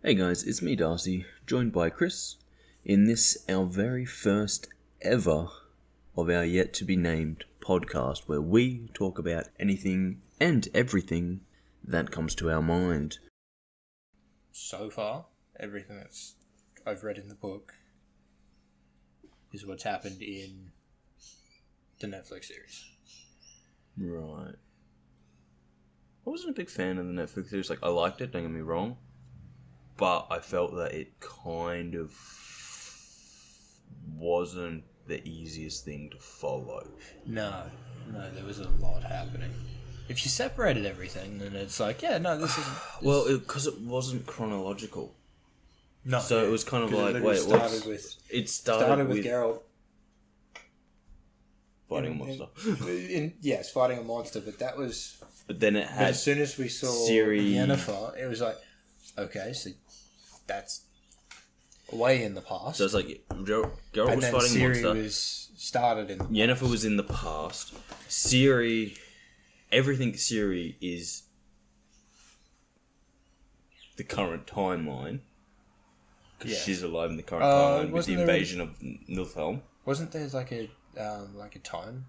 Hey guys, it's me Darcy, joined by Kris, in this our very first ever of our yet-to-be-named podcast where we talk about anything and everything that comes to our mind. So far, everything that's I've read in the book is what's happened in the Netflix series. Right. I wasn't a big fan of the Netflix series. I liked it, don't get me wrong, but I felt that it kind of wasn't the easiest thing to follow. No, there was a lot happening. If you separated everything, then it's like, yeah, no, this isn't... Well, because it wasn't chronological. No. So it was kind of like, wait, it started with Geralt fighting a monster. Yes, fighting a monster, but that was... But then it had... But as soon as we saw Yennefer, it was like, okay, so that's way in the past. So it's like, Geralt was fighting a monster. Was started in the past. Yennefer was in the past. Ciri... Everything Ciri is the current timeline. Because she's alive in the current timeline with the invasion of Nilfheim. Wasn't there like a time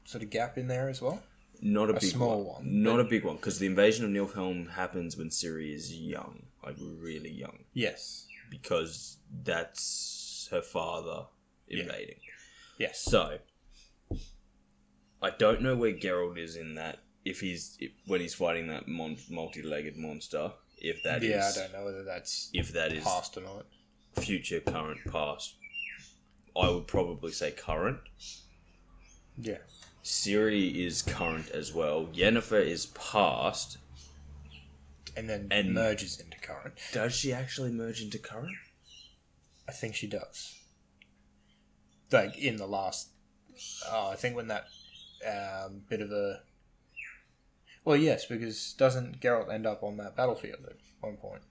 sort of gap in there as well? Not a big small one. Not a big one, because the invasion of Nilfheim happens when Ciri is young, like really young. Yes. Because that's her father invading. Yes. So, I don't know where Geralt is in that. When he's fighting that multi-legged monster, if that is... Yeah, I don't know whether that's past or not. Future, current, past. I would probably say current. Yeah. Ciri is current as well. Yennefer is past. And then merges into current. Does she actually merge into current? I think she does. Like, in the last... I think when that bit of a... Well, yes, because doesn't Geralt end up on that battlefield at one point?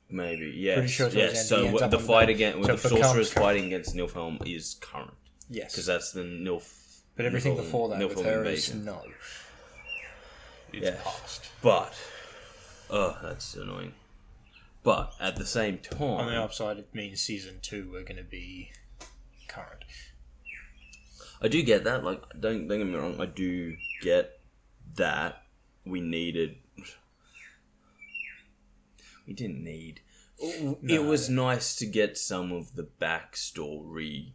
Maybe, yes. Pretty sure So the fight against... When the sorcerer's fighting against Nilfheim is current. Yes. Because that's the But everything before that with her invasion. is no. It's past. But... that's annoying. But, at the same time... On the upside, it means Season 2 we're going to be current. I do get that. Like, don't get me wrong. I do get that we needed... We didn't need... No. It was nice to get some of the backstory.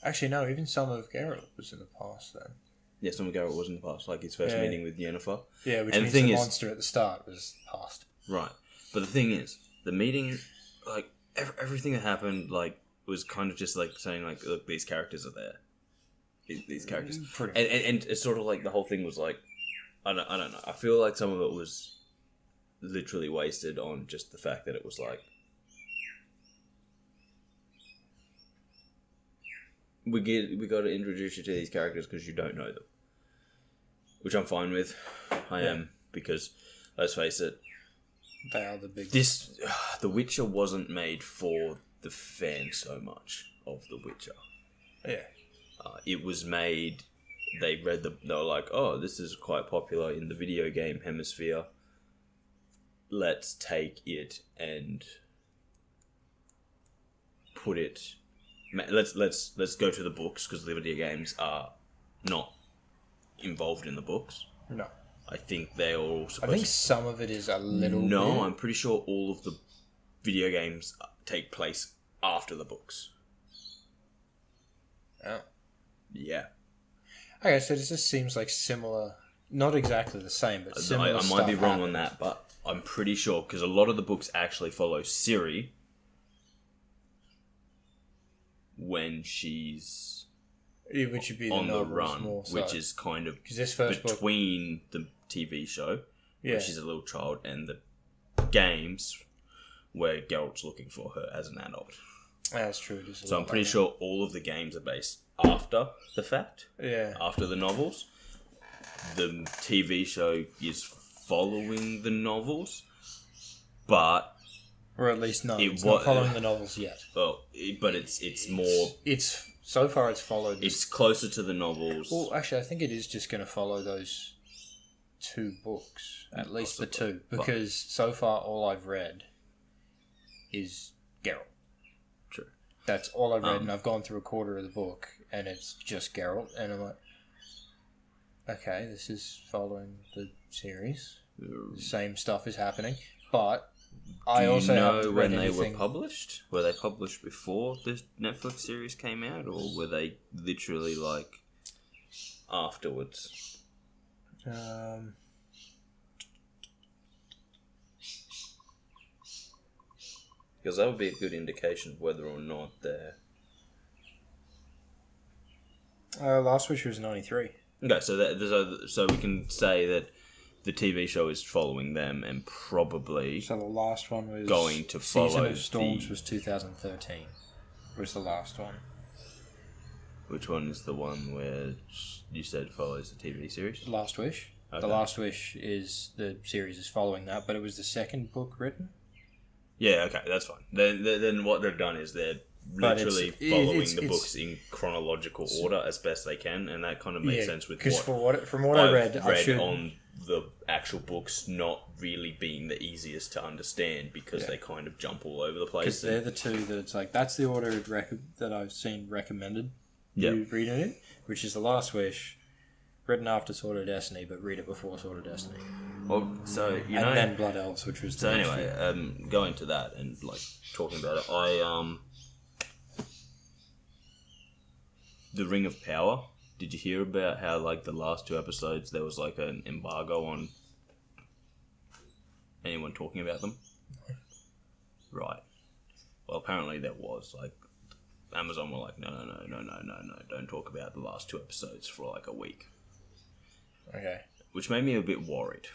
Actually, no. Even some of Geralt was in the past, then. Yeah, some of Geralt was in the past. Like, his first meeting with Yennefer. Yeah, which means the monster at the start was past. Right. But the thing is, the meeting... Like, everything that happened, like, was kind of just, like, saying, like, look, these characters are there. These characters. And it's sort of like the whole thing was like... I don't know. I feel like some of it was literally wasted on just the fact that it was like... We got to introduce you to these characters because you don't know them. Which I'm fine with. I am, because, let's face it... They are the big... The Witcher wasn't made for the fans so much of The Witcher. Yeah. It was made... They were like, oh, this is quite popular in the video game hemisphere. Let's take it and put it... Let's go to the books, because the video games are not involved in the books. No. I think they're all supposed I think some of it is a little bit... No, I'm pretty sure all of the video games take place after the books. Oh. Yeah. Okay, so this just seems like similar... Not exactly the same, but similar I might be wrong on that, but I'm pretty sure, because a lot of the books actually follow Ciri when she's which would be on the run, more so. Which is kind of this first between the TV show, where she's a little child, and the games where Geralt's looking for her as an adult. That's true. So I'm pretty sure all of the games are based after the fact. Yeah. After the novels. The TV show is following the novels, but... Or at least it's not following the novels yet. Well, but it's more... So far it's followed... It's closer to the novels. Well, actually, I think it is just going to follow those 2 books, at least Possibly. the 2, because so far all I've read is Geralt. True. That's all I've read, and I've gone through a quarter of the book, and it's just Geralt, and I'm like, okay, this is following the series. The same stuff is happening, but I also haven't read when they anything. were published? Were they published before this Netflix series came out, or were they literally like afterwards? Because that would be a good indication of whether or not they're... Last Wish was 93. Okay, so we can say that the TV show is following them and probably So the last one was going to follow Season of Storms was 2013. Was the last one. Which one is the one where you said follows the TV series? Last Wish. Okay. The Last Wish is the series is following that, but it was the second book written. Yeah, okay, that's fine. Then what they've done is they're literally following the books in chronological order as best they can, and that kind of makes sense with from what I read on the actual books not really being the easiest to understand because they kind of jump all over the place. Because they're the 2 that it's like, that's the order that I've seen recommended. You read it, which is The Last Wish, written after Sword of Destiny, but read it before Sword of Destiny. Well, so and then Blood Elves, which was... So anyway, going to that and like talking about it, The Ring of Power. Did you hear about how like the last 2 episodes there was like an embargo on anyone talking about them? Right. Well, apparently there was. Like, Amazon were like, no, don't talk about the last 2 episodes for like a week. Okay. Which made me a bit worried.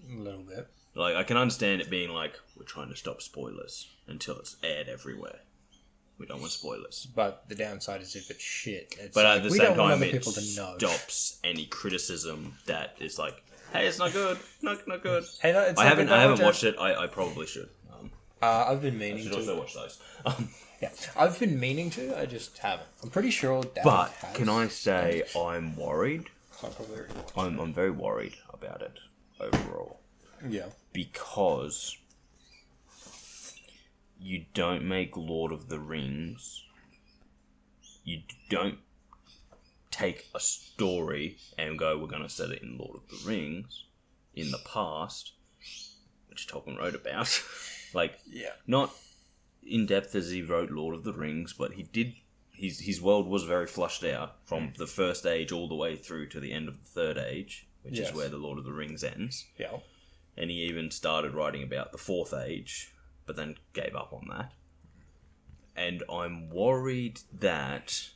A little bit. Like, I can understand it being like, we're trying to stop spoilers until it's aired everywhere. We don't want spoilers. But the downside is if it's shit. It's but like, at the we same don't want time, other it people to know. stops any criticism that is like, hey, it's not good. Not good. Hey, no, it's I not haven't good, I haven't watched it. I probably should. I've been I meaning should to. also watch those. Yeah, I've been meaning to. I just haven't. I'm pretty sure Dad But has. can I say I'm worried? I'll probably already watch it. I'm very worried about it overall. Yeah. Because you don't make Lord of the Rings. You don't take a story and go, we're going to set it in Lord of the Rings in the past, which Tolkien wrote about. Like, not in depth as he wrote Lord of the Rings, but he did. His world was very flushed out from the first age all the way through to the end of the third age, which is where the Lord of the Rings ends. Yeah. And he even started writing about the fourth age, but then gave up on that. And I'm worried that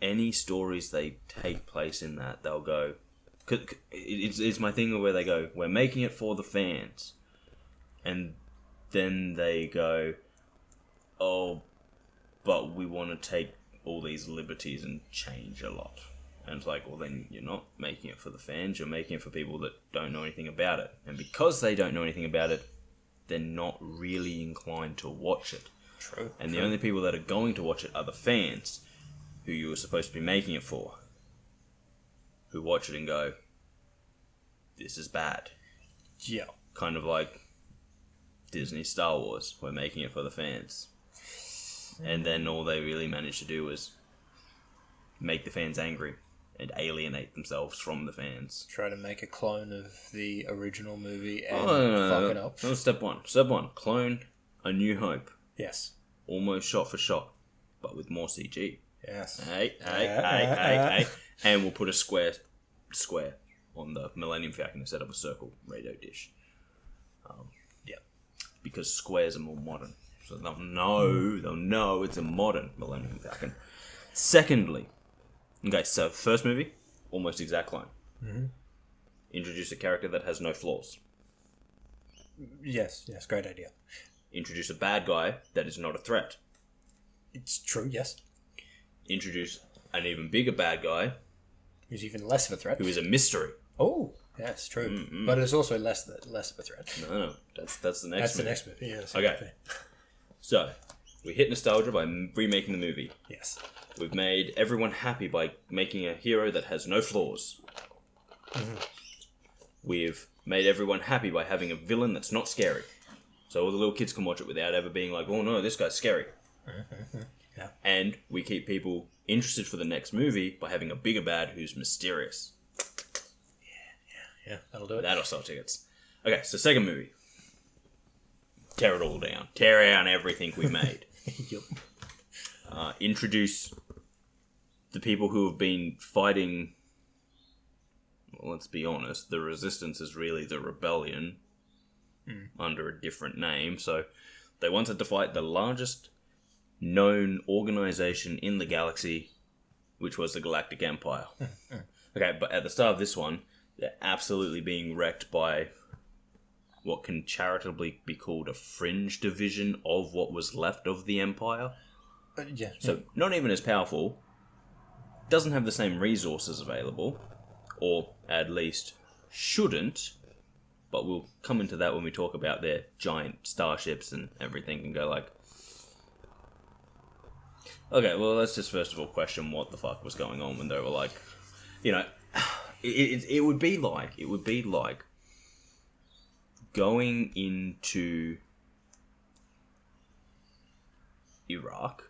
any stories they take place in that, they'll go... Cause it's my thing where they go, we're making it for the fans. And then they go, oh, but we want to take all these liberties and change a lot. And it's like, well, then you're not making it for the fans, you're making it for people that don't know anything about it. And because they don't know anything about it, they're not really inclined to watch it. True. And the only people that are going to watch it are the fans, who you were supposed to be making it for, who watch it and go, this is bad. Yeah. Kind of like Disney Star Wars, we're making it for the fans. And then all they really managed to do was make the fans angry and alienate themselves from the fans. Try to make a clone of the original movie and fuck it up. No, step one. Clone A New Hope. Yes. Almost shot for shot, but with more CG. Yes. Hey. And we'll put a square on the Millennium Falcon instead of a circle radio dish. Because squares are more modern. So they'll know it's a modern Millennium Falcon. Secondly, okay, so first movie, almost exact clone. Mm-hmm. Introduce a character that has no flaws. Yes, great idea. Introduce a bad guy that is not a threat. It's true, yes. Introduce an even bigger bad guy. Who's even less of a threat. Who is a mystery. Oh, yes, true. Mm-mm. But it's also less of a threat. No, that's the next movie. That's the next movie, yes. Okay. So, we hit nostalgia by remaking the movie. Yes. We've made everyone happy by making a hero that has no flaws. We've made everyone happy by having a villain that's not scary. So all the little kids can watch it without ever being like, oh no, this guy's scary. Yeah. And we keep people interested for the next movie by having a bigger bad who's mysterious. Yeah, that'll do it. That'll sell tickets. Okay, so second movie. Tear it all down. Tear down everything we made. Yep. Introduce the people who have been fighting. Well, let's be honest, the Resistance is really the Rebellion under a different name. So they wanted to fight the largest known organization in the galaxy, which was the Galactic Empire. Okay, but at the start of this one, they're absolutely being wrecked by what can charitably be called a fringe division of what was left of the Empire. Yeah. So not even as powerful, doesn't have the same resources available, or at least shouldn't, but we'll come into that when we talk about their giant starships and everything and go like, okay, well, let's just first of all question what the fuck was going on when they were like, you know, it would be like going into Iraq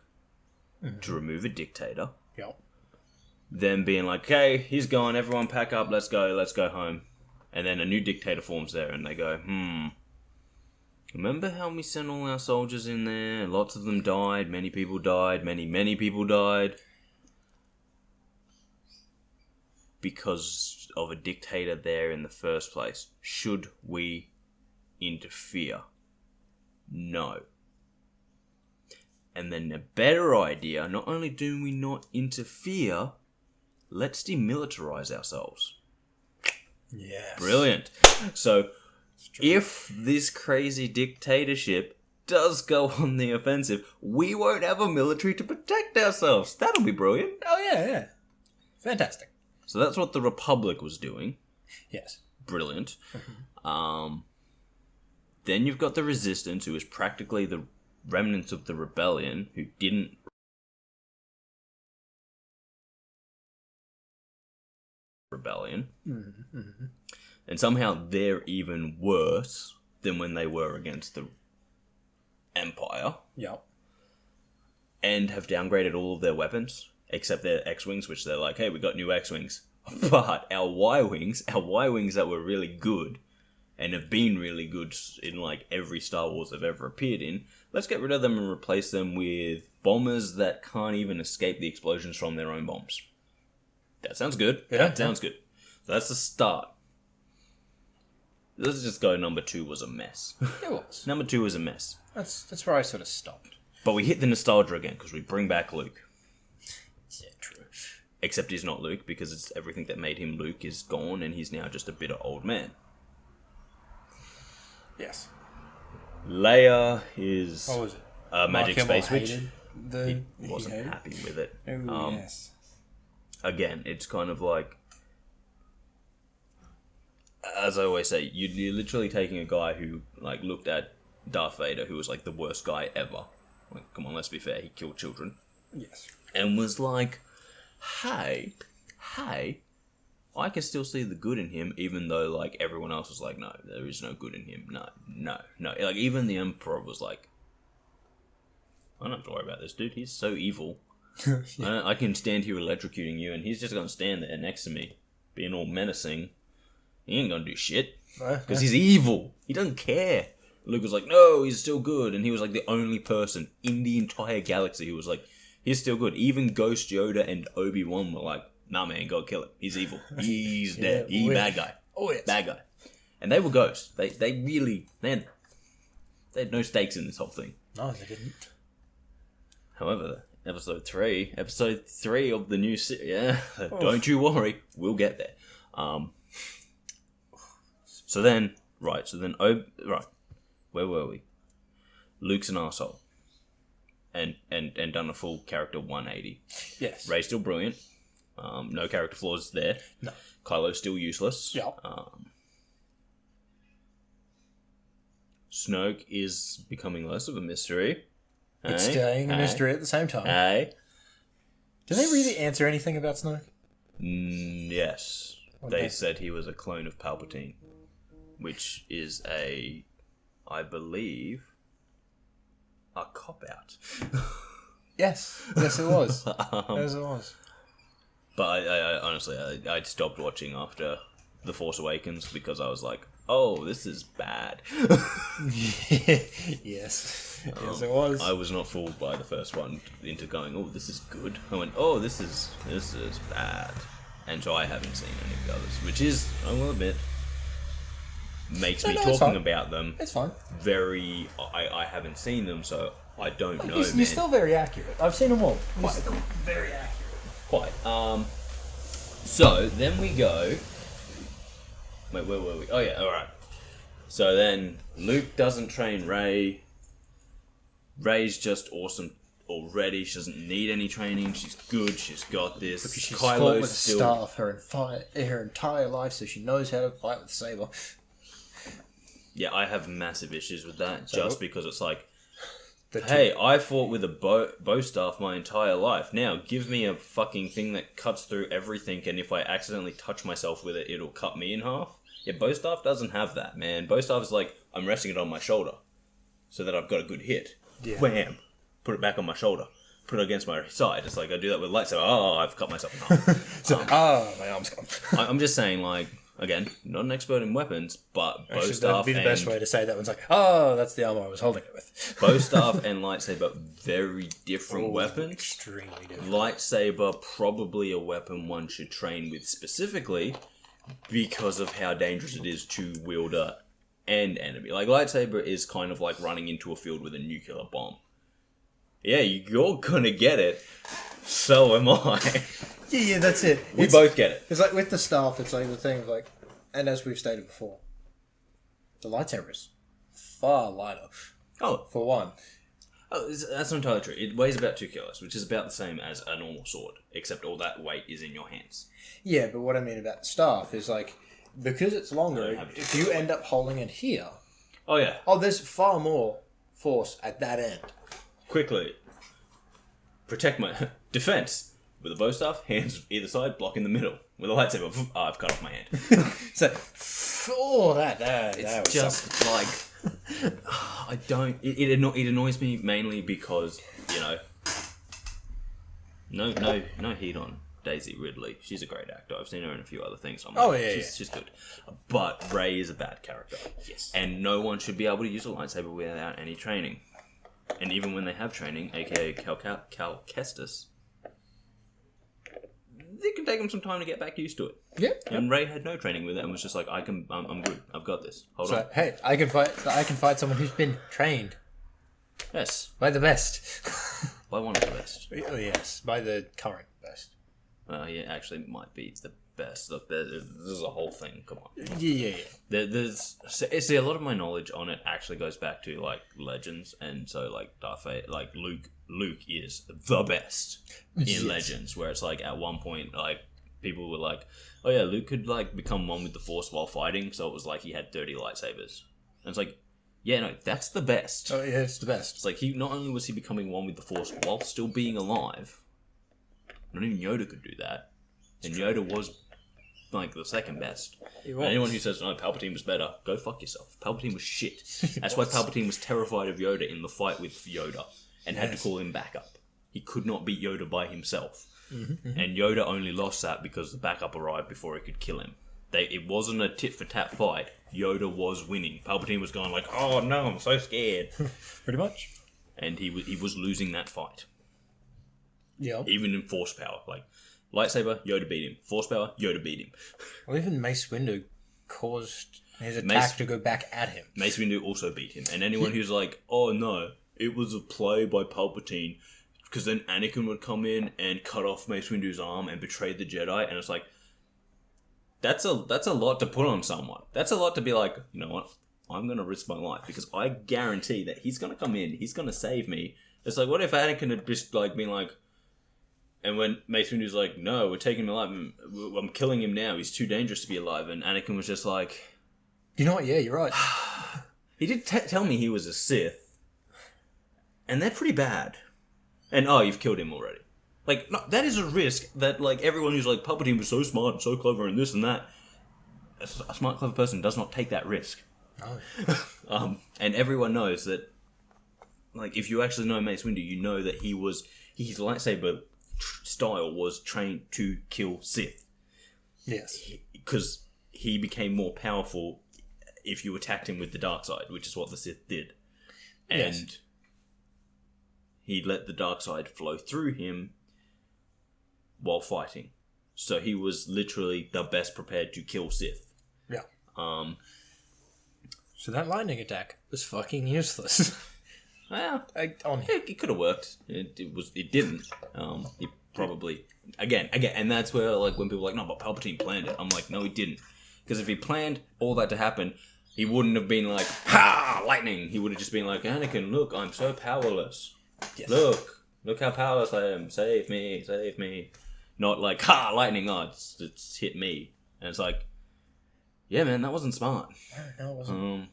to remove a dictator. Yep. Then being like, okay, he's gone, everyone pack up, let's go home. And then a new dictator forms there and they go, remember how we sent all our soldiers in there? Lots of them died, many people died, many people died. Because of a dictator there in the first place. Should we interfere? No. And then a better idea, not only do we not interfere, let's demilitarize ourselves. Yes. Brilliant. So, if this crazy dictatorship does go on the offensive, we won't have a military to protect ourselves. That'll be brilliant. Oh, yeah. Fantastic. So that's what the Republic was doing. Yes. Brilliant. Then you've got the Resistance, who is practically the remnants of the Rebellion, who didn't rebellion. And somehow they're even worse than when they were against the Empire. Yep. And have downgraded all of their weapons, except their X-Wings, which they're like, hey, we got new X-Wings. But our Y-Wings that were really good, and have been really good in like every Star Wars I've ever appeared in, let's get rid of them and replace them with bombers that can't even escape the explosions from their own bombs. That sounds good. Yeah. That sounds good. So that's the start. Let's just go number 2 was a mess. It was. Number 2 was a mess. That's where I sort of stopped. But we hit the nostalgia again, because we bring back Luke. Yeah, true. Except he's not Luke, because it's everything that made him Luke is gone, and he's now just a bitter old man. Yes. Leia is What was it? a magic space witch. He He wasn't hated? happy with it. Oh, yes. Again, it's kind of like, as I always say, you're literally taking a guy who like looked at Darth Vader, who was like the worst guy ever. Like, come on, let's be fair, he killed children. Yes. And was like, hey, I can still see the good in him, even though like everyone else was like, no, there is no good in him. No. Like even the Emperor was like, I don't have to worry about this dude. He's so evil. Yeah. I can stand here electrocuting you, and he's just gonna stand there next to me, being all menacing. He ain't gonna do shit because he's evil. He doesn't care. Luke was like, no, he's still good, and he was like the only person in the entire galaxy who was like, he's still good. Even Ghost Yoda and Obi-Wan were like, nah, man, go kill him. He's evil. He's dead. He's bad guy. Oh, yes. Bad guy. And they were ghosts. They had no stakes in this whole thing. No, they didn't. However, episode 3 of the new series, don't you worry, we'll get there. Where were we? Luke's an arsehole. And done a full character 180. Yes. Rey's still brilliant. No character flaws there. No. Kylo's still useless. Yeah. Snoke is becoming less of a mystery. It's staying a mystery at the same time. Hey. Do they really answer anything about Snoke? Yes. They said he was a clone of Palpatine, which is I believe, a cop-out. Yes it was. Yes, it was. But I honestly, I stopped watching after The Force Awakens because I was like, oh, this is bad. Yes, it was. I was not fooled by the first one into going, oh, this is good. I went, oh, this is bad. And so I haven't seen any of the others, which is, I will admit, makes me talking about them. It's fine. Very, I haven't seen them, so I don't know. You're still very accurate. I've seen them all. Very accurate. Quite. So then we go. Wait, where were we? Oh yeah, all right. So then Luke doesn't train Rey. Rey's just awesome already. She doesn't need any training. She's good. She's got this. Because she's fought with staff her entire life, so she knows how to fight with saber. Yeah, I have massive issues with that, just because it's like, hey, I fought with a bow staff my entire life. Now, give me a fucking thing that cuts through everything, and if I accidentally touch myself with it, it'll cut me in half. Yeah, bow staff doesn't have that, man. Bow staff is like, I'm resting it on my shoulder, so that I've got a good hit. Yeah. Wham! Put it back on my shoulder. Put it against my side. It's like I do that with lightsaber. Oh, I've cut myself in half. My arm's gone. I'm just saying, like, again, not an expert in weapons, but bow staff. That'd be the best way to say that. One's like, oh, that's the armor I was holding it with. Bow staff and lightsaber, very different weapons. Extremely different. Lightsaber, probably a weapon one should train with specifically because of how dangerous it is to wielder and enemy. Like, lightsaber is kind of like running into a field with a nuclear bomb. Yeah, you're gonna get it. So am I. Yeah, that's it. We both get it. It's like with the staff, it's like the thing of like, and as we've stated before, the lightsaber is far lighter. Oh. For one. Oh, that's not entirely true. It weighs about 2 kilos, which is about the same as a normal sword, except all that weight is in your hands. Yeah, but what I mean about the staff is like, because it's longer, if you end up holding it here... Oh, yeah. Oh, there's far more force at that end. Quickly. Protect my... Defense. With a bow staff, hands either side, block in the middle. With a lightsaber, I've cut off my hand. So, that it's just like... I don't... It annoys me mainly because, you know... No heat on Daisy Ridley. She's a great actor. I've seen her in a few other things. So she's good. But Rey is a bad character. Yes. And no one should be able to use a lightsaber without any training. And even when they have training, aka Cal Kestis, it can take them some time to get back used to it. Yeah. And Rey had no training with it and was just like, I'm good. I've got this. Hold on. Hey, I can fight someone who's been trained. Yes. By the best. By one of the best. Oh, yes. By the current best. Yeah, actually it might be the best. Look, there's a whole thing. Come on. Yeah. See, a lot of my knowledge on it actually goes back to, like, Legends, and so, like, Darth Vader, like, Luke is the best in Legends, where it's, like, at one point, like, people were like, oh yeah, Luke could, like, become one with the Force while fighting, so it was like he had 30 lightsabers. And it's like, yeah, no, that's the best. Oh, yeah, it's the best. It's like, not only was he becoming one with the Force while still being alive, not even Yoda could do that. And Yoda was, like, the second best. And anyone who says, no, Palpatine was better, go fuck yourself. Palpatine was shit. That's why Palpatine was terrified of Yoda in the fight with Yoda and had to call him back up. He could not beat Yoda by himself. Mm-hmm. And Yoda only lost that because the backup arrived before he could kill him. It wasn't a tit-for-tat fight. Yoda was winning. Palpatine was going like, oh no, I'm so scared. Pretty much. And he was losing that fight. Yeah. Even in Force power. Like, lightsaber, Yoda beat him. Force power, Yoda beat him. Well, even Mace Windu caused his attack to go back at him. Mace Windu also beat him. And anyone who's like, oh no, it was a play by Palpatine, because then Anakin would come in and cut off Mace Windu's arm and betray the Jedi, and it's like, that's a lot to put on someone. That's a lot to be like, you know what, I'm going to risk my life, because I guarantee that he's going to come in, he's going to save me. It's like, what if Anakin had just, like, been like, and when Mace Windu's like, no, we're taking him alive, I'm killing him now, he's too dangerous to be alive, and Anakin was just like, you know what, yeah, you're right. He did tell me he was a Sith, and they're pretty bad. And, oh, you've killed him already. Like, no, that is a risk that, like, everyone who's like, Palpatine was so smart and so clever and this and that. A smart, clever person does not take that risk. No. And everyone knows that, like, if you actually know Mace Windu, you know that his lightsaber style was trained to kill Sith. Yes. Because he became more powerful if you attacked him with the dark side, which is what the Sith did. And he let the dark side flow through him while fighting. So he was literally the best prepared to kill Sith. Yeah. So that lightning attack was fucking useless. Well, on him. It could have worked. It didn't. He probably again, and that's where, like, when people are like, no, but Palpatine planned it. I'm like, no, he didn't. Because if he planned all that to happen, he wouldn't have been like, ha, lightning. He would have just been like, Anakin, look, I'm so powerless. Yes. Look how powerless I am. Save me. Not like, ha, lightning. Oh, it's hit me. And it's like, yeah, man, that wasn't smart. No, it wasn't.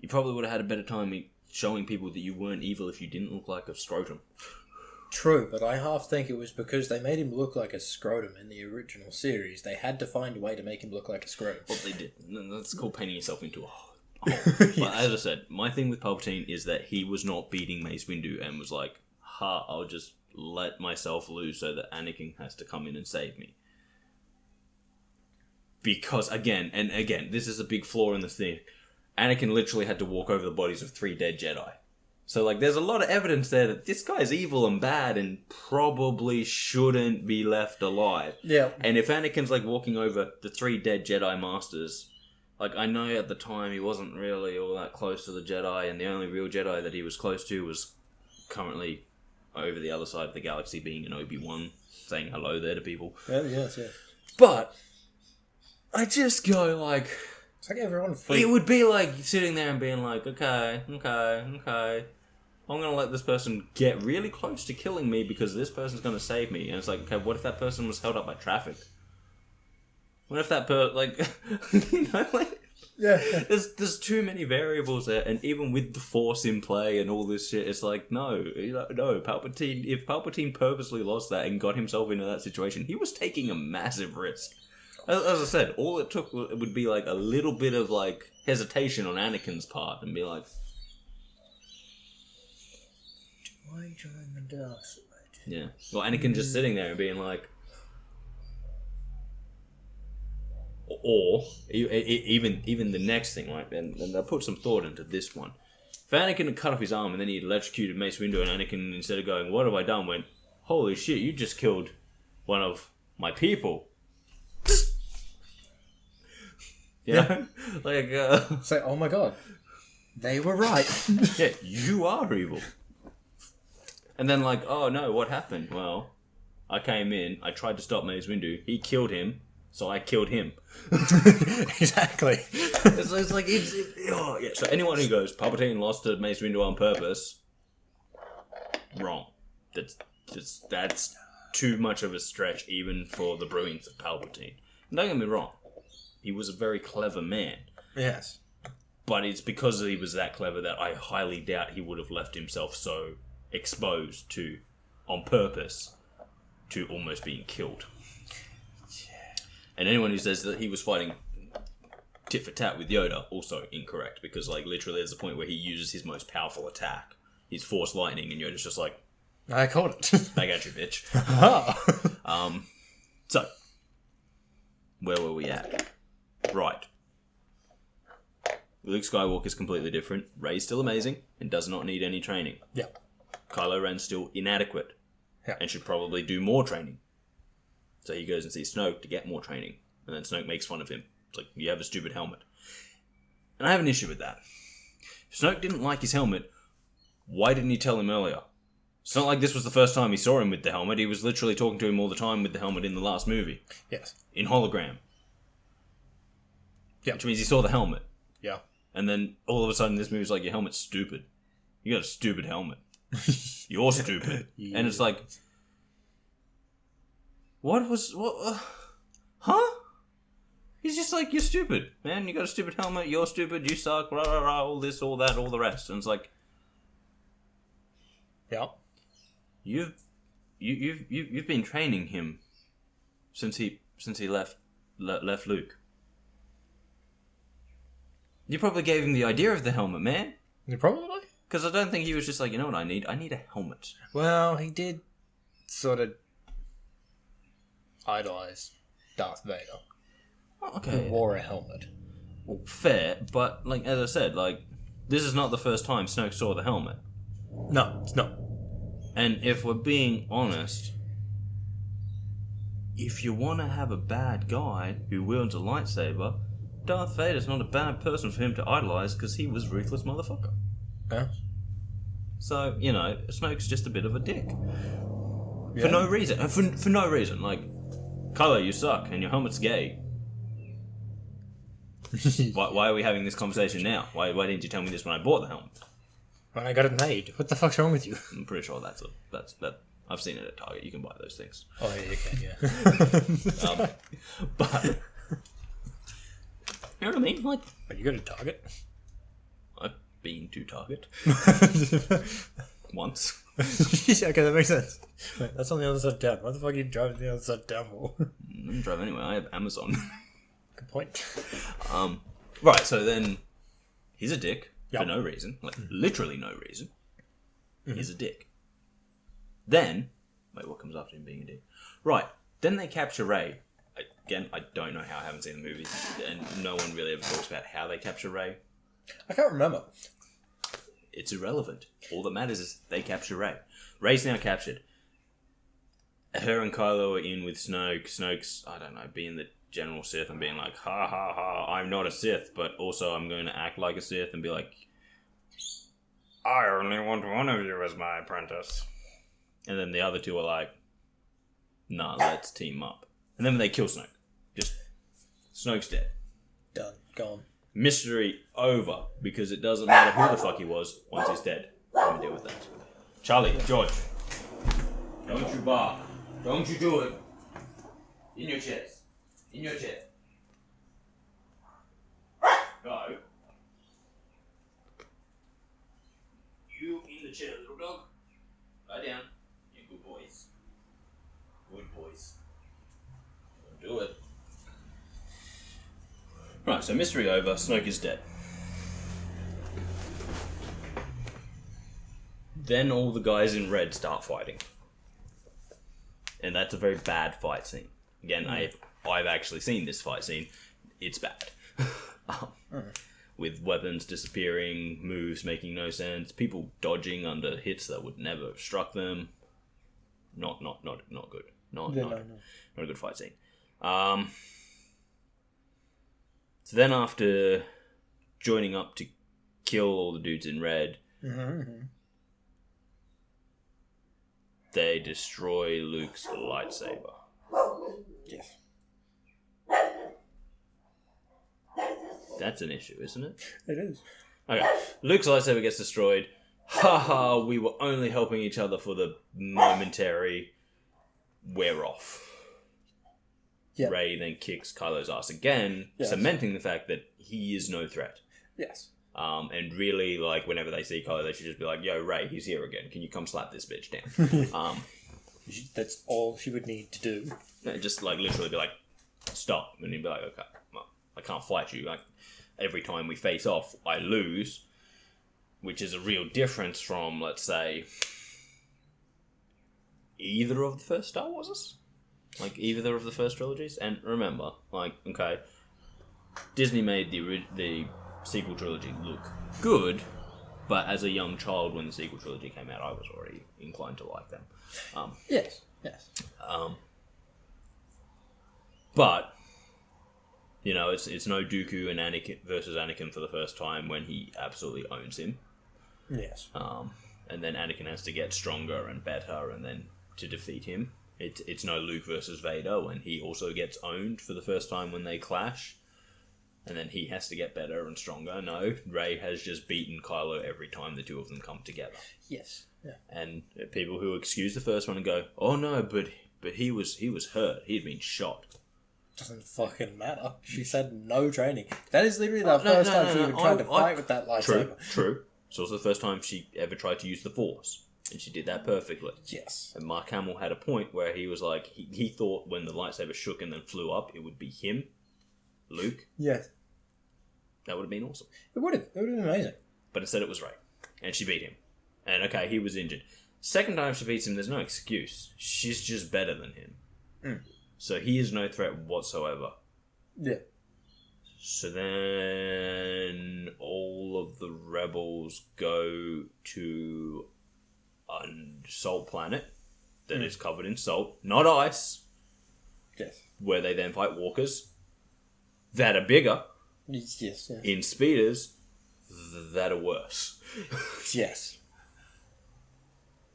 You probably would have had a better time showing people that you weren't evil if you didn't look like a scrotum. True, but I half think it was because they made him look like a scrotum in the original series. They had to find a way to make him look like a scrotum. Well, they did. That's called painting yourself into a hole. Yes. But as I said, my thing with Palpatine is that he was not beating Mace Windu and was like, I'll just let myself lose so that Anakin has to come in and save me. Because, again, this is a big flaw in this thing. Anakin literally had to walk over the bodies of 3 dead Jedi. So, like, there's a lot of evidence there that this guy's evil and bad and probably shouldn't be left alive. Yeah. And if Anakin's, like, walking over the 3 dead Jedi Masters, like, I know at the time he wasn't really all that close to the Jedi, and the only real Jedi that he was close to was currently over the other side of the galaxy, being an Obi-Wan, saying hello there to people. Yes. But I just go, like... It's like everyone... It would be like sitting there and being like, okay. I'm going to let this person get really close to killing me because this person's going to save me. And it's like, okay, what if that person was held up by traffic? What if that Yeah. There's too many variables there, and even with the Force in play and all this shit, it's like, no, Palpatine, if Palpatine purposely lost that and got himself into that situation, he was taking a massive risk. As I said, all it took would be like a little bit of like hesitation on Anakin's part and be like, do I join the dark side? Yeah. Well, Anakin just sitting there and being like, or even the next thing, right? And I put some thought into this one. If Anakin had cut off his arm and then he electrocuted Mace Windu, and Anakin, instead of going, what have I done, went, holy shit, you just killed one of my people. Yeah. Like, say, oh my god, they were right. Yeah, you are evil. And then like, oh no, what happened? Well, I came in, I tried to stop Mace Windu, he killed him, so I killed him. Exactly. It's like, oh, yeah. So anyone who goes, Palpatine lost to Mace Windu on purpose, wrong. That's too much of a stretch even for the brilliance of Palpatine. And don't get me wrong, he was a very clever man. Yes. But it's because he was that clever that I highly doubt he would have left himself so exposed to, on purpose, to almost being killed. Yeah. And anyone who says that he was fighting tit for tat with Yoda, also incorrect, because like literally there's a point where he uses his most powerful attack, his Force Lightning, and Yoda's just like, I called it. I got you, bitch. Oh. So, where were we at? Right. Luke Skywalker's completely different. Rey's still amazing and does not need any training. Yeah. Kylo Ren's still inadequate. Yeah. And should probably do more training. So he goes and sees Snoke to get more training. And then Snoke makes fun of him. It's like, you have a stupid helmet. And I have an issue with that. If Snoke didn't like his helmet, why didn't he tell him earlier? It's not like this was the first time he saw him with the helmet. He was literally talking to him all the time with the helmet in the last movie. Yes. In hologram. Yeah. Which means he saw the helmet. Yeah. And then all of a sudden this movie's like, your helmet's stupid. You got a stupid helmet. You're stupid. Yeah. And it's like, huh? He's just like, you're stupid, man. You got a stupid helmet, you're stupid, you suck, rah, rah, rah, all this, all that, all the rest. And it's like, yeah. you've been training him since he left Luke. You probably gave him the idea of the helmet, man. You probably? Because I don't think he was just like, you know what I need? I need a helmet. Well, he did sort of idolize Darth Vader. Oh, okay. Who wore a helmet. Well, fair, but like as I said, like this is not the first time Snoke saw the helmet. No, it's not. And if we're being honest, if you want to have a bad guy who wields a lightsaber, Darth Vader's not a bad person for him to idolize because he was a ruthless motherfucker. Yeah. So, you know, Snoke's just a bit of a dick. Yeah. For no reason. For no reason. Like, Kylo, you suck and your helmet's gay. Why are we having this conversation now? Why didn't you tell me this when I bought the helmet? When I got it made. What the fuck's wrong with you? I'm pretty sure that's I've seen it at Target. You can buy those things. Oh, yeah, you can, yeah. But you know what I mean? Like, But you got a Target? I've been to Target once. Okay, that makes sense. Wait, that's on the other side of town. What the fuck are you driving the other side of town for? I don't drive anywhere. I have Amazon. Good point. Right, so then he's a dick Yep. for no reason. Like, literally no reason. He's a dick. Then, wait, what comes after him being a dick? Right, then they capture Rey. Again, I don't know how. I haven't seen the movies, and no one really ever talks about how they capture Rey. I can't remember. It's irrelevant. All that matters is they capture Rey. Rey's now captured. Her and Kylo are in with Snoke. Snoke's, I don't know, being the general Sith and being like, ha ha ha, I'm not a Sith, but also I'm going to act like a Sith and be like, I only want one of you as my apprentice. And then the other two are like, nah, let's team up. And then they kill Snoke. Just, Snoke's dead. Done. Gone. Mystery over, because it doesn't matter who the fuck he was once he's dead. Let me deal with that. Charlie, George, don't you bark. Don't you do it. In your chest. In your chest. Go. You in the chair, little dog. Lie down. You're good boys. Good boys. Don't do it. Right, so mystery over. Snoke is dead. Then all the guys in red start fighting. And that's a very bad fight scene. Again, I've actually seen this fight scene. It's bad. With weapons disappearing, moves making no sense, people dodging under hits that would never have struck them. Not good. Not a good fight scene. So then after joining up to kill all the dudes in red, they destroy Luke's lightsaber. Yes. That's an issue, isn't it? It is. Okay, Luke's lightsaber gets destroyed. Haha, we were only helping each other for the momentary wear off. Yep. Rey then kicks Kylo's ass again, Yes. cementing the fact that he is no threat. Yes. And really, like, whenever they see Kylo, they should just be like, yo, Rey, he's here again. Can you come slap this bitch down? That's all she would need to do. Just, like, literally be like, stop. And he'd be like, okay, well, I can't fight you. Like, every time we face off, I lose. Which is a real difference from, let's say, either of the first Star Warses? Like, either of the first trilogies? And remember, like, okay, Disney made the sequel trilogy look good, but as a young child when the sequel trilogy came out, I was already inclined to like them. Yes. But, you know, it's no Dooku and Anakin versus Anakin for the first time when he absolutely owns him. Yes. And then Anakin has to get stronger and better and then to defeat him. It's no Luke versus Vader when he also gets owned for the first time when they clash. And then he has to get better and stronger. No, Rey has just beaten Kylo every time the two of them come together. Yes. Yeah. And people who excuse the first one and go, oh no, but he was hurt. He had been shot. Doesn't fucking matter. She said no training. That is literally the first time she even tried to fight with that lightsaber. True. It's also the first time she ever tried to use the Force. And she did that perfectly. Yes. And Mark Hamill had a point where he was like, he thought when the lightsaber shook and then flew up, it would be him, Luke. Yes. That would have been awesome. It would have. It would have been amazing. But instead it was Rey. And she beat him. And okay, he was injured. Second time she beats him, there's no excuse. She's just better than him. Mm. So he is no threat whatsoever. Yeah. So then all of the rebels go to a salt planet that is covered in salt, not ice. Yes. Where they then fight walkers that are bigger Yes. in speeders that are worse. Yes.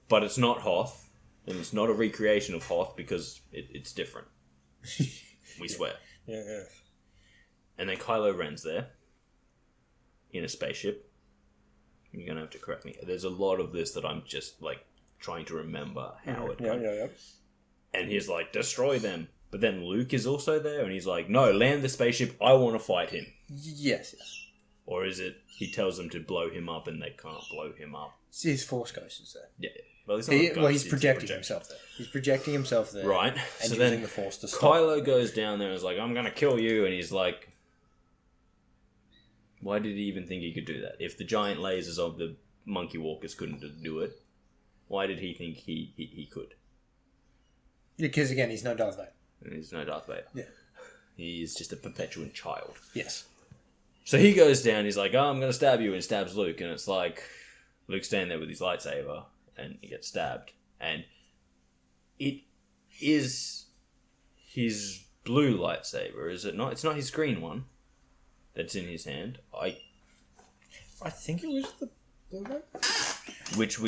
But it's not Hoth, and it's not a recreation of Hoth because it's different. We swear. Yeah. And then Kylo Ren's there in a spaceship. You're going to have to correct me. There's a lot of this that I'm just like trying to remember how it goes. Yeah. And he's like, destroy them. But then Luke is also there and he's like, no, land the spaceship. I want to fight him. Yes. Or is it he tells them to blow him up and they can't blow him up? See, his Force Ghost is there. Yeah. Well, it's not a ghost, he's projecting himself there. He's projecting himself there. Right. And so using then the Force to stop. Kylo goes down there and is like, I'm going to kill you. And he's like, why did he even think he could do that? If the giant lasers of the monkey walkers couldn't do it, why did he think he could? Because, again, he's no Darth Vader. He's no Darth Vader. Yeah. He's just a perpetual child. Yes. So he goes down, he's like, oh, I'm going to stab you, and stabs Luke. And it's like, Luke's standing there with his lightsaber, and he gets stabbed. And it is his blue lightsaber, is it not? It's not his green one that's in his hand. I think it was the one. Which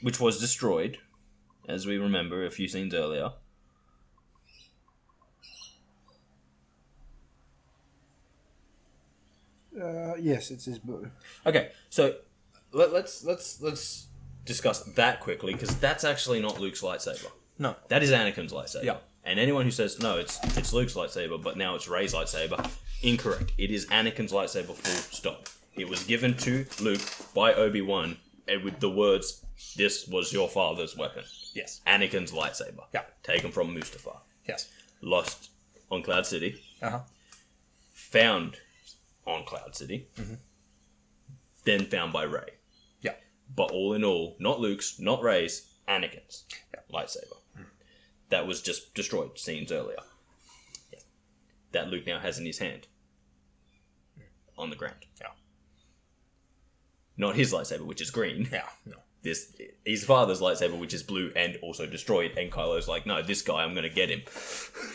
which was destroyed, as we remember a few scenes earlier. Yes, it's his blue. Okay, so let's discuss that quickly because that's actually not Luke's lightsaber. No, that is Anakin's lightsaber. Yeah. And anyone who says no, it's Luke's lightsaber, but now it's Rey's lightsaber, incorrect. It is Anakin's lightsaber. Full stop. It was given to Luke by Obi-Wan, and with the words, "This was your father's weapon." Yes. Anakin's lightsaber. Yeah. Taken from Mustafar. Yes. Lost on Cloud City. Found on Cloud City. Mm-hmm. Then found by Rey. Yeah. But all in all, not Luke's, not Rey's, Anakin's lightsaber. Mm. That was just destroyed scenes earlier. Yeah. That Luke now has in his hand. On the ground. Yeah. Not his lightsaber, which is green. Yeah, no. His father's lightsaber, which is blue and also destroyed, and Kylo's like, no, this guy, I'm going to get him.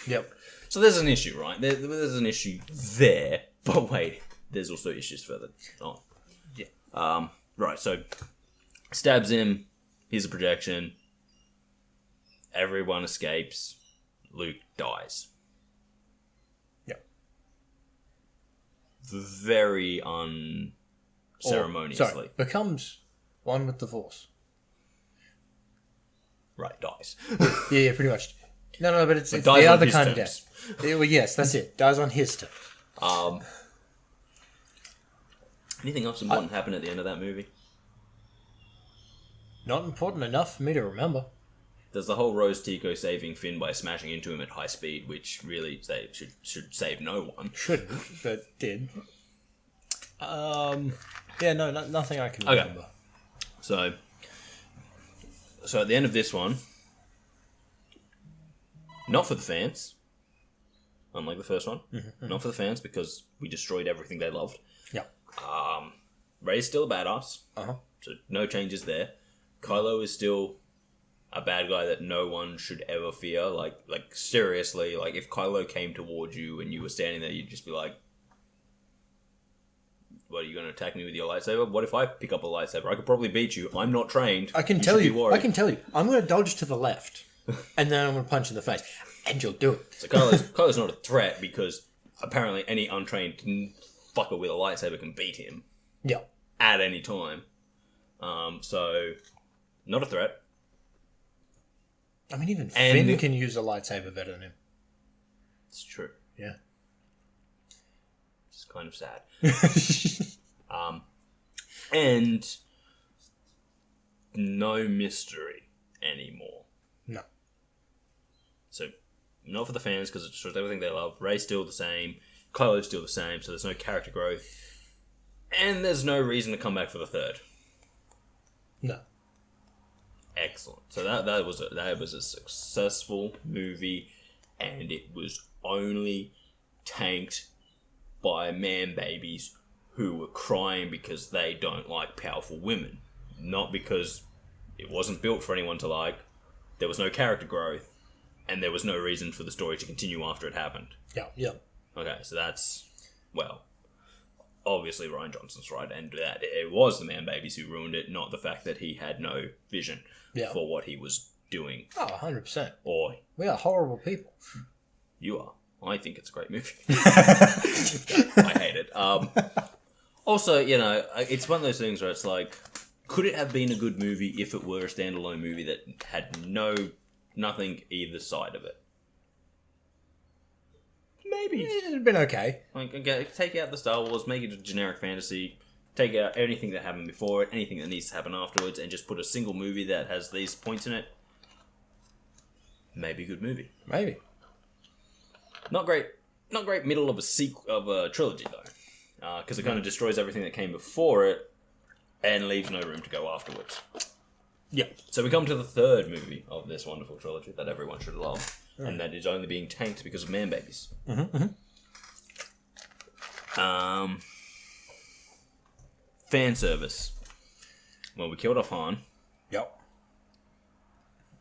Yep. So there's an issue, right? There's an issue there, but wait, there's also issues further on. Yeah. Right, so stabs him, here's a projection, everyone escapes, Luke dies. Yep. Very unceremoniously. Becomes one with the Force. Right, dies. Yeah, pretty much. No, but it's the dies on other his kind of terms. death. Well, yes, that's it. Dies on his terms. Anything else important happened at the end of that movie? Not important enough for me to remember. There's the whole Rose Tico saving Finn by smashing into him at high speed, which really should save no one. Shouldn't, but did. Yeah, no, nothing I can remember. So at the end of this one, not for the fans, unlike the first one, not for the fans because we destroyed everything they loved. Yeah. Rey's still a badass, so no changes there. Kylo is still a bad guy that no one should ever fear. Like seriously, like if Kylo came towards you and you were standing there, you'd just be like, what, are you going to attack me with your lightsaber? What if I pick up a lightsaber? I could probably beat you. I'm not trained. I can tell you. I'm going to dodge to the left, and then I'm going to punch in the face, and you'll do it. So Kylo's not a threat because apparently any untrained fucker with a lightsaber can beat him. Yeah. At any time. So, not a threat. I mean, even Finn can use a lightsaber better than him. It's true. Yeah. It's kind of sad. And no mystery anymore. No. So, not for the fans, because it destroys everything they love. Rey's still the same. Kylo's still the same, so there's no character growth. And there's no reason to come back for the third. No. Excellent. So that was a successful movie, and it was only tanked by man babies who were crying because they don't like powerful women. Not because it wasn't built for anyone to like. There was no character growth, and there was no reason for the story to continue after it happened. Yeah. Okay, so that's, well, obviously Rian Johnson's right, and that it was the man babies who ruined it, not the fact that he had no vision for what he was doing. Oh, 100%. Or we are horrible people. You are. I think it's a great movie. I hate it. Also, you know, it's one of those things where it's like, could it have been a good movie if it were a standalone movie that had nothing either side of it? Maybe. It'd have been okay. Like, okay, take out the Star Wars, make it a generic fantasy, take out anything that happened before it, anything that needs to happen afterwards, and just put a single movie that has these points in it. Maybe a good movie. Maybe. Not great middle of a trilogy though, because it kind of destroys everything that came before it, and leaves no room to go afterwards. Yeah. So we come to the third movie of this wonderful trilogy that everyone should love, and that is only being tanked because of man babies. Fan service. Well, we killed off Han. Yep.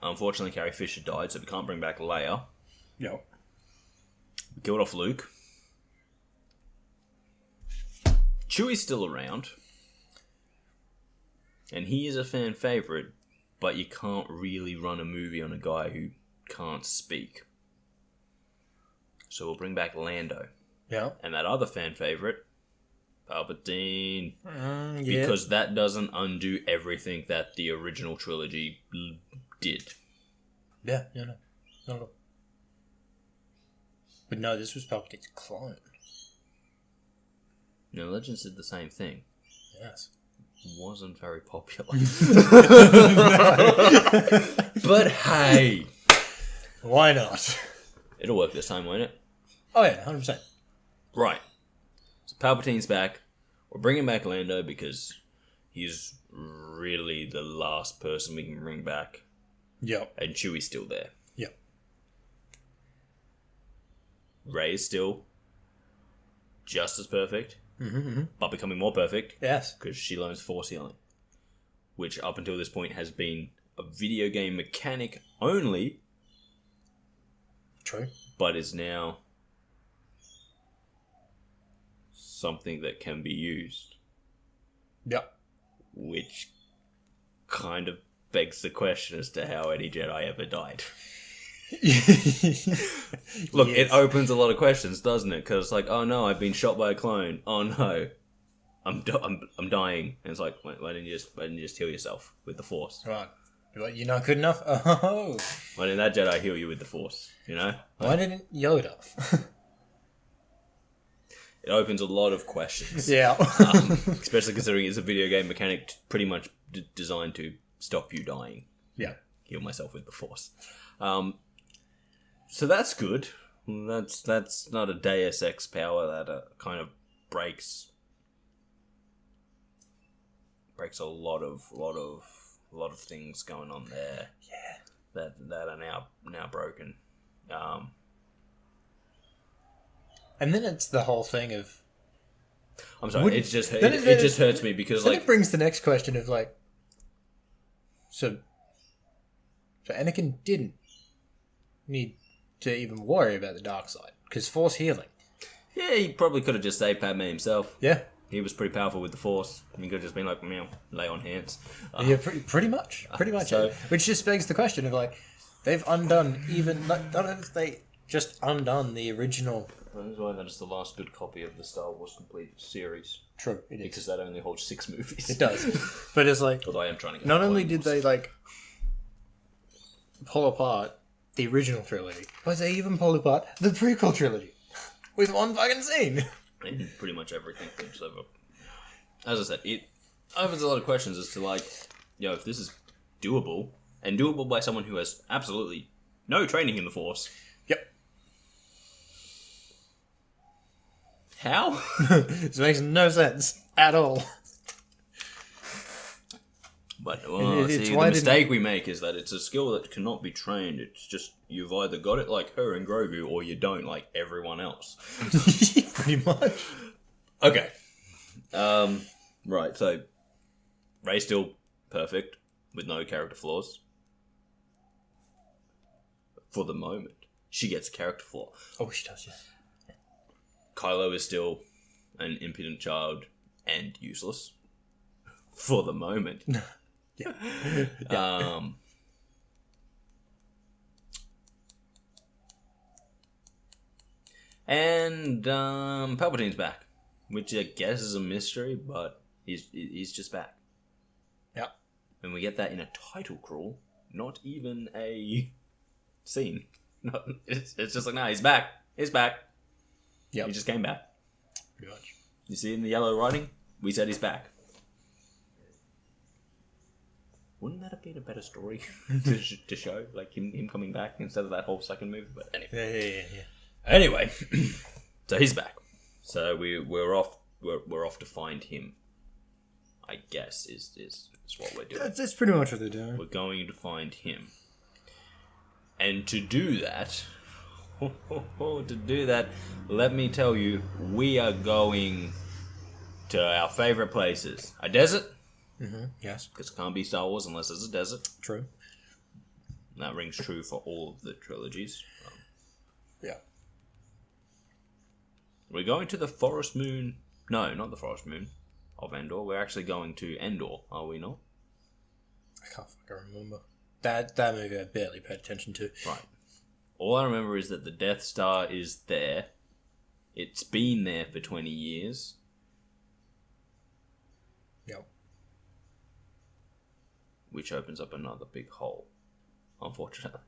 Unfortunately, Carrie Fisher died, so we can't bring back Leia. Yep. We killed off Luke. Chewie's still around. And he is a fan favourite, but you can't really run a movie on a guy who can't speak. So we'll bring back Lando. Yeah. And that other fan favourite, Palpatine. Yeah. Because that doesn't undo everything that the original trilogy did. Yeah, no. Not at all. But no, this was Palpatine's clone. No, Legends did the same thing. Yes. Wasn't very popular. But hey, why not? It'll work this time, won't it? Oh yeah, 100%. Right. So Palpatine's back. We're bringing back Lando because he's really the last person we can bring back. Yep. And Chewie's still there. Yep. Rey's still just as perfect. But becoming more perfect. Yes. Because she learns Force healing. Which up until this point has been a video game mechanic only. True. But is now something that can be used. Yep. Which kind of begs the question as to how any Jedi ever died. Look, yes. It opens a lot of questions, doesn't it? Because it's like, oh no, I've been shot by a clone. Oh no, I'm dying. And it's like, why didn't you just heal yourself with the Force? Right. You're like, you're not good enough? Oh. Why didn't that Jedi heal you with the Force? You know? Why didn't Yoda? It opens a lot of questions. Yeah. Especially considering it's a video game mechanic pretty much designed to stop you dying. Yeah. Heal myself with the Force. So that's good. That's not a Deus Ex power that kind of breaks a lot of things going on there. Yeah. That are now broken. And then it's the whole thing of. I'm sorry. It just hurts me because then it brings the next question of like. So Anakin didn't need to even worry about the dark side because Force healing. Yeah, he probably could have just saved Padme himself. Yeah, he was pretty powerful with the Force. He could have just been like, meow, lay on hands. Yeah, pretty much. So, which just begs the question of like, they've undone they just undone the original. That is why that is the last good copy of the Star Wars complete series. True, it is. Because that only holds 6 movies. It does, but it's like. Although I am trying to get. Not only did they like pull apart the original trilogy, but they even pull apart the prequel trilogy with one fucking scene. And pretty much everything. So, as I said, it opens a lot of questions as to like, if this is doable, and doable by someone who has absolutely no training in the Force. Yep. How? This makes no sense at all. But It's the why mistake we make is that it's a skill that cannot be trained. It's just you've either got it like her and Grogu, or you don't like everyone else. Pretty much. Okay. Right, so Rey's still perfect with no character flaws. For the moment. She gets a character flaw. Oh, she does, yeah. Kylo is still an impudent child and useless. For the moment. Yeah. And Palpatine's back, which I guess is a mystery, but he's just back. Yeah. And we get that in a title crawl, not even a scene. No, it's just like, no, he's back. He's back. Yep. He just came back. Pretty much. You see in the yellow writing? We said he's back. Wouldn't that have been a better story to show, like him coming back instead of that whole second movie? But anyway, Yeah. anyway, so he's back. So we're off. We're off to find him. I guess is what we're doing. That's pretty much what they're doing. We're going to find him, and to do that, let me tell you, we are going to our favorite places. A desert. Mm-hmm. Yes. Because it can't be Star Wars unless there's a desert. True. That rings true for all of the trilogies. Yeah. We're going to the forest moon. No, not the forest moon of Endor. We're actually going to Endor, are we not? I can't fucking remember. That movie I barely paid attention to. Right. All I remember is that the Death Star is there. It's been there for 20 years. Yep. Which opens up another big hole, unfortunately.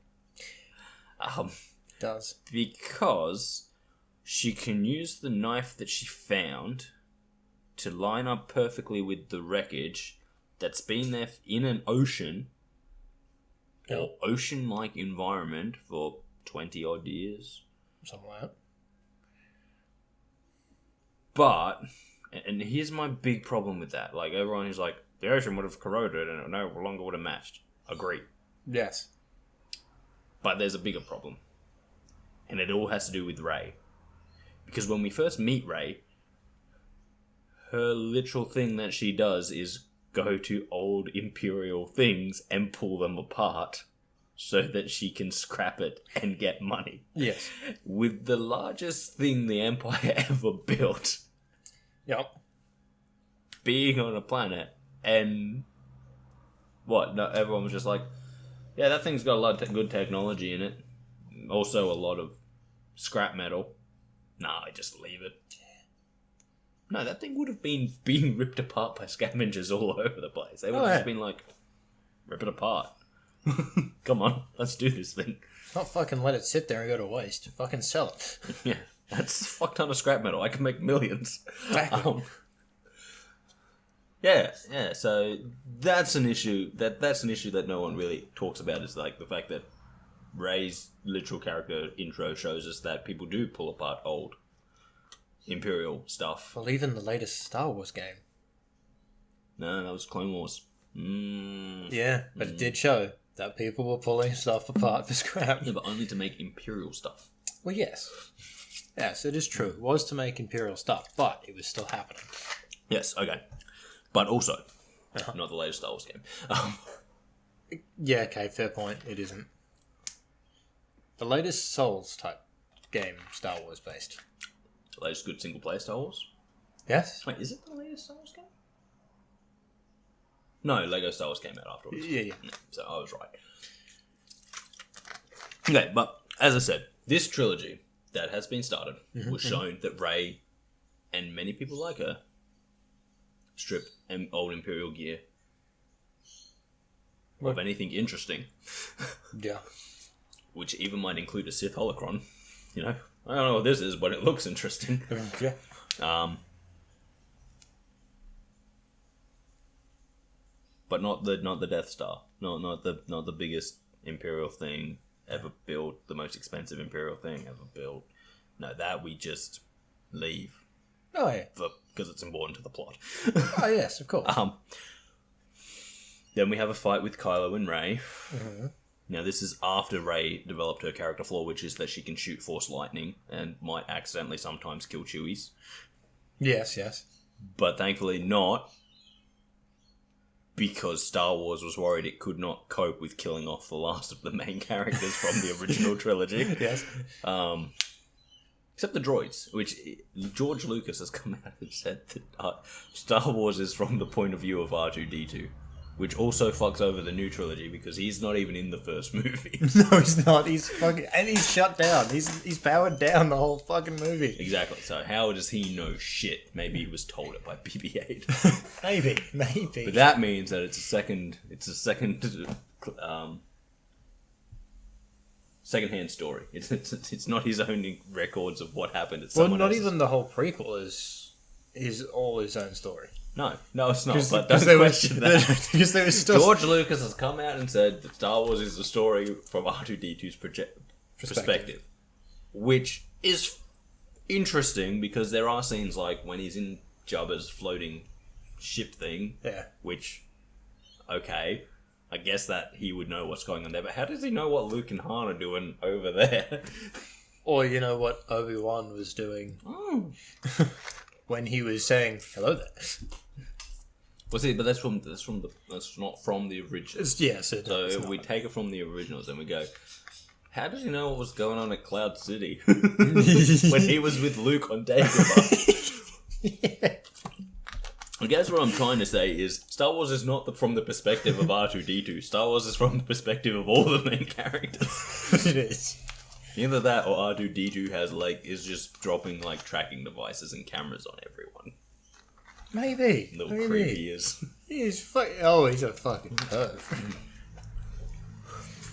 Does. Because she can use the knife that she found to line up perfectly with the wreckage that's been there in an ocean or ocean-like environment for 20 odd years. Something like that. But, and here's my big problem with that. Like, everyone who's like, the ocean would have corroded and it no longer would have matched. Agree. Yes. But there's a bigger problem. And it all has to do with Rey. Because when we first meet Rey, her literal thing that she does is go to old Imperial things and pull them apart so that she can scrap it and get money. Yes. With the largest thing the Empire ever built. Yep. Being on a planet and... What? No, everyone was just like, yeah, that thing's got a lot of good technology in it. Also a lot of scrap metal. Nah, I just leave it. No, that thing would have been being ripped apart by scavengers all over the place. They would have just been like, rip it apart. Come on, let's do this thing. Not fucking let it sit there and go to waste. Fucking sell it. Yeah, that's a fuck ton of scrap metal. I can make millions. Exactly. Yeah. So that's an issue. That's an issue that no one really talks about. Is like the fact that Rey's literal character intro shows us that people do pull apart old Imperial stuff. Well, even the latest Star Wars game. No, that was Clone Wars. Yeah, but it did show that people were pulling stuff apart for scrap. Yeah, but only to make Imperial stuff. Well, yes. Yes, it is true. It was to make Imperial stuff, but it was still happening. Yes, okay. But also, not the latest Star Wars game. Yeah, okay, fair point. It isn't. The latest Souls type game, Star Wars based. The latest good single player Star Wars? Yes? Wait, is it the latest Star Wars game? No, Lego Star Wars came out afterwards. Yeah. So I was right. Okay, but as I said, this trilogy that has been started was shown that Rey and many people like her strip old Imperial gear of anything interesting. Yeah. Which even might include a Sith holocron. You know, I don't know what this is, but it looks interesting. but not the Death Star. Not the biggest Imperial thing ever built, the most expensive Imperial thing ever built. No, that we just leave. Oh yeah, because it's important to the plot. Oh yes, of course. Then we have a fight with Kylo and Rey. Now this is after Rey developed her character flaw, which is that she can shoot Force lightning and might accidentally sometimes kill Chewies. Yes, yes. But thankfully not, because Star Wars was worried it could not cope with killing off the last of the main characters from the original trilogy. Yes. Except the droids, which George Lucas has come out and said that Star Wars is from the point of view of R2-D2, which also fucks over the new trilogy because he's not even in the first movie. No, he's not. He's fucking... And he's shut down. He's powered down the whole fucking movie. Exactly. So how does he know shit? Maybe he was told it by BB-8. Maybe. But that means that it's a second second-hand story. It's not his own records of what happened. It's someone else's. Even the whole prequel is all his own story. No, it's not. But don't question that. Because there was still... George Lucas has come out and said that Star Wars is the story from R2-D2's perspective, which is interesting because there are scenes like when he's in Jabba's floating ship thing, which, okay, I guess that he would know what's going on there, but how does he know what Luke and Han are doing over there? Or you know what Obi-Wan was doing when he was saying hello there. Well, see, but that's not from the originals. Yes, so if we take it from the originals and we go, how does he know what was going on at Cloud City when he was with Luke on Dagobah? Yeah. I guess what I'm trying to say is Star Wars is not from the perspective of R2-D2. Star Wars is from the perspective of all the main characters. It is. Either that or R2-D2 is just dropping tracking devices and cameras on everyone. Maybe. Little creepy he is. He's a fucking perv.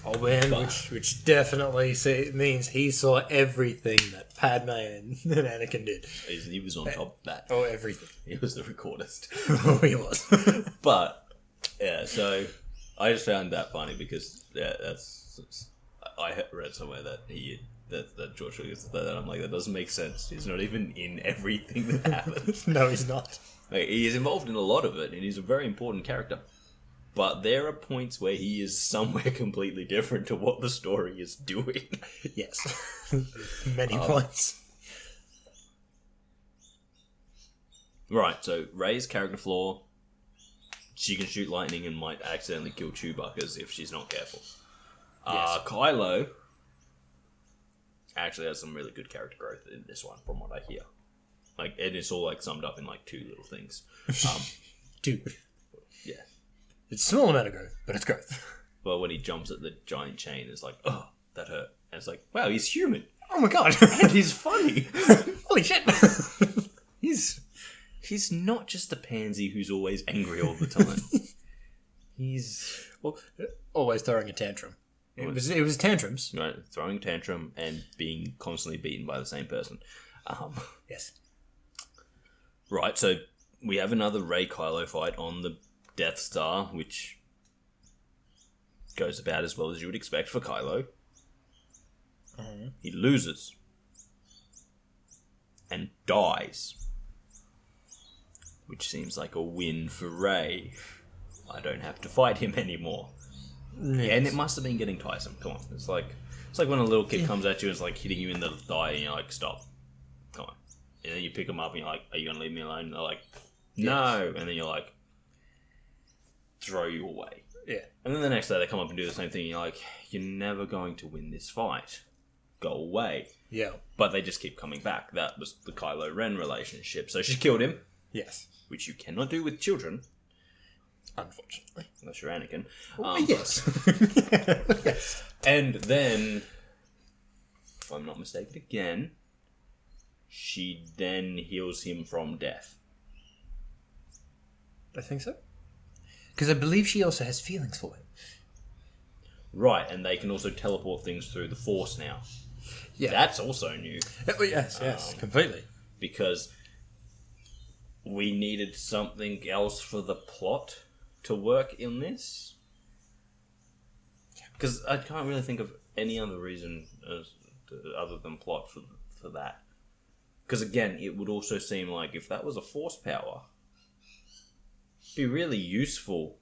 Oh man, which definitely means he saw everything that Padme and Anakin did. He was on top of that. Oh, everything. He was the recordist. Oh, he was. But yeah, so I just found that funny because I read somewhere that that George Lucas said that. I'm like, that doesn't make sense. He's not even in everything that happens. No, he's not. He is involved in a lot of it, and he's a very important character. But there are points where he is somewhere completely different to what the story is doing. Yes. Many points. Right, so Rey's character flaw, she can shoot lightning and might accidentally kill Chewbacca's if she's not careful. Yes. Kylo actually has some really good character growth in this one, from what I hear. And it's all summed up in two little things. Two. Yeah. It's a small amount of growth, but it's growth. Well, when he jumps at the giant chain, it's like, oh, that hurt. And it's like, wow, he's human. Oh my god. And he's funny. Holy shit. He's not just a pansy who's always angry all the time. He's... Well, always throwing a tantrum. It was tantrums. Right, throwing a tantrum and being constantly beaten by the same person. Yes. Right, so we have another Rey-Kylo fight on the Death Star, which goes about as well as you would expect for Kylo. Mm-hmm. He loses. And dies. Which seems like a win for Rey. I don't have to fight him anymore. Yes. Yeah, and it must have been getting tiresome. Come on. It's like when a little kid comes at you and it's hitting you in the thigh and you're like, stop. Come on. And then you pick them up and you're like, are you going to leave me alone? And they're like, no. Yes. And then you're like, throw you away. Yeah. And then the next day they come up and do the same thing and you're like, you're never going to win this fight. Go away. Yeah. But they just keep coming back. That was the Kylo Ren relationship. So she killed him. Yes. Which you cannot do with children. Unfortunately. Unless you're Anakin. Yes. Yes. And then, if I'm not mistaken again, she then heals him from death. I think so. Because I believe she also has feelings for him. Right, and they can also teleport things through the Force now. Yeah. That's also new. Yes, completely. Because we needed something else for the plot. to work in this. Because I can't really think of any other reason other than plot for that. Because again, it would also seem like if that was a force power, it'd be really useful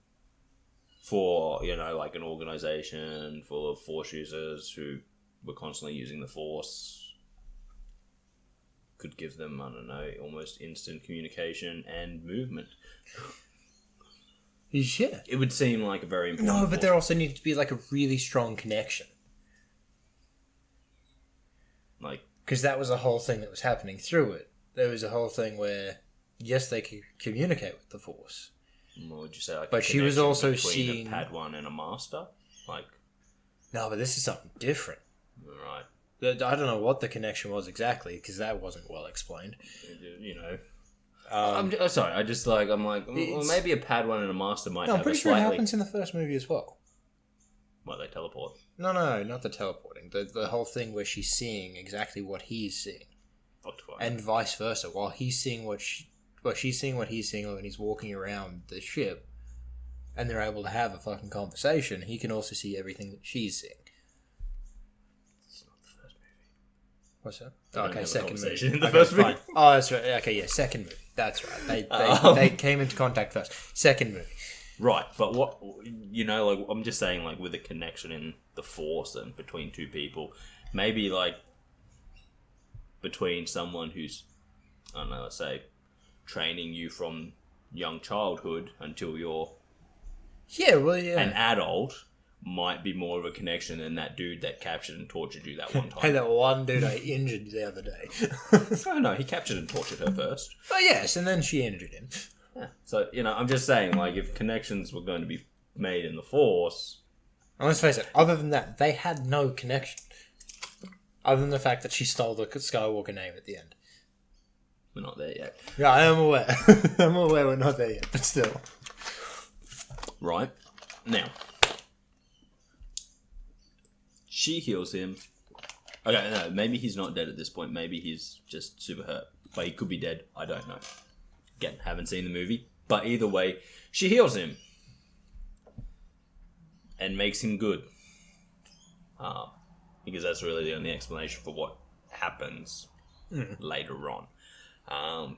for, like an organization full of force users who were constantly using the force. Could give them, I don't know, almost instant communication and movement. Yeah. It would seem like a very important No, but force. there also needed to be like a really strong connection. Like, because that was a whole thing that was happening through it. There was a whole thing where, yes, they could communicate with the Force. what would you say? Like, but she was also seeing a Padawan and a Master. Like, no, but this is something different. Right. I don't know what the connection was exactly because that wasn't well explained. I'm sorry. I'm like, well, maybe a Padawan and a Master might. No, I'm have pretty a sure slightly... it happens in the first movie as well. Well, they teleport. No, not the teleporting. The whole thing where she's seeing exactly what he's seeing, and vice versa. While he's seeing she's seeing what he's seeing when he's walking around the ship, and they're able to have a fucking conversation. He can also see everything that she's seeing. It's not the first movie. What's that? They don't have a second conversation movie. in the first movie. Oh, that's right. Okay, yeah, second movie. That's right. They came into contact first. Second movie. Right, but what like I'm just saying, like with a connection in the Force and between two people, maybe like between someone who's, I don't know, let's say, training you from young childhood until you're an adult, might be more of a connection than that dude that captured and tortured you that one time. Hey, that one dude I injured the other day. Oh no, he captured and tortured her first. Oh yes, and then she injured him. Yeah. So, I'm just saying, like, if connections were going to be made in the Force... And let's face it, other than that, they had no connection. Other than the fact that she stole the Skywalker name at the end. We're not there yet. Yeah, I am aware. I'm aware we're not there yet, but still. Right. Now. She heals him. Okay, no, maybe he's not dead at this point. Maybe he's just super hurt. But he could be dead. I don't know. Again, haven't seen the movie. But either way, she heals him. And makes him good. Because that's really the only explanation for what happens later on.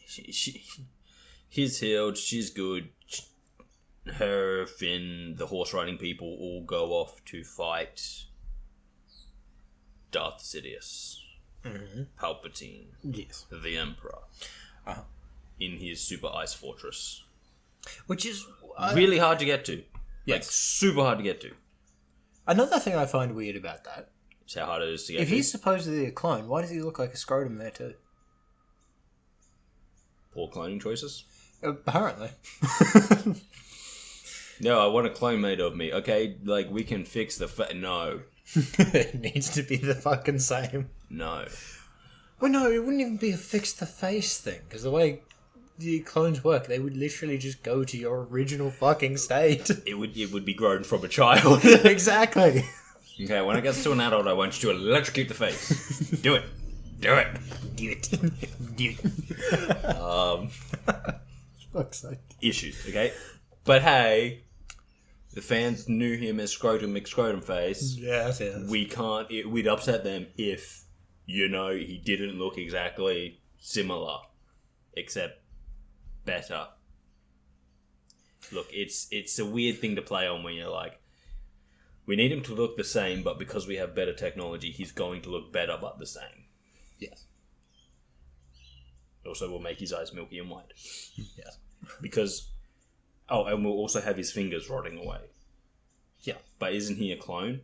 He's healed. She's good. Her, Finn, the horse riding people all go off to fight Darth Sidious. Palpatine. Yes. The Emperor. In his super ice fortress. Which is... really hard to get to. Yes. Like, super hard to get to. Another thing I find weird about that... It's how hard it is to get if to. he's supposedly a clone, why does he look like a scrotum there too? Poor cloning choices. Apparently. No, I want a clone made of me. Okay, like, we can fix the... No. It needs to be the fucking same. No. Well, no, it wouldn't even be a fix-the-face thing, because the way the clones work, they would literally just go to your original fucking state. It would be grown from a child. Exactly. Okay, when it gets to an adult, I want you to electrocute the face. Do it. Do it. Do it. Do it. Fuck's sake. Issues, okay? But hey, the fans knew him as Scrotum McScrotum Face. Yes. We'd upset them if, he didn't look exactly similar, except better. Look, it's a weird thing to play on when you're like, we need him to look the same, but because we have better technology, he's going to look better but the same. Yes. Also, we'll make his eyes milky and white. Yes. Because... Oh, and we'll also have his fingers rotting away. Yeah. But isn't he a clone?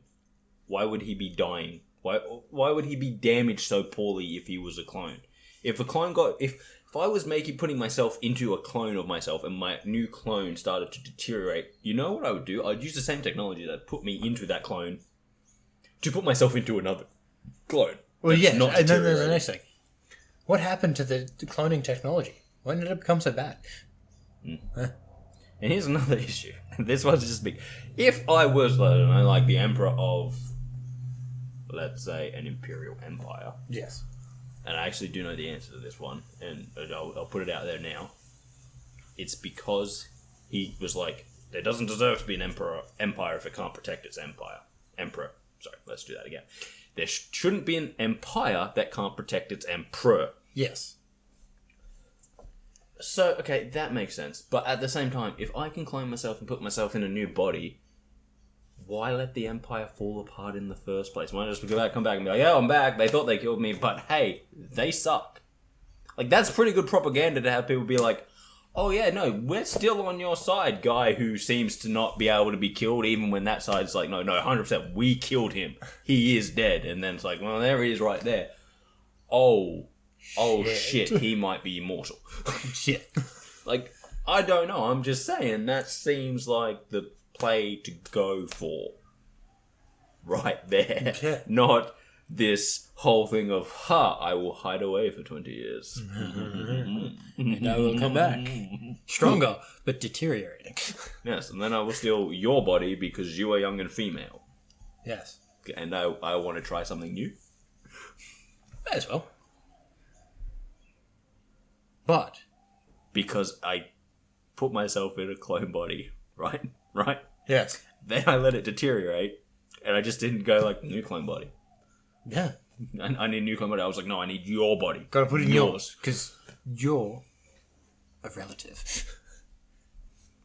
Why would he be dying? Why would he be damaged so poorly if he was a clone? If a clone if I was putting myself into a clone of myself and my new clone started to deteriorate, you know what I would do? I'd use the same technology that put me into that clone to put myself into another clone. Well, yeah, and then there's the next thing. What happened to the cloning technology? When did it become so bad? Huh? And here's another issue. This one's just big. If I was, I don't know, like the emperor of, let's say, an imperial empire. Yes. And I actually do know the answer to this one, and I'll put it out there now. it's because he was like, there doesn't deserve to be an empire if it can't protect its emperor. Sorry, let's do that again. There shouldn't be an empire that can't protect its emperor. Yes. So, okay, that makes sense. But at the same time, if I can clone myself and put myself in a new body, why let the empire fall apart in the first place? Why not just come back and be like, yeah, I'm back. They thought they killed me, but hey, they suck. Like, that's pretty good propaganda to have people be like, oh yeah, no, we're still on your side, guy who seems to not be able to be killed, even when that side's like, no, 100%, we killed him. He is dead. And then it's like, well, there he is right there. Oh shit, he might be immortal. Shit. Like, I don't know, I'm just saying, that seems like the play to go for. Right there. Yeah. Not this whole thing of, I will hide away for 20 years. And I will come back. Stronger, but deteriorating. Yes, and then I will steal your body because you are young and female. Yes. And I want to try something new. May as well. But because I put myself in a clone body, right? yes. Then I let it deteriorate, and I just didn't go like, new clone body. Yeah. I need a new clone body. I was like, no, I need your body. Gotta put it in yours. Because you're a relative.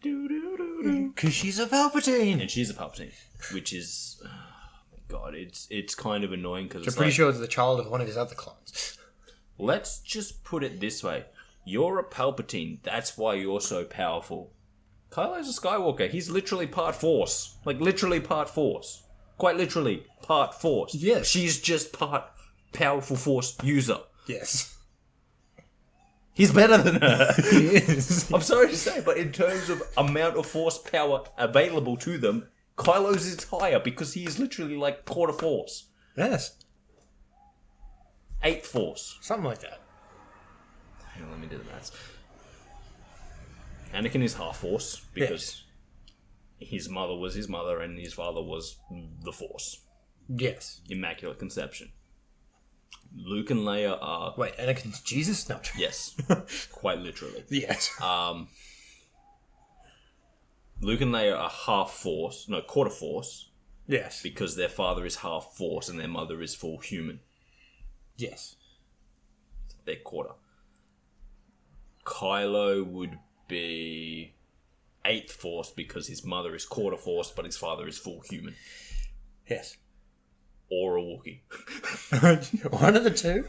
Because she's a Palpatine. And she's a Palpatine, which is, oh my god, it's kind of annoying because I'm pretty sure it's the child of one of his other clones. Let's just put it this way. You're a Palpatine, that's why you're so powerful. Kylo's a Skywalker, he's literally part Force. Like, literally part Force. Quite literally, part Force. Yes. She's just part powerful Force user. Yes. He's better than her. He is. I'm sorry to say, but in terms of amount of Force power available to them, Kylo's is higher because he is literally like quarter Force. Yes. 8th Force. Something like that. Hang on, let me do the maths. Anakin is half Force because his mother was his mother and his father was the Force. Yes. Immaculate Conception. Luke and Leia are... Wait, Anakin's Jesus? No. Yes. Quite literally. Yes. Luke and Leia are half Force. No, quarter Force. Yes. Because their father is half Force and their mother is full human. Yes. They're quarter. Kylo would be 8th Force because his mother is quarter Force, but his father is full human. Yes. Or a Wookiee. One of the two?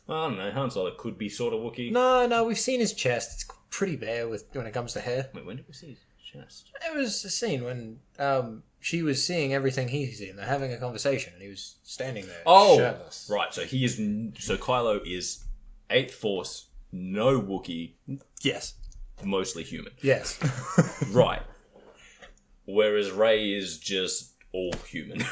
Well, I don't know. Han Solo could be sort of Wookiee. No, we've seen his chest. It's pretty bare when it comes to hair. Wait, when did we see his chest? It was a scene when she was seeing everything he's seen. They're having a conversation, and he was standing there shirtless. Right. So Kylo is 8th Force, no Wookiee, Yes. mostly human. Yes. Right. Whereas Rey is just all human.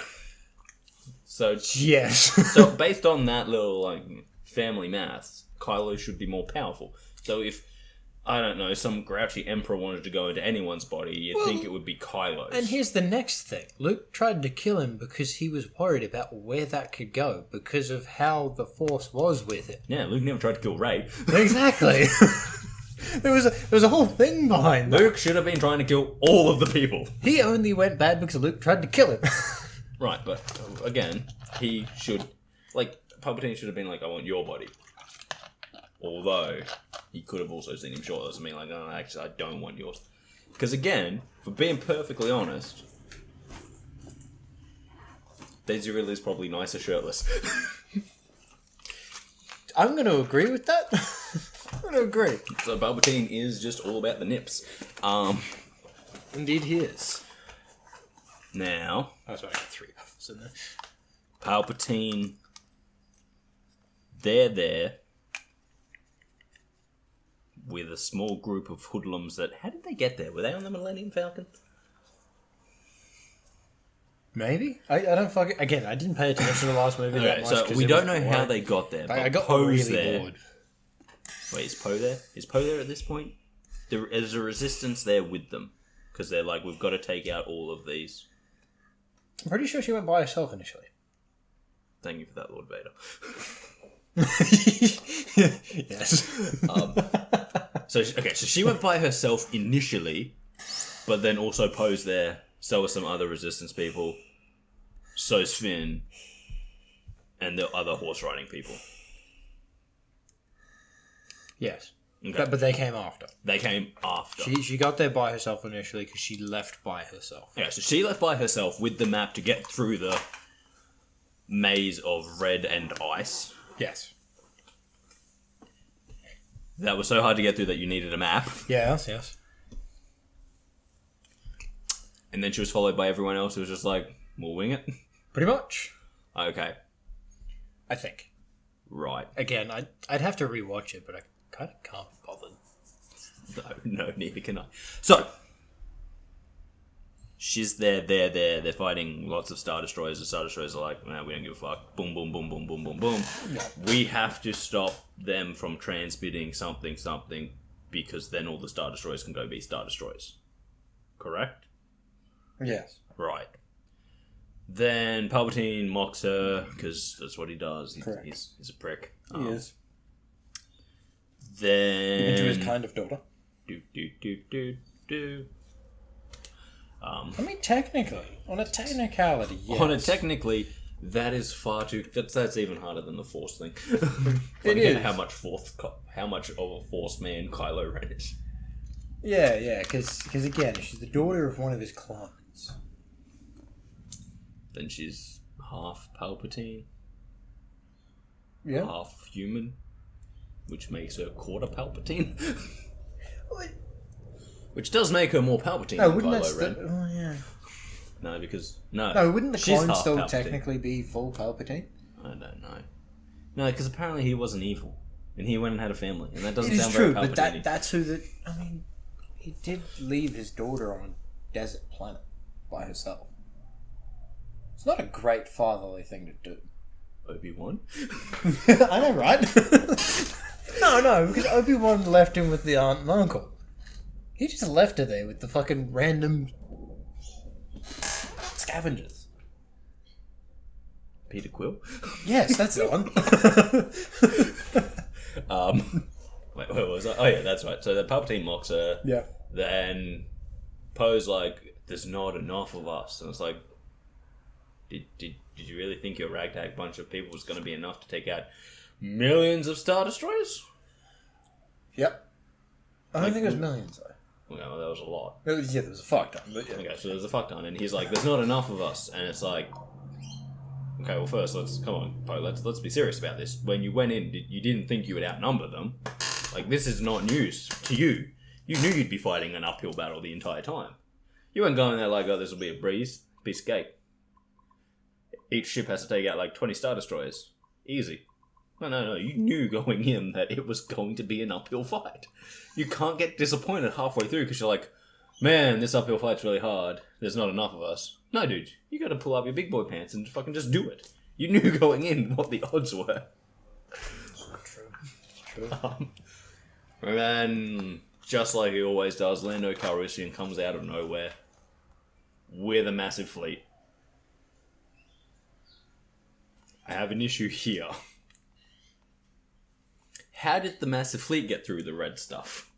So yes. so based on that little family maths, Kylo should be more powerful. So if I don't know, some grouchy emperor wanted to go into anyone's body, you'd think it would be Kylo's. And here's the next thing. Luke tried to kill him because he was worried about where that could go because of how the Force was with it. Yeah, Luke never tried to kill Rey. Exactly. There was a whole thing behind that. Luke should have been trying to kill all of the people. He only went bad because Luke tried to kill him. Right, but again, he should... Palpatine should have been like, I want your body. Although, he could have also seen him shortless and been like, no, actually, I don't want yours. Because again, for being perfectly honest, Daisy Ridley's probably nicer shirtless. I'm going to agree with that. I'm going to agree. So Palpatine is just all about the nips. Indeed he is. Now... I was writing 3 buffers in there. Palpatine... They're there... with a small group of hoodlums that... How did they get there? Were they on the Millennium Falcon? Maybe? I don't fucking... Again, I didn't pay attention to the last movie that much. So we don't know how they got there. I got Poe's really there. bored. Wait, is Poe there? Is Poe there at this point? There's a resistance there with them. Because they're like, we've got to take out all of these. I'm pretty sure she went by herself initially. Thank you for that, Lord Vader. Yes. So she went by herself initially, but then also posed there. So were some other resistance people. So's Finn, and the other horse riding people. Yes. Okay. But they came after. They came after. She got there by herself initially because she left by herself. Yeah, so she left by herself with the map to get through the maze of red and ice. Yes. That was so hard to get through that you needed a map. Yes. And then she was followed by everyone else who was just like, we'll wing it. Pretty much. Okay. I think. Right. Again, I'd have to rewatch it, but I kind of can't be bothered. No, neither can I. So, she's there. They're fighting lots of Star Destroyers. The Star Destroyers are like, nah, we don't give a fuck. Boom, boom, boom, boom, boom, boom, boom. Yeah. We have to stop them from transmitting something, because then all the Star Destroyers can go be Star Destroyers. Correct? Yes. Right. Then Palpatine mocks her, because that's what he does. He's a prick. He is. Then... Even to his kind of daughter. I mean, technically. On a technicality, yes. On a technically, that is far too... That's even harder than the Force thing. It is. How much of a Force man Kylo Ren is. Yeah, because again, she's the daughter of one of his clones. Then she's half Palpatine. Yeah. Half human. Which makes her quarter Palpatine. Which does make her more Palpatine than Kylo Ren. Oh, yeah. No, because... No, wouldn't the she's clone half still Palpatine. technically be full Palpatine? I don't know. No, because apparently he wasn't evil. And he went and had a family. And that doesn't It is sound true, very but Palpatine. that's who the... I mean, he did leave his daughter on a desert planet by herself. It's not a great fatherly thing to do. Obi-Wan? I know, right? No, because Obi-Wan left him with the aunt and uncle. He just left her there with the fucking random scavengers. Peter Quill? Yes, that's the one. Wait, where was I? Oh yeah, that's right. So the Palpatine mocks her. Yeah. Then Poe's like, there's not enough of us. And it's like, did you really think your ragtag bunch of people was going to be enough to take out millions of Star Destroyers? Yep. I don't think it was millions, though. Okay, well, that was a lot. There was a fuck ton, but yeah. Okay, so there's a fuck ton, and he's like, there's not enough of us. And it's like, okay, well, first, come on, Poe, let's be serious about this. When you went in, you didn't think you would outnumber them. Like, this is not news to you. You knew you'd be fighting an uphill battle the entire time. You weren't going there like, oh, this will be a breeze, piece of cake. Each ship has to take out like 20 Star Destroyers. Easy. No. You knew going in that it was going to be an uphill fight. You can't get disappointed halfway through because you're like, man, this uphill fight's really hard. There's not enough of us. No, dude. You gotta pull up your big boy pants and fucking just do it. You knew going in what the odds were. True. And then, just like he always does, Lando Calrissian comes out of nowhere with a massive fleet. I have an issue here. How did the massive fleet get through the red stuff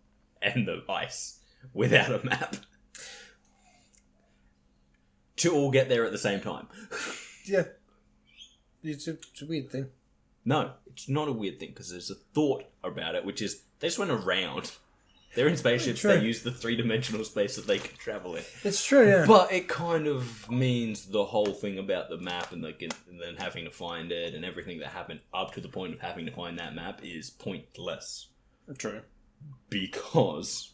and the ice without a map? To all get there at the same time. Yeah. It's a weird thing. No, it's not a weird thing because there's a thought about it, which is they just went around. They're in spaceships, they use the three-dimensional space that they can travel in. It's true, yeah. But it kind of means the whole thing about the map and then having to find it and everything that happened up to the point of having to find that map is pointless. True. Because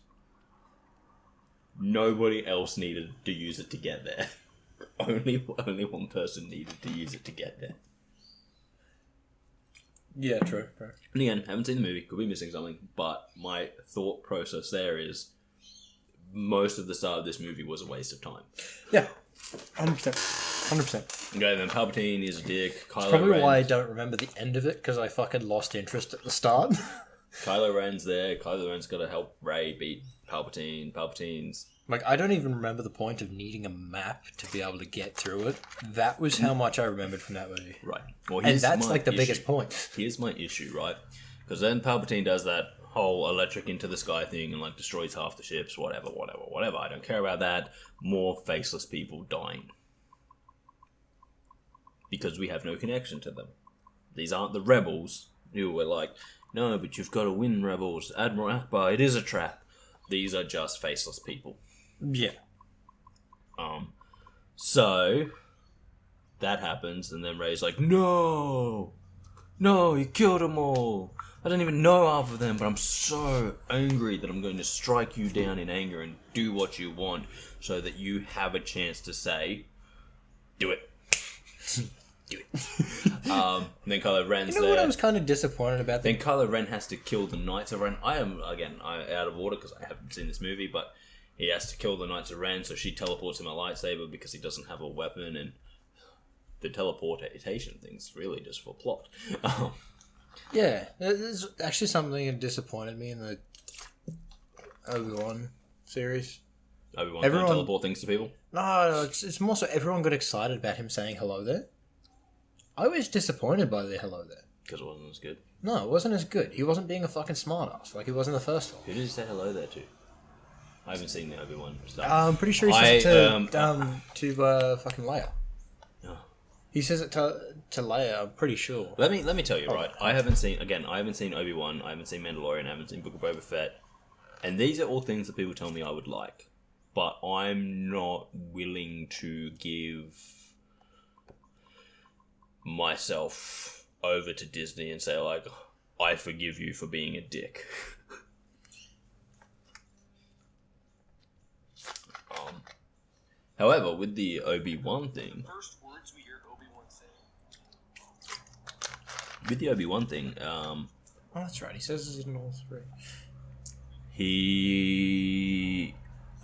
nobody else needed to use it to get there. Only one person needed to use it to get there. Yeah, true. And again, haven't seen the movie, could be missing something, but my thought process there is most of the start of this movie was a waste of time. Yeah, 100%. Okay, then Palpatine is a dick. That's probably why I don't remember the end of it, because I fucking lost interest at the start. Kylo Ren's there. Kylo Ren's got to help Rey beat Palpatine. Palpatine's... Like, I don't even remember the point of needing a map to be able to get through it. That was how much I remembered from that movie. Right. Well, and that's like the biggest point. Here's my issue, right? Because then Palpatine does that whole electric into the sky thing and like destroys half the ships, whatever. I don't care about that. More faceless people dying. Because we have no connection to them. These aren't the rebels who were like, no, but you've got to win, rebels. Admiral Akbar, it is a trap. These are just faceless people. Yeah. So that happens, and then Rey's like, no, you killed them all. I don't even know half of them, but I'm so angry that I'm going to strike you down in anger and do what you want so that you have a chance to say, do it. Do it. Then Kylo Ren's there. What I was kind of disappointed about? Then Kylo Ren has to kill the Knights of Ren. I'm out of order because I haven't seen this movie, but he has to kill the Knights of Ren, so she teleports him a lightsaber because he doesn't have a weapon, and the teleportation thing's really just for plot. Yeah, there's actually something that disappointed me in the Obi-Wan series. Obi-Wan can't teleport things to people? No, it's more so everyone got excited about him saying hello there. I was disappointed by the hello there. Because it wasn't as good? No, it wasn't as good. He wasn't being a fucking smartass like he was in the first one. Who did he say hello there to? I haven't seen the Obi-Wan stuff. I'm pretty sure he says it to fucking Leia. Oh. He says it to Leia, I'm pretty sure. Let me tell you, right? I haven't seen Obi-Wan, I haven't seen Mandalorian, I haven't seen Book of Boba Fett. And these are all things that people tell me I would like. But I'm not willing to give myself over to Disney and say, like, I forgive you for being a dick. However, with the Obi-Wan thing... First words we hear Obi-Wan say. With the Obi-Wan thing, oh, that's right. He says it's in all three. He...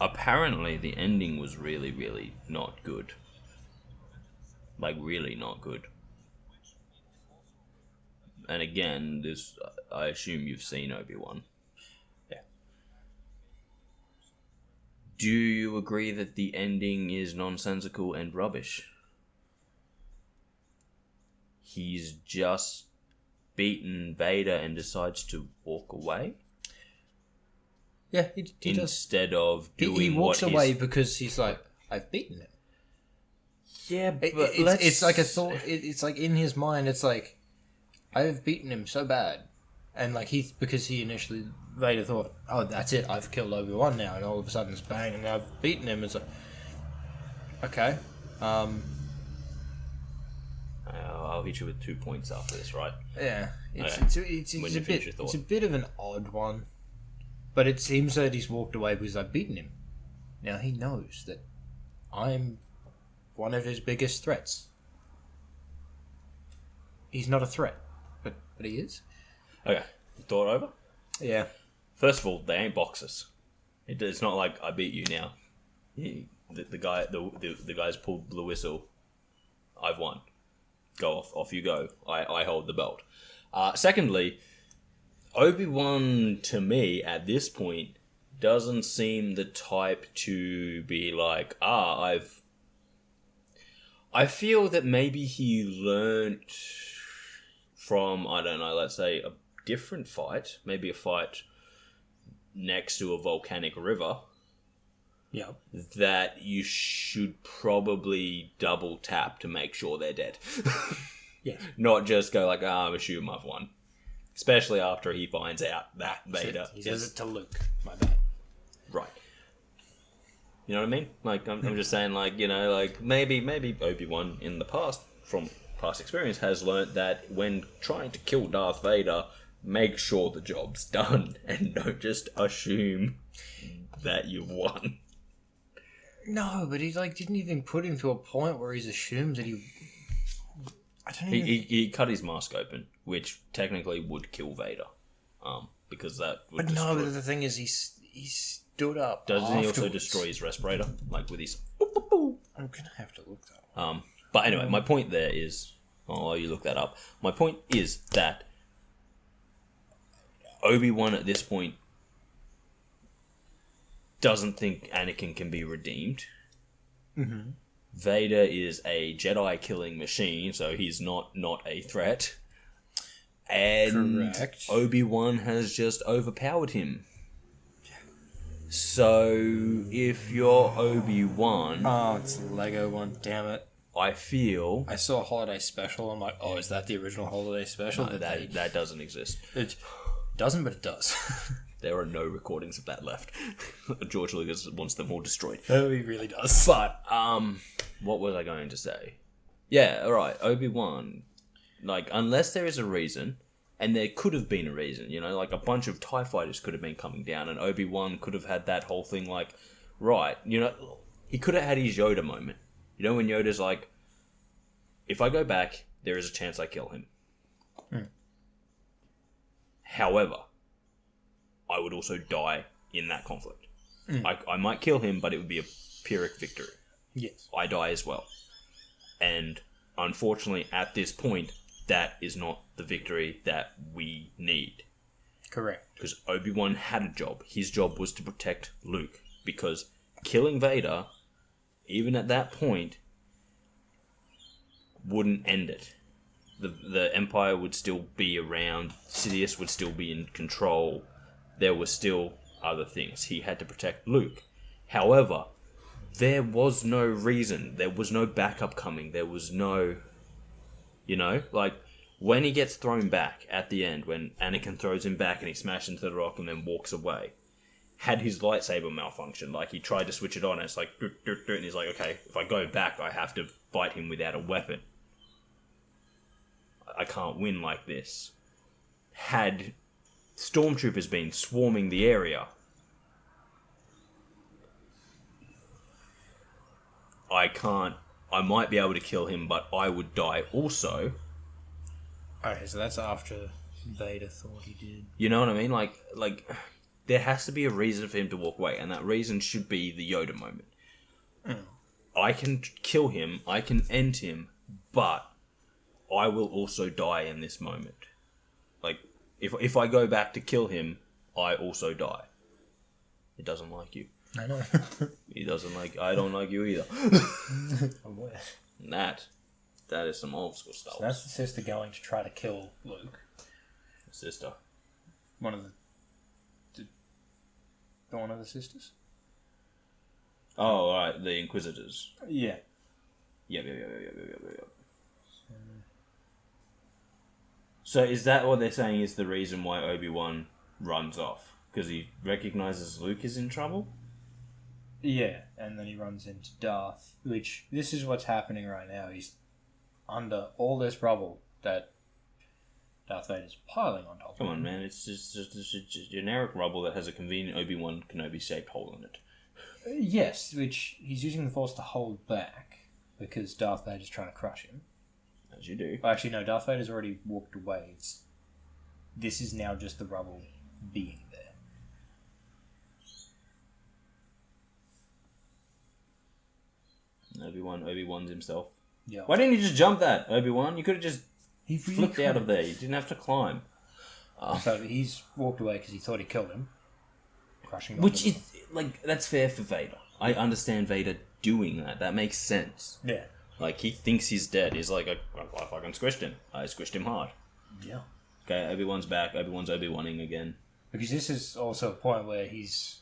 Apparently, the ending was really, really not good. Like, really not good. And again, this... I assume you've seen Obi-Wan. Do you agree that the ending is nonsensical and rubbish? He's just beaten Vader and decides to walk away? Yeah, he does. Instead of doing he walks away because he's like, I've beaten him. Yeah, but it's like a thought. It's like in his mind, it's like, I've beaten him so bad. And like because he initially... Vader thought, oh, that's it, I've killed Obi-Wan now, and all of a sudden it's bang, and I've beaten him. It's like, okay. I'll hit you with 2 points after this, right? Yeah, it's a bit of an odd one, but it seems that he's walked away because I've beaten him. Now he knows that I'm one of his biggest threats. He's not a threat, but he is. Okay, thought over? Yeah. First of all, they ain't boxers. It's not like I beat you now. The guy's pulled the whistle. I've won. Go off you go. I hold the belt. Secondly, Obi-Wan to me at this point doesn't seem the type to be like, I feel that maybe he learnt from, I don't know, let's say a different fight, maybe a fight next to a volcanic river, that you should probably double tap to make sure they're dead. Yeah. Not just go like, I'm assuming I've won. Especially after he finds out that Vader he says it to Luke, my bad. Right. You know what I mean? Like, I'm just saying, like, you know, like, maybe Obi-Wan in the past, from past experience, has learnt that when trying to kill Darth Vader, make sure the job's done and don't just assume that you've won. No, but he didn't even put him to a point where he's assumed that he. He cut his mask open, which technically would kill Vader, because that would. But no, but the thing is, he stood up. Doesn't he also destroy his respirator, like with his? I'm gonna have to look that up. But anyway, my point there is, oh, you look that up. My point is that Obi-Wan at this point doesn't think Anakin can be redeemed. Mm-hmm. Vader is a Jedi killing machine, so he's not a threat. And Correct. Obi-Wan has just overpowered him. So, if you're Obi-Wan... Oh, it's the Lego one, damn it. I feel... I saw a holiday special, I'm like, oh, is that the original holiday special? No, that doesn't exist. It doesn't, but it does. There are no recordings of that left. George Lucas wants them all destroyed. Oh, he really does. But, what was I going to say? Yeah, alright, Obi-Wan. Like, unless there is a reason, and there could have been a reason, you know, like a bunch of TIE fighters could have been coming down, and Obi-Wan could have had that whole thing like, right, you know, he could have had his Yoda moment. You know, when Yoda's like, if I go back, there is a chance I kill him. However, I would also die in that conflict. I might kill him, but it would be a Pyrrhic victory. Yes. I die as well. And unfortunately, at this point, that is not the victory that we need. Correct. Because Obi-Wan had a job. His job was to protect Luke. Because killing Vader, even at that point, wouldn't end it. The Empire would still be around. Sidious would still be in control. There were still other things. He had to protect Luke. However, there was no reason. There was no backup coming. There was no... You know? Like, when he gets thrown back at the end, when Anakin throws him back and he smashes into the rock and then walks away, had his lightsaber malfunction. Like, he tried to switch it on and it's like... And he's like, okay, if I go back, I have to fight him without a weapon. I can't win like this. Had stormtroopers been swarming the area, I might be able to kill him, but I would die also. Okay, so that's after Vader thought he did. You know what I mean? Like there has to be a reason for him to walk away, and that reason should be the Yoda moment. I can kill him, I can end him, but I will also die in this moment. Like, if I go back to kill him, I also die. It doesn't like you. I know. He doesn't like... I don't like you either. I'm aware. And that is some old school stuff. So that's the sister going to try to kill Luke. Sister. One of the one of the sisters? Oh, alright, the Inquisitors. Yeah. Yep. So is that what they're saying is the reason why Obi-Wan runs off? Because he recognizes Luke is in trouble? Yeah, and then he runs into Darth, which, this is what's happening right now. He's under all this rubble that Darth Vader's piling on top of him. Come on, man, it's just a generic rubble that has a convenient Obi-Wan Kenobi-shaped hole in it. Yes, which he's using the Force to hold back, because Darth Vader's trying to crush him. As you do. Well, actually, no, Darth Vader's already walked away. This is now just the rubble being there. Obi-Wan's himself. Yeah. Why didn't you just jump that, Obi-Wan? You could have just He really flipped out of could've. there. You didn't have to climb. So he's walked away because he thought he killed him. Crushing him. Which is, like, that's fair for Vader. I understand Vader doing that. That makes sense. Yeah. Like, he thinks he's dead. He's like, I fucking squished him. I squished him hard. Yeah. Okay, Obi-Wan's back. Obi-Wan's Obi-Wanning again. Because this is also a point where he's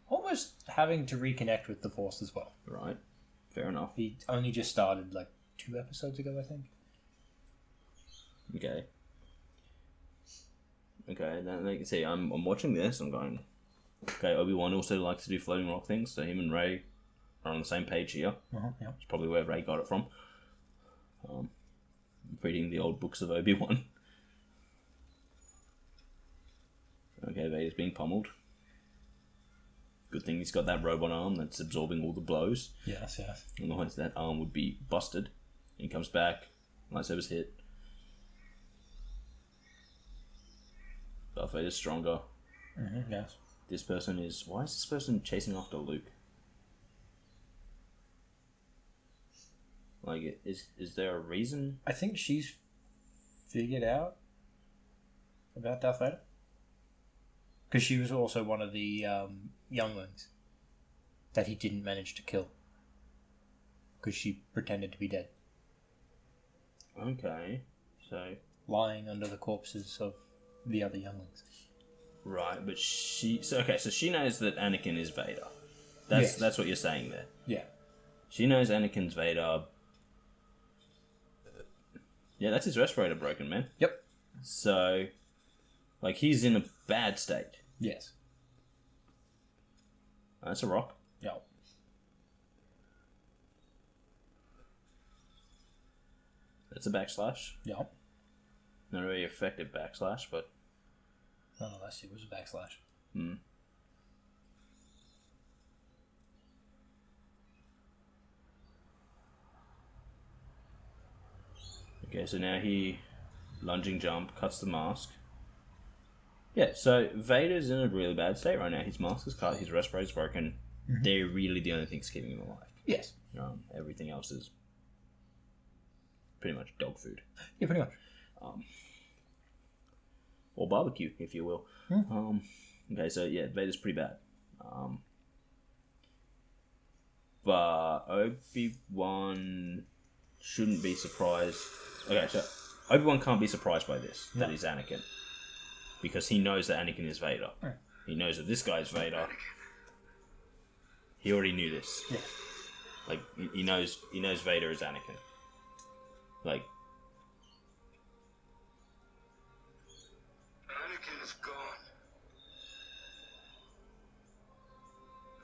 almost having to reconnect with the Force as well. Right. Fair enough. He only just started, 2 episodes ago, I think. Okay. Okay, then you can see, I'm watching this, I'm going, okay, Obi-Wan also likes to do floating rock things, so him and Rey are on the same page here. Uh-huh, yeah. It's probably where Rey got it from. Reading the old books of Obi-Wan. Okay, Vader's being pummeled. Good thing he's got that robot arm that's absorbing all the blows. Yes, yes. Otherwise that arm would be busted. He comes back, lightsaber's hit. Darth Vader's stronger. Mm-hmm, yes. This person is... Why is this person chasing after Luke? Like, is there a reason? I think she's figured out about Darth Vader. Because she was also one of the younglings that he didn't manage to kill. Because she pretended to be dead. Okay, so lying under the corpses of the other younglings. Right, but she... So she knows that Anakin is Vader. Yes. That's what you're saying there. Yeah. She knows Anakin's Vader. Yeah, that's his respirator broken, man. Yep. So, like, he's in a bad state. Yes. That's a rock. Yep. That's a backslash. Yep. Not a very effective backslash, but... Nonetheless, it was a backslash. Hmm. Okay, so now he lunging jump, cuts the mask. Yeah, so Vader's in a really bad state right now. His mask is cut, his respirator's broken. Mm-hmm. They're really the only things keeping him alive. Yes. Everything else is pretty much dog food. Yeah, pretty much. Or barbecue, if you will. Mm. Okay, so yeah, Vader's pretty bad. But Obi-Wan shouldn't be surprised. Okay, so Obi-Wan can't be surprised by this, that he's Anakin. Because he knows that Anakin is Vader. Right. He knows that this guy's Vader. He already knew this. Yeah. Like, he knows Vader is Anakin. Like... Anakin is gone.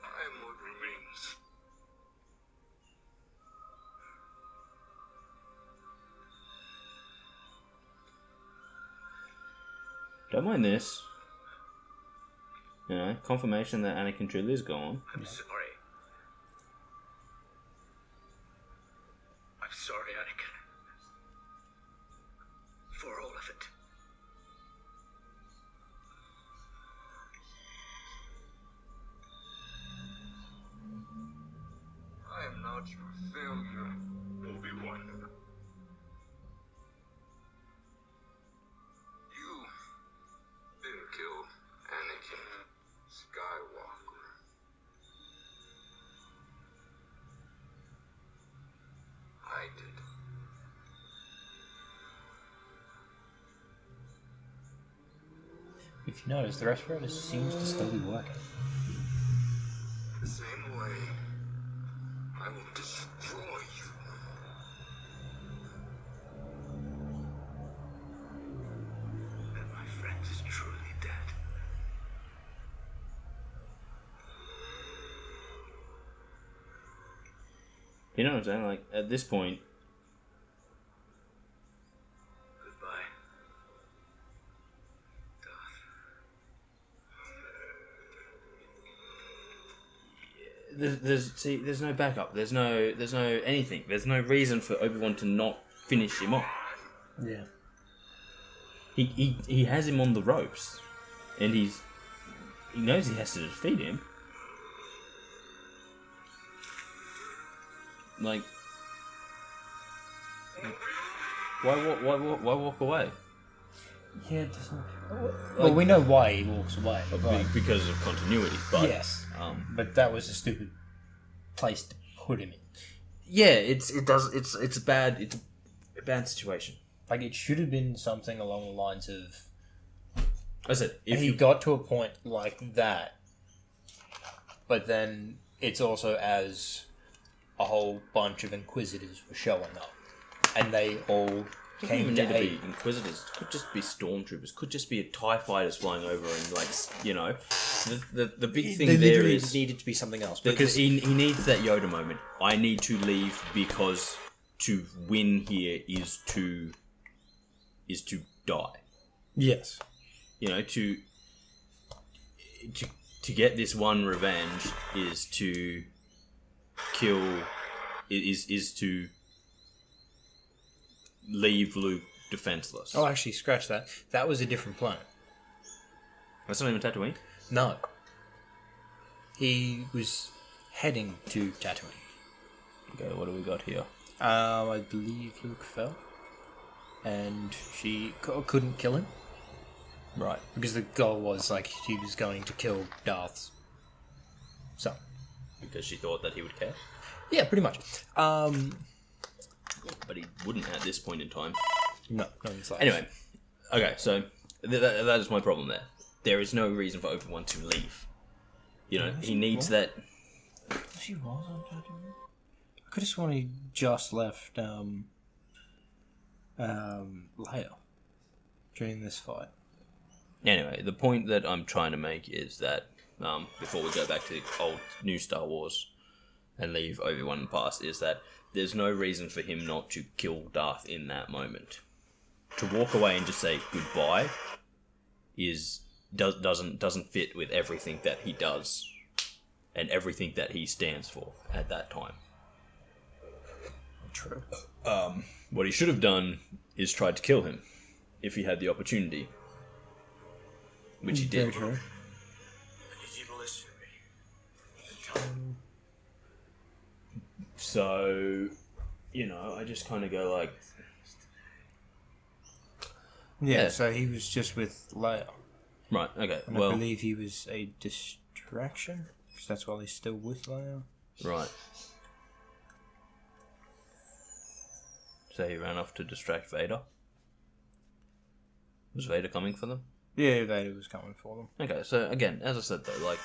I am what remains. Don't mind this. Confirmation that Anakin truly is gone. I'm sorry. I'm sorry, Anakin. For all of it. I am not your failure, Obi-Wan. You didn't kill Anakin Skywalker. I did. If you notice, the respirator seems to still be working. The same way, I will destroy you. And my friend is truly dead. You know what I'm saying? Like, at this point... Goodbye. There's no backup. There's no anything. There's no reason for Obi-Wan to not finish him off. Yeah. He has him on the ropes, and he knows he has to defeat him. Like, why walk away? Yeah, it doesn't... Well, we know why he walks away. But... Because of continuity, but... Yes. But that was a stupid place to put him in. Yeah, it's a bad situation. Like, it should have been something along the lines of... I said, if he got to a point like that, but then it's also as a whole bunch of Inquisitors were showing up, and they all came to need to be Inquisitors. It could just be Stormtroopers. Could just be a TIE fighters flying over and, like, the big thing there is... needed to be something else. Because he needs that Yoda moment. I need to leave because to win here is to die. Yes. To get this one revenge is to kill... is to leave Luke defenseless. Oh, actually, scratch that. That was a different planet. That's not even Tatooine? No. He was heading to Tatooine. Okay, what do we got here? I believe Luke fell. And she couldn't kill him. Right. Because the goal was, like, he was going to kill Darth's son. Because she thought that he would care? Yeah, pretty much. But he wouldn't at this point in time. No, not in the slightest. Anyway, okay, so that is my problem there. There is no reason for Obi-Wan to leave. You know, he needs that... She was on Tatooine. I could have sworn he just left Leia during this fight. Anyway, the point that I'm trying to make is that, before we go back to new Star Wars and leave Obi-Wan in the past, is that there's no reason for him not to kill Darth in that moment. To walk away and just say goodbye doesn't fit with everything that he does and everything that he stands for at that time. True. What he should have done is tried to kill him if he had the opportunity, which he did. Very true. I need you to listen to me. So, you know, I just kind of go like... Yeah, so he was just with Leia. Right, okay, And I believe he was a distraction, because that's why he's still with Leia. Right. So he ran off to distract Vader? Was Vader coming for them? Yeah, Vader was coming for them. Okay, so again, as I said though, like...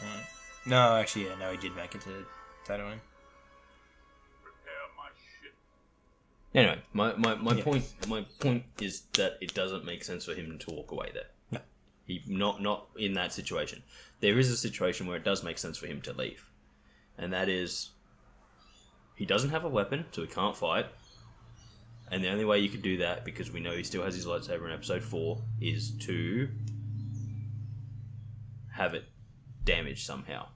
Right. No, actually, yeah, no, he did make it to Tatooine. Anyway, my point is that it doesn't make sense for him to walk away there. No. He not in that situation. There is a situation where it does make sense for him to leave. And that is he doesn't have a weapon, so he can't fight. And the only way you could do that, because we know he still has his lightsaber in episode 4, is to have it damaged somehow.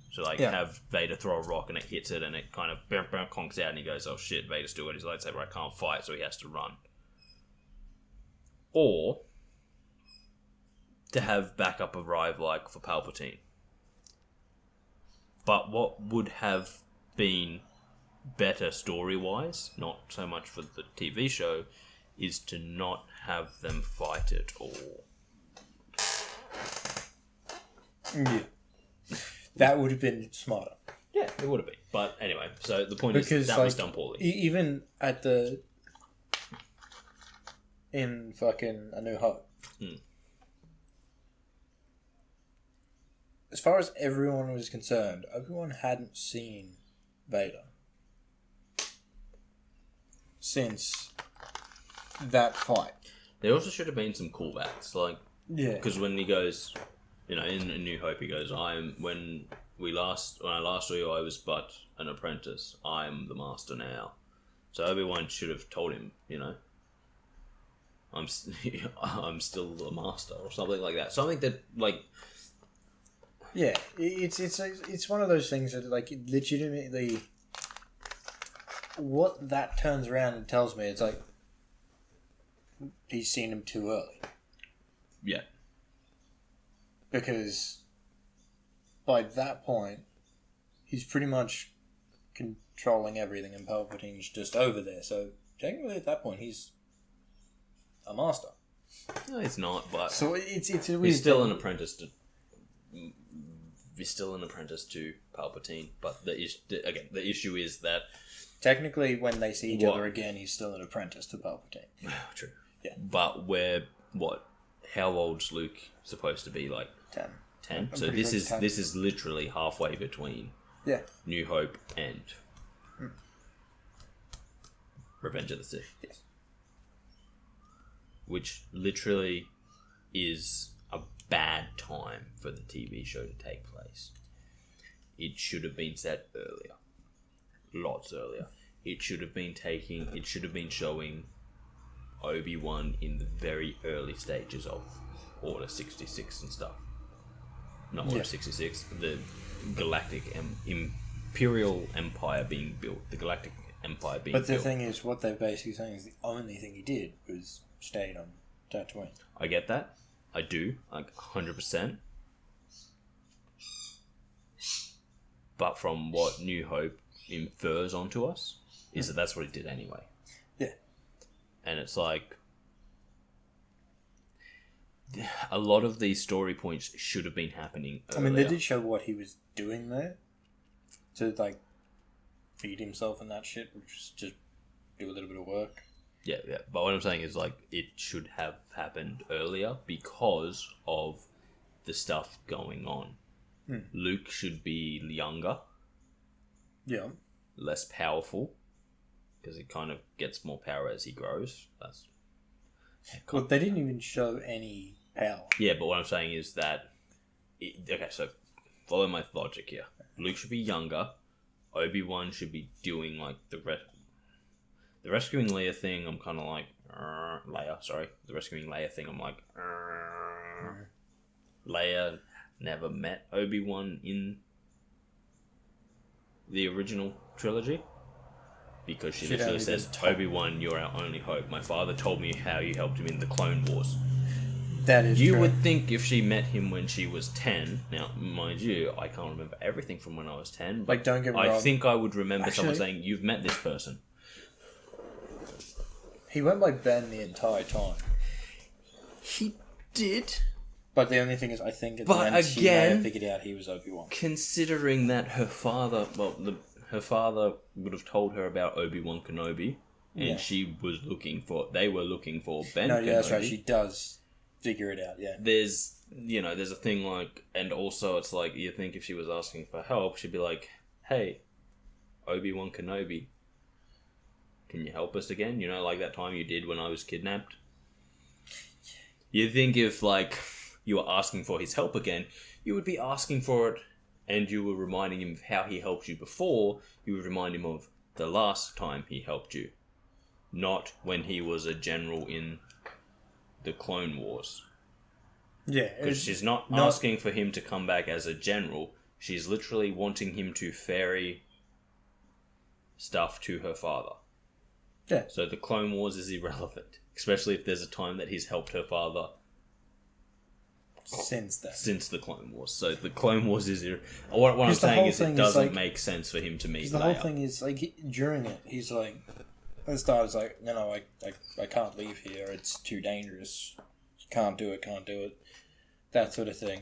So, like, have Vader throw a rock and it hits it and it kind of conks out and he goes, oh shit, Vader's still got his lightsaber, I can't fight, so he has to run. Or to have backup arrive, like, for Palpatine. But what would have been better story-wise, not so much for the TV show, is to not have them fight at all. Yeah. That would have been smarter. Yeah, it would have been. But anyway, so the point is that was done poorly. Even at in fucking A New Hope. As far as everyone was concerned, everyone hadn't seen Vader since that fight. There also should have been some callbacks, like, yeah, because when he goes, you know, in A New Hope, he goes, when I last saw you, I was but an apprentice. I'm the master now. So Obi-Wan should have told him, you know, I'm still the master, or something like that. Something that, like, yeah, it's one of those things that, like, legitimately, what that turns around and tells me, it's like he's seen him too early. Yeah. Because by that point, he's pretty much controlling everything, and Palpatine's just over there. So technically, at that point, he's a master. No, he's not. But so it's a weird he's still thing. an apprentice to. He's still an apprentice to Palpatine. But the issue is that technically, when they see each other again, he's still an apprentice to Palpatine. True. Yeah. But how old's Luke supposed to be? Like 10. 10. I'm So pretty this sure is it's 10. this is literally halfway between New Hope and Revenge of the Sith. Yes. Which literally is a bad time for the TV show to take place. It should have been set earlier. Lots earlier. It should have been showing Obi-Wan in the very early stages of Order 66 and stuff. Not Order 66, the Galactic Imperial Empire being built. The Galactic Empire being built. But the thing is, what they're basically saying is the only thing he did was stayed on Tatooine. I get that. I do. Like, 100%. But from what New Hope infers onto us, is that that's what he did anyway. Yeah. And it's like, a lot of these story points should have been happening earlier. I mean, they did show what he was doing there to, like, feed himself and that shit, which was just do a little bit of work. Yeah. But what I'm saying is, like, it should have happened earlier because of the stuff going on. Luke should be younger. Yeah. Less powerful. Because he kind of gets more power as he grows. Well, they didn't even show any power. Yeah, but what I'm saying is that... okay, so follow my logic here. Luke should be younger. Obi-Wan should be doing, like, the rescuing Leia thing. I'm kind of like... The rescuing Leia thing, I'm like... Leia never met Obi-Wan in the original trilogy. Because she literally says, Obi-Wan, you're our only hope. My father told me how you helped him in the Clone Wars. That is You true. would think if she met him when she was 10... Now, mind you, I can't remember everything from when I was 10. Like, don't get me wrong. I think I would remember someone saying, you've met this person. He went by Ben the entire time. He did. But the only thing is, I think at the end she may have figured out he was Obi-Wan. Considering that her father... her father would have told her about Obi-Wan Kenobi, and she was looking for... They were looking for Ben Kenobi. Yeah, that's right. She does figure it out, yeah. There's a thing like... And also, it's like, you think if she was asking for help, she'd be like, hey, Obi-Wan Kenobi, can you help us again? You know, like that time you did when I was kidnapped? You think if, like, you were asking for his help again, you would be asking for it, and you were reminding him of how he helped you before, you would remind him of the last time he helped you. Not when he was a general in the Clone Wars. Yeah. Because she's not asking for him to come back as a general. She's literally wanting him to ferry stuff to her father. Yeah. So the Clone Wars is irrelevant. Especially if there's a time that he's helped her father since the Clone Wars. So the Clone Wars is... What I'm saying is it doesn't make sense for him to meet Leia. The whole thing is, like, during it, he's like... At the start, he's like, no, I can't leave here. It's too dangerous. Can't do it. That sort of thing.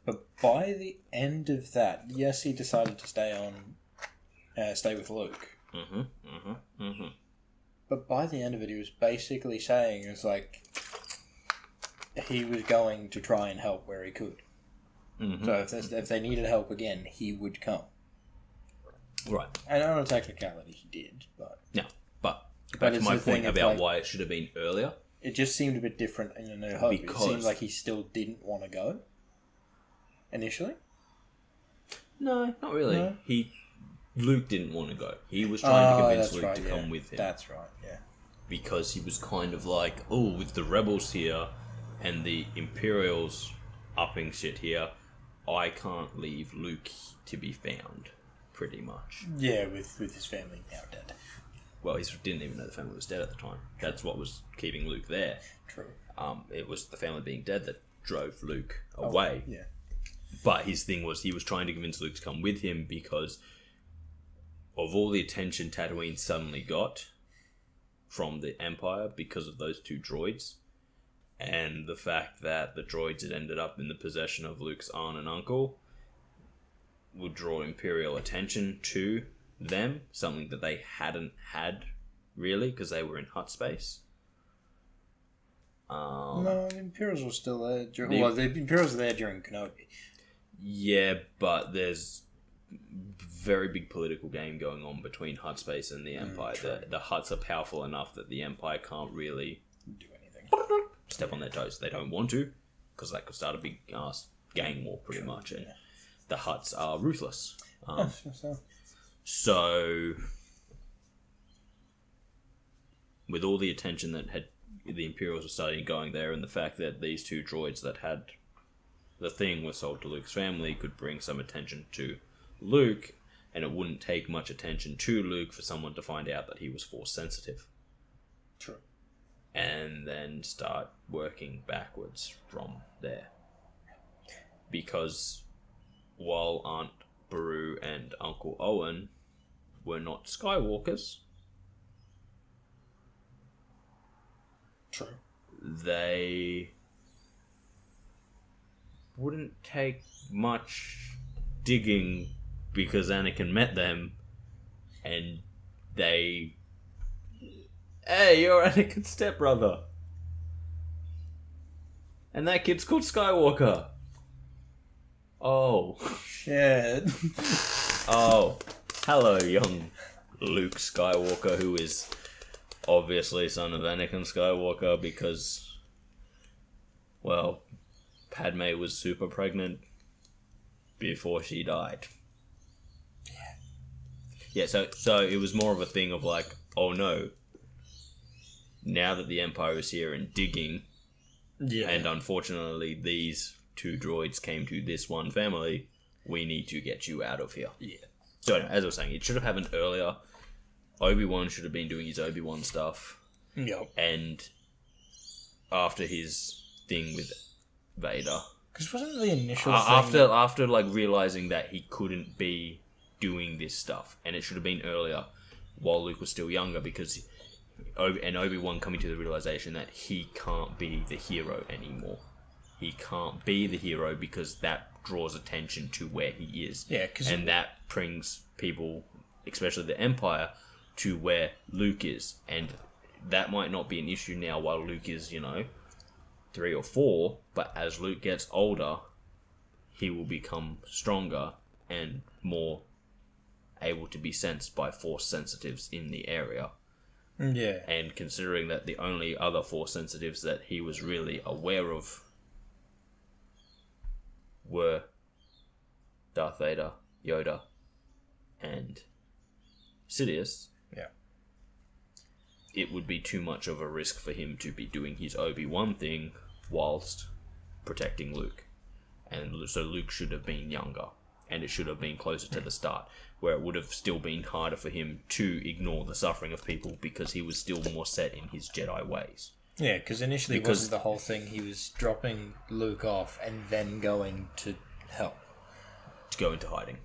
But by the end of that, yes, he decided to stay with Luke. But by the end of it, he was basically saying, it was like... He was going to try and help where he could. So if they needed help again, he would come. Right. And on a technicality, he did, but... No, but back to my point about why it should have been earlier. It just seemed a bit different in A New Hope. It seemed like he still didn't want to go. Initially? No, not really. No. Luke didn't want to go. He was trying to convince Luke to come with him. That's right, yeah. Because he was kind of like, oh, with the rebels here... and the Imperials upping shit here, I can't leave Luke to be found, pretty much. Yeah, with his family now dead. Well, he didn't even know the family was dead at the time. That's what was keeping Luke there. True. It was the family being dead that drove Luke away. Yeah. But his thing was he was trying to convince Luke to come with him because of all the attention Tatooine suddenly got from the Empire because of those two droids. And the fact that the droids had ended up in the possession of Luke's aunt and uncle would draw Imperial attention to them, something that they hadn't had, really, because they were in hut space. No, the Imperials were still there. The Imperials were there during Kenobi. Yeah, but there's very big political game going on between hut space and the Empire. The huts are powerful enough that the Empire can't really... do anything. Step on their toes. They don't want to, because that could start a big gang war, pretty much. And the huts are ruthless. So, with all the attention that the Imperials were starting going there, and the fact that these two droids that had the thing was sold to Luke's family could bring some attention to Luke, and it wouldn't take much attention to Luke for someone to find out that he was Force sensitive. True. And then start working backwards from there. Because while Aunt Beru and Uncle Owen were not Skywalkers, true, they wouldn't take much digging because Anakin met them and they Hey, you're Anakin's stepbrother. And that kid's called Skywalker. Oh. Shit. Oh. Hello, young Luke Skywalker, who is obviously son of Anakin Skywalker because, well, Padme was super pregnant before she died. Yeah, so it was more of a thing of like, oh no, now that the Empire is here and digging, and unfortunately these two droids came to this one family, we need to get you out of here. Yeah. So anyway, as I was saying, it should have happened earlier. Obi-Wan should have been doing his Obi-Wan stuff. Yep. And after his thing with Vader, because wasn't the initial after like realizing that he couldn't be doing this stuff, and it should have been earlier while Luke was still younger, because Obi-Wan coming to the realization that he can't be the hero anymore. He can't be the hero because that draws attention to where he is. Yeah, and that brings people, especially the Empire, to where Luke is. And that might not be an issue now while Luke is, 3 or 4, but as Luke gets older, he will become stronger and more able to be sensed by Force sensitives in the area. Yeah. And considering that the only other Force sensitives that he was really aware of were Darth Vader, Yoda, and Sidious, yeah, it would be too much of a risk for him to be doing his Obi-Wan thing whilst protecting Luke. And so Luke should have been younger, and it should have been closer to the start, where it would have still been harder for him to ignore the suffering of people because he was still more set in his Jedi ways. Yeah, because initially wasn't the whole thing he was dropping Luke off and then going to help? To go into hiding.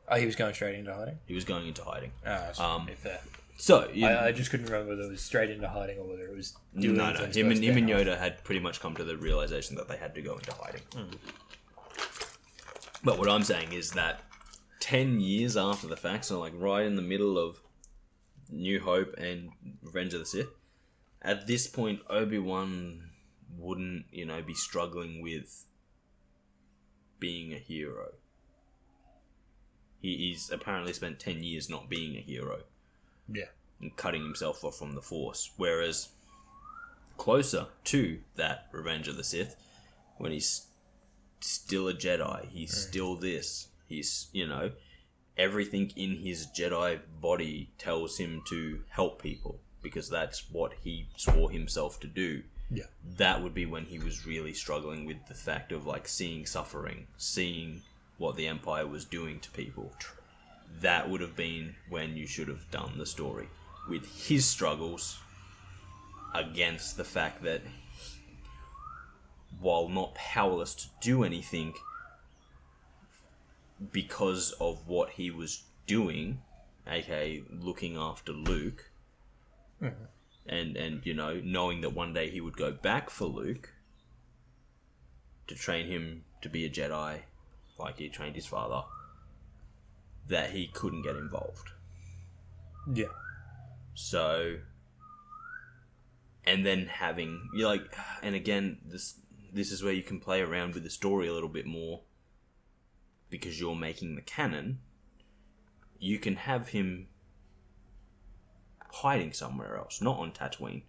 Oh, he was going straight into hiding? He was going into hiding. Fair. So I just couldn't remember whether it was straight into hiding or whether it was doing no. Him and Yoda had pretty much come to the realization that they had to go into hiding. But what I'm saying is that 10 years after the fact, so like right in the middle of New Hope and Revenge of the Sith, at this point Obi-Wan wouldn't, be struggling with being a hero. He's apparently spent 10 years not being a hero. Yeah. And cutting himself off from the Force. Whereas closer to that Revenge of the Sith, when he's still a Jedi, he's still this, he's, everything in his Jedi body tells him to help people because that's what he swore himself to do. Yeah. That would be when he was really struggling with the fact of like seeing suffering, seeing what the Empire was doing to people. That would have been when you should have done the story with his struggles against the fact that while not powerless to do anything because of what he was doing, aka looking after Luke, and knowing that one day he would go back for Luke to train him to be a Jedi like he trained his father, that he couldn't get involved. Yeah. So, and then having, and again, this is where you can play around with the story a little bit more, because you're making the canon. You can have him hiding somewhere else, not on Tatooine,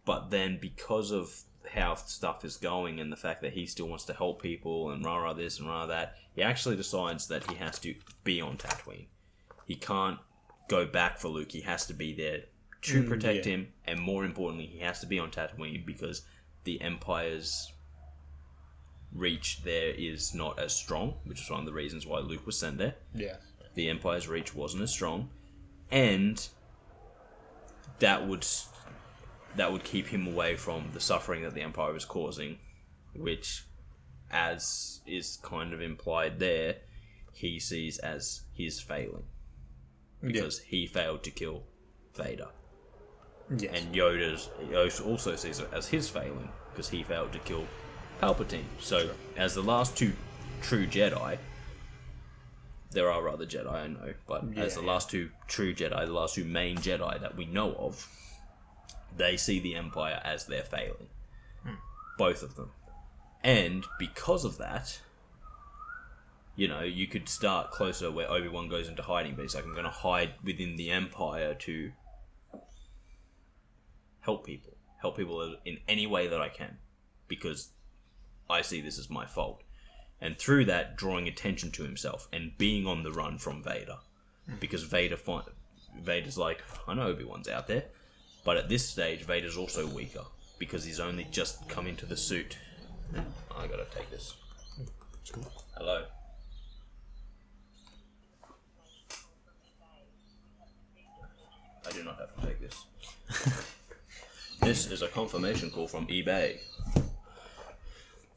but then because of how stuff is going and the fact that he still wants to help people and rah this and rah that, he actually decides that he has to be on Tatooine. He can't go back for Luke. He has to be there to protect him, and more importantly, he has to be on Tatooine because the Empire's reach there is not as strong, which is one of the reasons why Luke was sent there. Yeah. The Empire's reach wasn't as strong, and that would keep him away from the suffering that the Empire was causing, which, as is kind of implied there, he sees as his failing. Because he failed to kill Vader. Yes. And Yoda also sees it as his failing, because he failed to kill Palpatine. So, as the last two true Jedi, there are other Jedi, I know, but as the last two true Jedi, the last two main Jedi that we know of, they see the Empire as their failing. Both of them. And because of that, you know, you could start closer where Obi-Wan goes into hiding, but he's like, I'm going to hide within the Empire to help people in any way that I can, because I see this as my fault. And through that, drawing attention to himself and being on the run from Vader. Because Vader's like, I know Obi-Wan's out there, but at this stage, Vader's also weaker because he's only just come into the suit. And I gotta take this. It's cool. Hello. I do not have to take this. This is a confirmation call from eBay.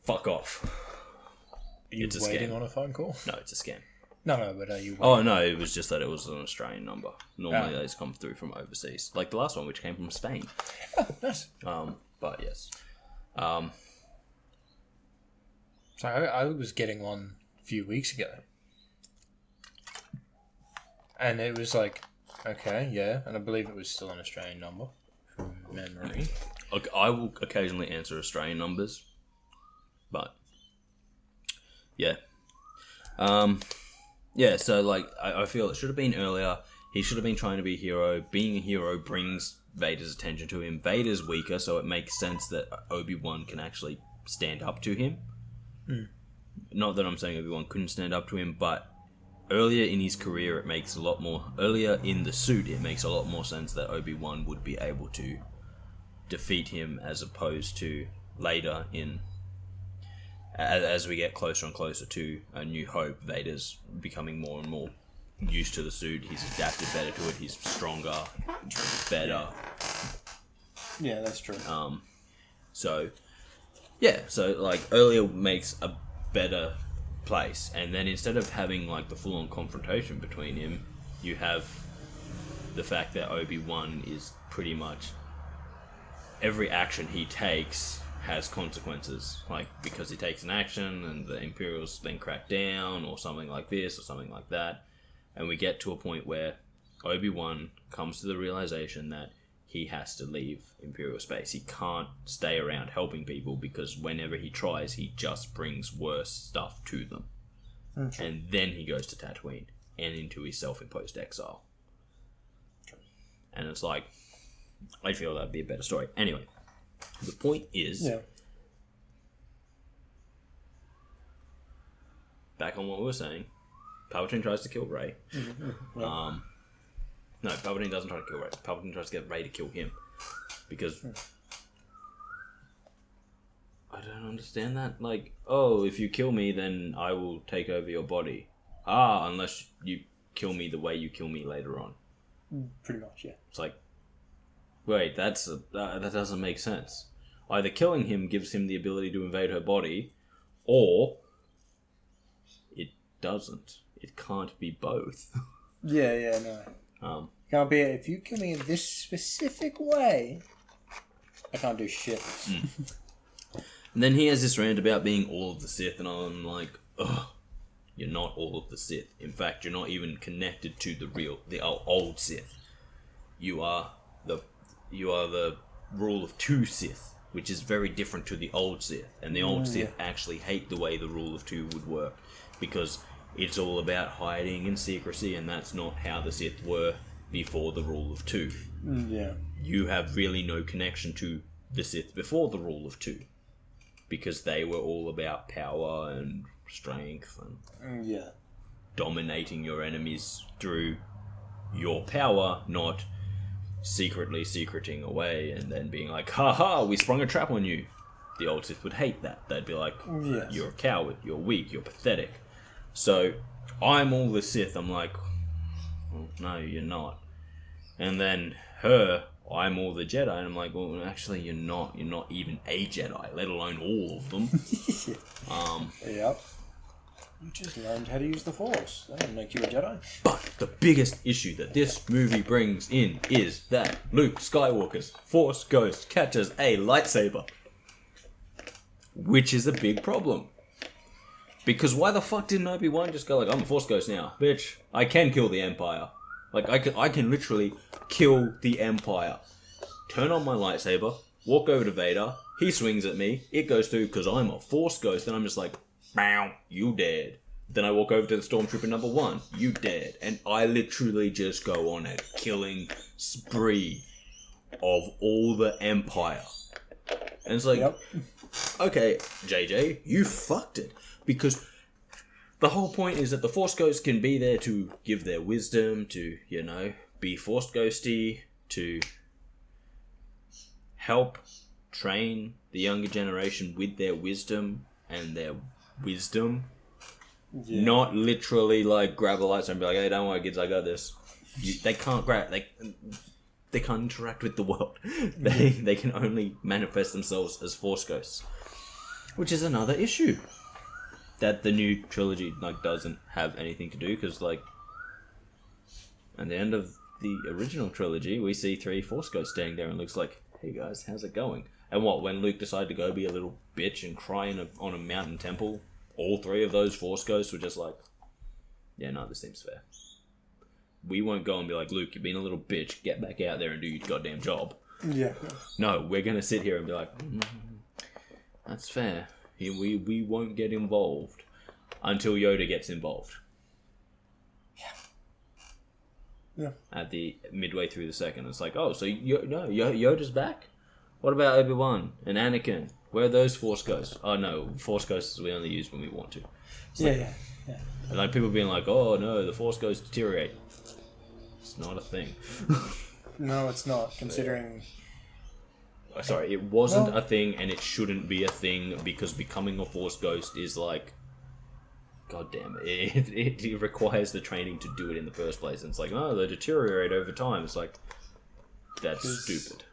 Fuck off. Are you It's a waiting scam. on a phone call? No, it's a scam. No, but are you waiting? Oh no, it was just that it was an Australian number. Normally those come through from overseas. Like the last one, which came from Spain. Oh, nice. But yes. So I was getting one a few weeks ago. And it was like, okay, yeah. And I believe it was still an Australian number from memory. Look, I will occasionally answer Australian numbers. But, yeah. Yeah, so, like, I feel it should have been earlier. He should have been trying to be a hero. Being a hero brings Vader's attention to him. Vader's weaker, so it makes sense that Obi-Wan can actually stand up to him. Not that I'm saying Obi-Wan couldn't stand up to him, but earlier in his career, it makes a lot more... Earlier in the suit, it makes a lot more sense that Obi-Wan would be able to defeat him as opposed to later in... As we get closer and closer to A New Hope, Vader's becoming more and more used to the suit. He's adapted better to it. He's stronger, better. Yeah, that's true. So, yeah. So, like, earlier makes a better place. And then instead of having, like, the full-on confrontation between him, you have the fact that Obi-Wan is pretty much... Every action he takes has consequences, like because he takes an action and the Imperials then crack down or something like this or something like that, and we get to a point where Obi-Wan comes to the realization that he has to leave Imperial space. He can't stay around helping people because whenever he tries, he just brings worse stuff to them. Okay. And then he goes to Tatooine and into his self-imposed exile. And it's like, I feel that'd be a better story. Anyway, the point is, back on what we were saying, Palpatine tries to kill Rey. No, Palpatine doesn't try to kill Rey. Palpatine tries to get Rey to kill him. Because... I don't understand that. Like, oh, if you kill me, then I will take over your body. Unless you kill me the way you kill me later on. Pretty much, yeah. It's like, wait, that doesn't make sense. Either killing him gives him the ability to invade her body, or it doesn't. It can't be both. Yeah, no. Can't be, if you kill me in this specific way, I can't do shit. And then he has this rant about being all of the Sith, and I'm like, ugh, you're not all of the Sith. In fact, you're not even connected to the old Sith. You are the rule of two Sith, which is very different to the old Sith. And the old Sith actually hate the way the rule of two would work, because it's all about hiding and secrecy, and that's not how the Sith were before the rule of two. Yeah. You have really no connection to the Sith before the rule of two, because they were all about power and strength and dominating your enemies through your power, not secreting away and then being like, ha, we sprung a trap on you. The old Sith would hate that. They'd be like, you're a coward, you're weak, you're pathetic. So I'm all the Sith. I'm like, well, no, you're not. And then her, I'm all the Jedi, and I'm like, well, actually, you're not even a Jedi, let alone all of them. Yep. You just learned how to use the Force. That doesn't make you a Jedi. But the biggest issue that this movie brings in is that Luke Skywalker's Force Ghost catches a lightsaber. Which is a big problem. Because why the fuck didn't Obi-Wan just go like, I'm a Force Ghost now, bitch. I can kill the Empire. Like, I can literally kill the Empire. turn on my lightsaber, walk over to Vader, he swings at me, it goes through because I'm a Force ghost, and I'm just like, bow, you dead. Then I walk over to the Stormtrooper number 1, you dead. And I literally just go on a killing spree of all the Empire. And it's like, okay, JJ, you fucked it. Because the whole point is that the Force Ghosts can be there to give their wisdom, to, you know, be Force Ghosty, to help train the younger generation with their wisdom and their wisdom. Yeah. Not literally like grab a lightsaber and be like, hey, don't worry, kids, I got this. They can't grab, they can't interact with the world. They can only manifest themselves as Force Ghosts. Which is another issue that the new trilogy doesn't have anything to do, because at the end of the original trilogy, we see 3 Force Ghosts standing there and Luke's like, hey guys, how's it going? And when Luke decided to go be a little bitch and cry on a mountain temple, all 3 of those Force Ghosts were just like, yeah, no, this seems fair. We won't go and be like, Luke, you've been a little bitch, get back out there and do your goddamn job. Yeah. No, we're going to sit here and be like, that's fair. We won't get involved until Yoda gets involved. Yeah. At the midway through the second, it's like, oh, so Yoda's back? What about Obi-Wan and Anakin? Where are those Force Ghosts? Oh no, Force Ghosts we only use when we want to. Yeah. And people being like, oh no, the Force Ghosts deteriorate. It's not a thing. No, it's not, considering... Sorry, it wasn't a thing, and it shouldn't be a thing, because becoming a Force Ghost is like... God damn it. It requires the training to do it in the first place. And it's like, oh, they deteriorate over time. It's like, that's stupid.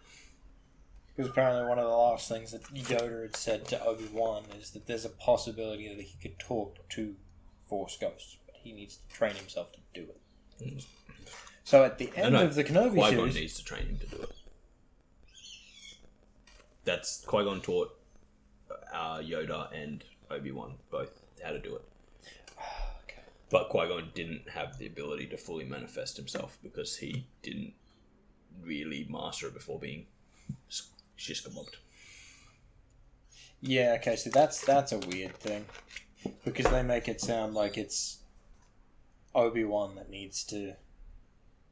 Because apparently one of the last things that Yoda had said to Obi-Wan is that there's a possibility that he could talk to Force Ghosts, but he needs to train himself to do it. Mm. So at the end of the Kenobi Qui-Gon series... needs to train him to do it. That's... Qui-Gon taught Yoda and Obi-Wan both how to do it. Okay. But Qui-Gon didn't have the ability to fully manifest himself because he didn't really master it before being shish kebabbed. Yeah, okay, so that's a weird thing. Because they make it sound like it's Obi-Wan that needs to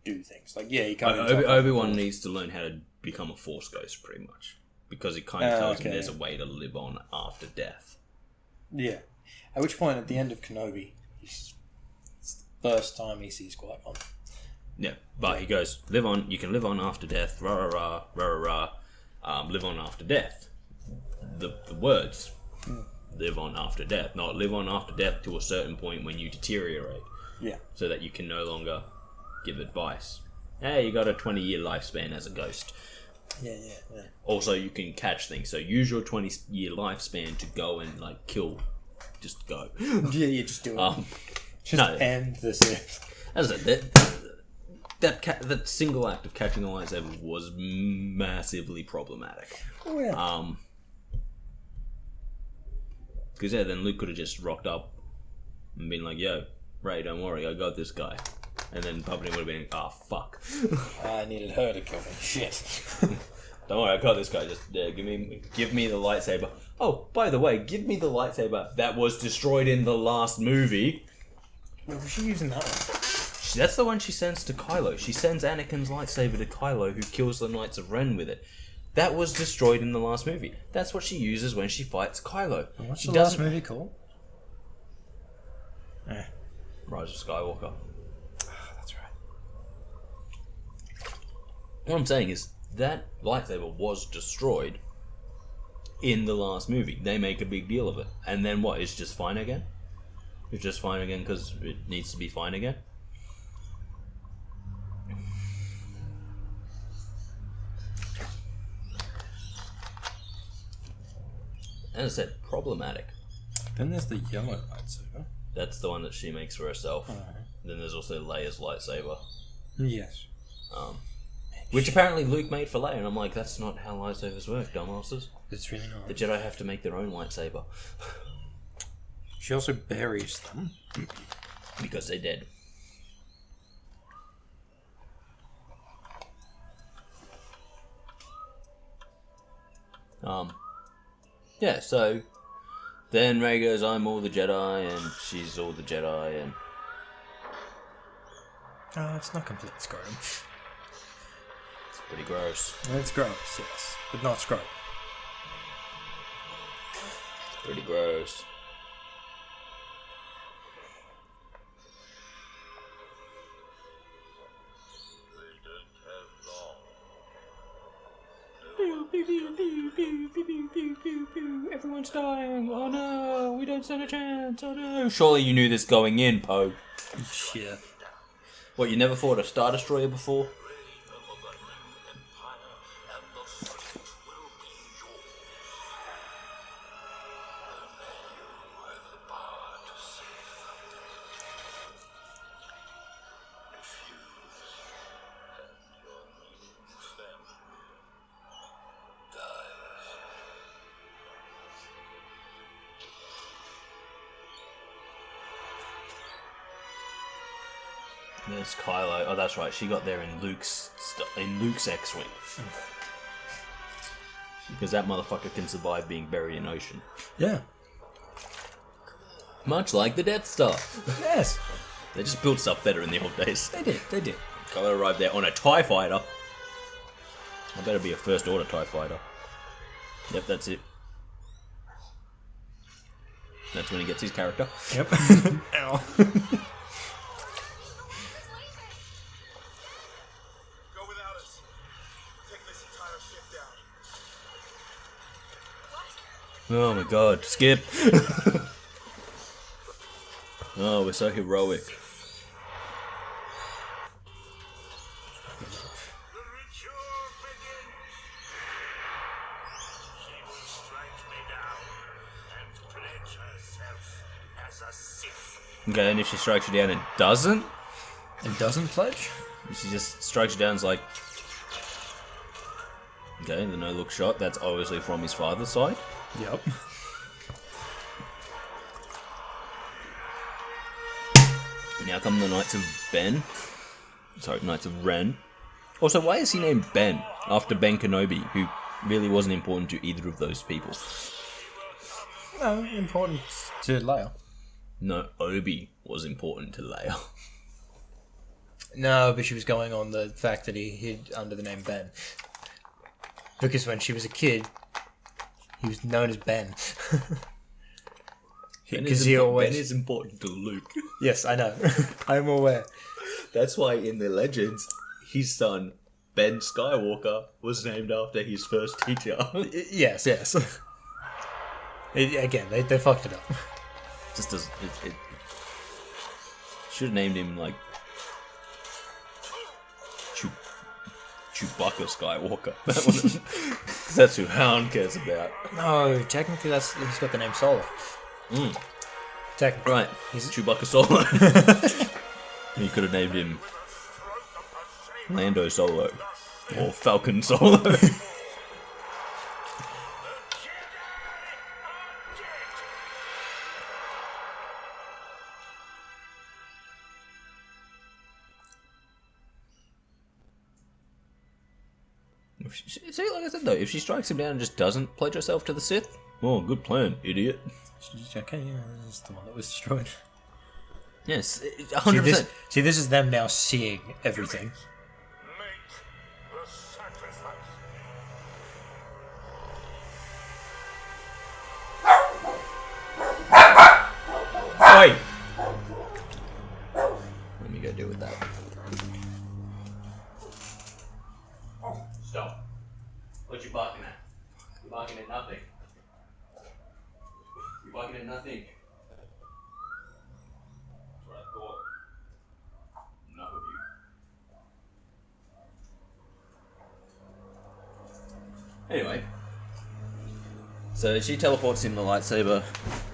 do things. Like, yeah, he can't... Obi-Wan needs to learn how to become a Force Ghost, pretty much. Because it kind of tells him there's a way to live on after death. Yeah. At which point, at the end of Kenobi, it's the first time he sees Qui-Gon. Yeah, but he goes, live on, you can live on after death, rah, live on after death. The words, live on after death, not live on after death to a certain point when you deteriorate. Yeah. So that you can no longer give advice. Hey, you got a 20-year lifespan as a ghost. Yeah. Also, you can catch things, so use your 20-year lifespan to go and, kill. Just go. Yeah, just do it. End the Sith. As I said, that single act of catching a lightsaber was massively problematic. Oh, yeah. Because, then Luke could have just rocked up and been like, yo, Ray, don't worry, I got this guy. And then Palpatine would have been, fuck. I needed her to kill me. Shit. Don't worry, I got this guy. Just give me the lightsaber. Oh, by the way, give me the lightsaber that was destroyed in the last movie. Where was she using that one? That's the one she sends to Kylo. She sends Anakin's lightsaber to Kylo, who kills the Knights of Ren with it. That was destroyed in the last movie. That's what she uses when she fights Kylo. What's the last movie called? Rise of Skywalker. That's right. What I'm saying is, that lightsaber was destroyed in the last movie. They make a big deal of it. And then what? It's just fine again? It's just fine again because it needs to be fine again? As I said, problematic. Then there's the yellow lightsaber. That's the one that she makes for herself. Then there's also Leia's lightsaber. Yes. Which apparently Luke made for Leia, and I'm like, that's not how lightsabers work, dumbasses. It's really not. The Jedi have to make their own lightsaber. She also buries them. Because they're dead. Yeah, so then Rey goes, I'm all the Jedi, and she's all the Jedi, and... It's not complete scrotum. It's pretty gross. It's gross, yes. But not scrotum. Pretty gross. Everyone's dying. Oh no, we don't stand a chance. Oh no. Surely you knew this going in, Poe. Shit. What, you never fought a Star Destroyer before? There's Kylo. Oh, that's right. She got there in Luke's X-wing. Because that motherfucker can survive being buried in ocean. Yeah. Much like the Death Star. Yes. They just built stuff better in the old days. They did. Kylo arrived there on a TIE fighter. I better be a First Order TIE fighter. Yep, that's it. That's when he gets his character. Yep. Ow. Oh my god, Skip! Oh, we're so heroic. Okay, and if she strikes you down and doesn't? It doesn't pledge? She just strikes you down and is like... Okay, the no-look shot, that's obviously from his father's side. Yep. Now come the Knights of Ben. Sorry, Knights of Ren. Also, why is he named Ben? After Ben Kenobi, who really wasn't important to either of those people. No, important to Leia. No, Obi was important to Leia. No, but she was going on the fact that he hid under the name Ben. Because when she was a kid, he was known as Ben. Ben is important to Luke. Yes, I know. I'm aware. That's why in the Legends, his son, Ben Skywalker, was named after his first teacher. Yes. Again, they fucked it up. Just as it should have named him like Chewbacca Skywalker. That's who Hound cares about. No, technically he's got the name Solo. Technically. Right, he's Chewbacca Solo. You could have named him Lando Solo or Falcon Solo. See, like I said though, if she strikes him down and just doesn't pledge herself to the Sith, oh, good plan, idiot. Okay, yeah, this is the one that was destroyed. Yes, 100%. See, this is them now seeing everything. Make the sacrifice. Oi! Let me go deal with that. Stop. What you barking at? You're barking at nothing. You're barking at nothing. That's what I thought. Enough of you. Anyway. So she teleports him the lightsaber.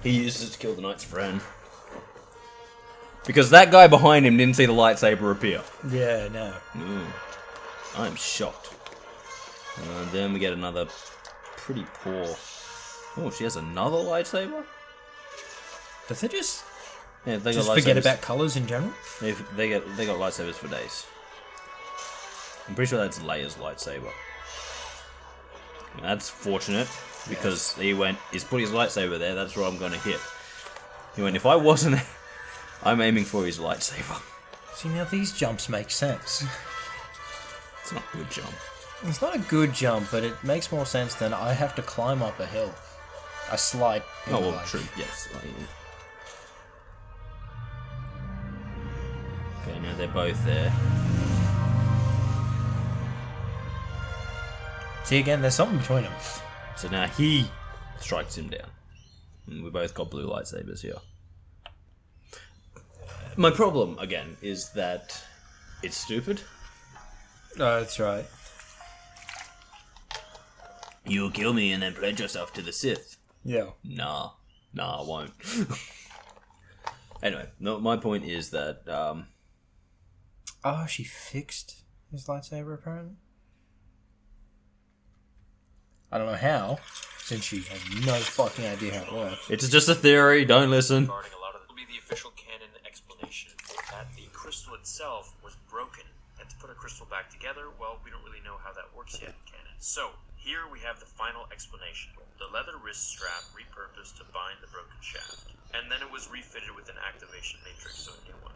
He uses it to kill the Knight's friend. Because that guy behind him didn't see the lightsaber appear. Yeah, no. I'm shocked. Then we get another pretty poor... Oh, she has another lightsaber? Does they just Yeah, they just got forget lightsabers. about colours in general? They got lightsabers for days. I'm pretty sure that's Leia's lightsaber. That's fortunate, because he went, he's put his lightsaber there, that's where I'm going to hit. He went, if I wasn't, I'm aiming for his lightsaber. See, now these jumps make sense. It's not a good jump. It's not a good jump, but it makes more sense than I have to climb up a hill. A slight. Oh, well, true, yes. Okay, now they're both there. See, again, there's something between them. So now he strikes him down. And we both got blue lightsabers here. My problem, again, is that it's stupid. Oh, that's right. You'll kill me and then pledge yourself to the Sith. Yeah. Nah, I won't. Anyway, no, my point is that... Oh, she fixed his lightsaber, apparently? I don't know how, since she has no fucking idea how it works. It's just a theory, don't listen. Regarding a lot of it will be the official canon explanation that the crystal itself was broken, and to put a crystal back together, well, we don't really know how that works yet in canon. So, here we have the final explanation. The leather wrist strap repurposed to bind the broken shaft, and then it was refitted with an activation matrix, so a new one.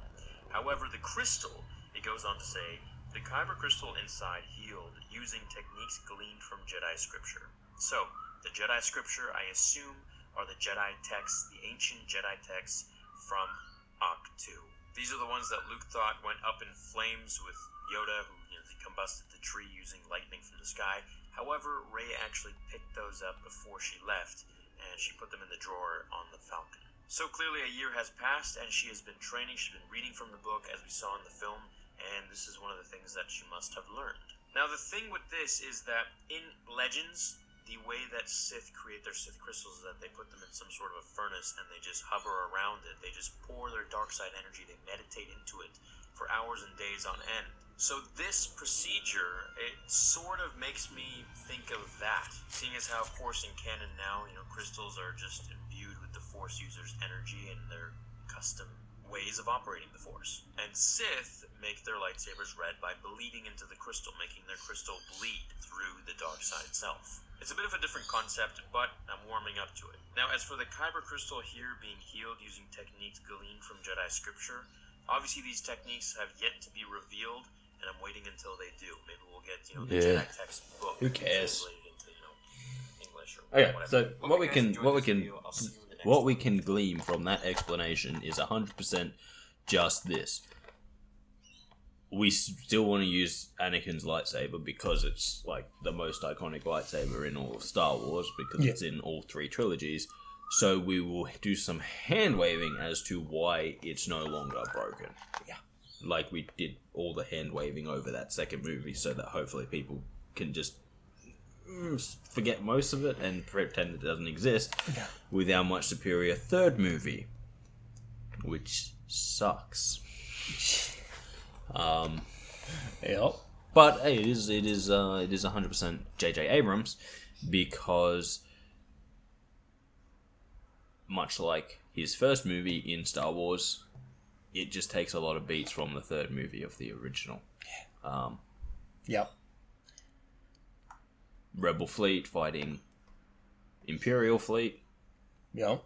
However, the crystal, it goes on to say, the kyber crystal inside healed using techniques gleaned from Jedi scripture. So, the Jedi scripture, I assume, are the Jedi texts, the ancient Jedi texts from Octu. These are the ones that Luke thought went up in flames with Yoda, who combusted the tree using lightning from the sky. However, Rey actually picked those up before she left, and she put them in the drawer on the Falcon. So clearly a year has passed, and she has been training, she's been reading from the book, as we saw in the film, and this is one of the things that she must have learned. Now, the thing with this is that in Legends, the way that Sith create their Sith crystals is that they put them in some sort of a furnace and they just hover around it. They just pour their dark side energy, they meditate into it for hours and days on end. So this procedure, it sort of makes me think of that. Seeing as how, of course, in canon now, crystals are just imbued with the Force users' energy and their custom ways of operating the Force. And Sith make their lightsabers red by bleeding into the crystal, making their crystal bleed through the dark side itself. It's a bit of a different concept, but I'm warming up to it. Now, as for the kyber crystal here being healed using techniques gleaned from Jedi scripture, obviously these techniques have yet to be revealed, and I'm waiting until they do. Maybe we'll get, the Jedi text book. Who cares? Translated into, English or Okay, whatever. so what we What can glean from that explanation is 100% just this. We still want to use Anakin's lightsaber because it's like the most iconic lightsaber in all of Star Wars, because it's in all three trilogies. So we will do some hand waving as to why it's no longer broken. Yeah. Like we did all the hand waving over that second movie, so that hopefully people can just forget most of it and pretend it doesn't exist with our much superior third movie, which sucks. Yep. But hey, it is 100% J.J. Abrams, because much like his first movie in Star Wars, it just takes a lot of beats from the third movie of the original. Yep. Rebel fleet fighting Imperial fleet. Yep.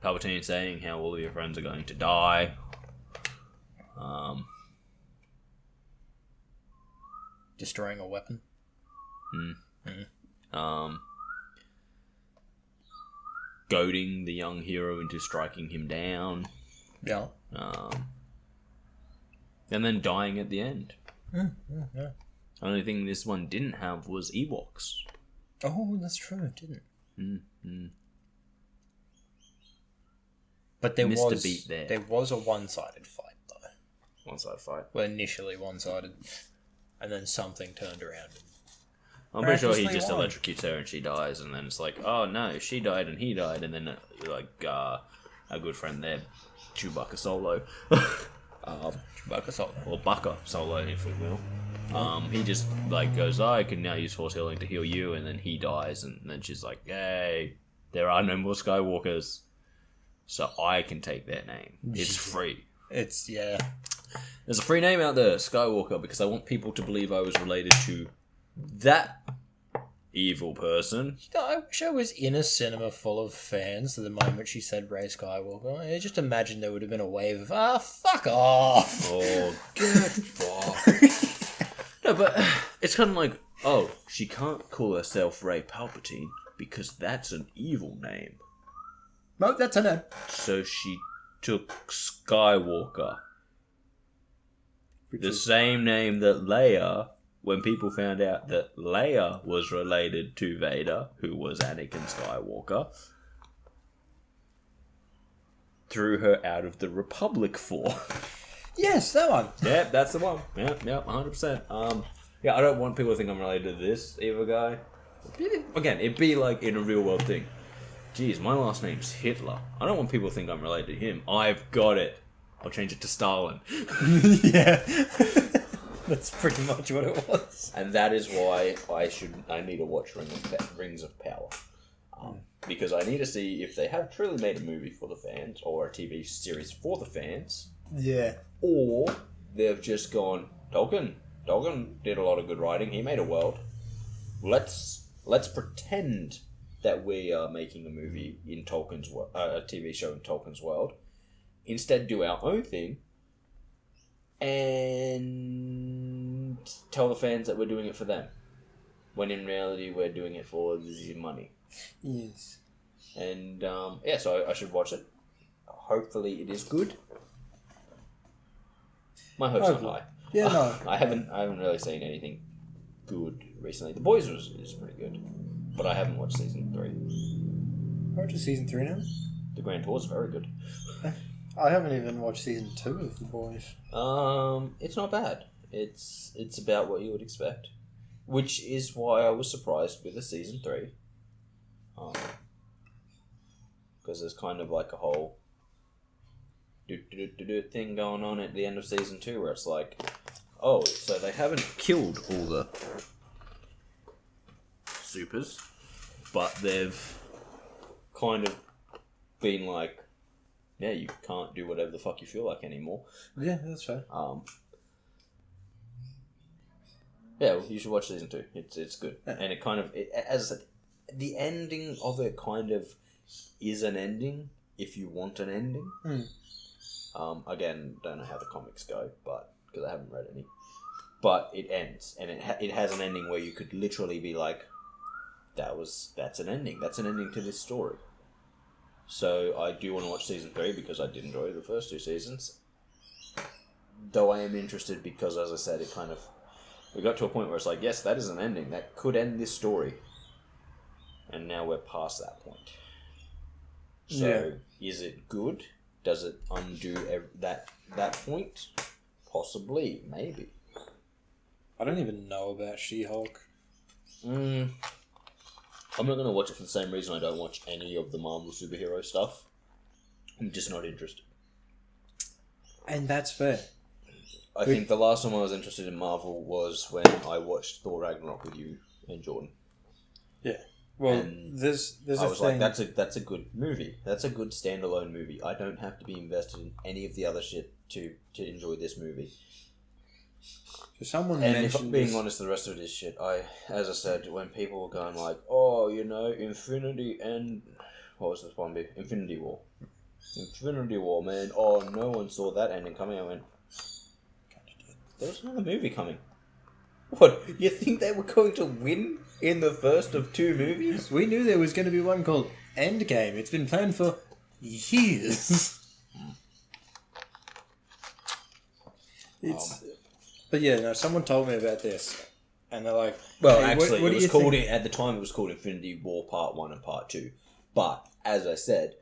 Palpatine saying how all of your friends are going to die. Destroying a weapon. Goading the young hero into striking him down. Yeah. And then dying at the end. Yeah. Only thing this one didn't have was Ewoks. Oh, that's true. It didn't. But there Missed a was beat there. There was a one-sided fight though. One-sided fight. Well, initially one-sided, and then something turned around. I'm pretty sure he Miraculously just won. electrocutes her and she dies, and then it's like, oh no, she died and he died, and then our good friend there, Chewbacca Solo, Chewbacca Solo. or Baka Solo, if we will. He just goes, I can now use Force healing to heal you, and then he dies, and then she's like, yay, there are no more Skywalkers, so I can take their name. It's free. It's, yeah. There's a free name out there, Skywalker, because I want people to believe I was related to that evil person. I wish I was in a cinema full of fans the moment she said Rey Skywalker. I just imagine there would have been a wave of, fuck off! Oh, get fucked. No, but it's kind of like, oh, she can't call herself Rey Palpatine because that's an evil name. No, that's her name. So she took Skywalker. The same name that Leia, when people found out that Leia was related to Vader, who was Anakin Skywalker, threw her out of the Republic for. Yes, that one. Yep, that's the one. Yep, 100%. Yeah, I don't want people to think I'm related to this evil guy. Again, it'd be like in a real world thing. Jeez, my last name's Hitler. I don't want people to think I'm related to him. I've got it. I'll change it to Stalin. Yeah. That's pretty much what it was. And that is why I need to watch Rings of Power. Because I need to see if they have truly made a movie for the fans, or a TV series for the fans. Yeah. Or they've just gone, Tolkien did a lot of good writing. He made a world. Let's pretend that we are making a movie in Tolkien's world, a TV show in Tolkien's world. Instead, do our own thing and tell the fans that we're doing it for them, when in reality we're doing it for the money. Yes. And so I should watch it. Hopefully, it is good. My hopes are high. Yeah, no. I haven't really seen anything good recently. The Boys is pretty good, but I haven't watched season 3. I watched season 3 now. The Grand Tour is very good. I haven't even watched season 2 of The Boys. It's not bad. It's about what you would expect, which is why I was surprised with the season 3. Because there's kind of like a whole thing going on at the end of season 2 where it's like, oh, so they haven't killed all the supers, but they've kind of been like, yeah, you can't do whatever the fuck you feel like anymore. Yeah, that's fair. Yeah, well, you should watch season 2. It's good, and it kind of, as I said, the ending of it kind of is an ending if you want an ending. Again, don't know how the comics go, but because I haven't read any. But it ends, and it has an ending where you could literally be like, that's an ending. That's an ending to this story. So I do want to watch season 3 because I did enjoy the first 2 seasons. Though I am interested because, as I said, it kind of, we got to a point where it's like, yes, that is an ending. That could end this story. And now we're past that point. So, Is it good? Does it undo that point? Possibly, maybe. I don't even know about She-Hulk. I'm not going to watch it for the same reason I don't watch any of the Marvel superhero stuff. I'm just not interested. And that's fair. I think the last time I was interested in Marvel was when I watched Thor Ragnarok with you and Jordan. Yeah. Well, and there's I a was thing. like, that's a good movie. That's a good standalone movie. I don't have to be invested in any of the other shit to enjoy this movie. So someone and mentioned if I'm being this... honest, the rest of this shit, as I said, when people were going like, oh, Infinity and... What was this one be? Infinity War. Infinity War, man. Oh, no one saw that ending coming. I went, there was another movie coming. What? You think they were going to win in the first of 2 movies? We knew there was going to be one called Endgame. It's been planned for years. But yeah, no, someone told me about this, and they're like, well, hey, actually, what it do was you called think? at the time. It was called Infinity War Part 1 and Part 2. But as I said,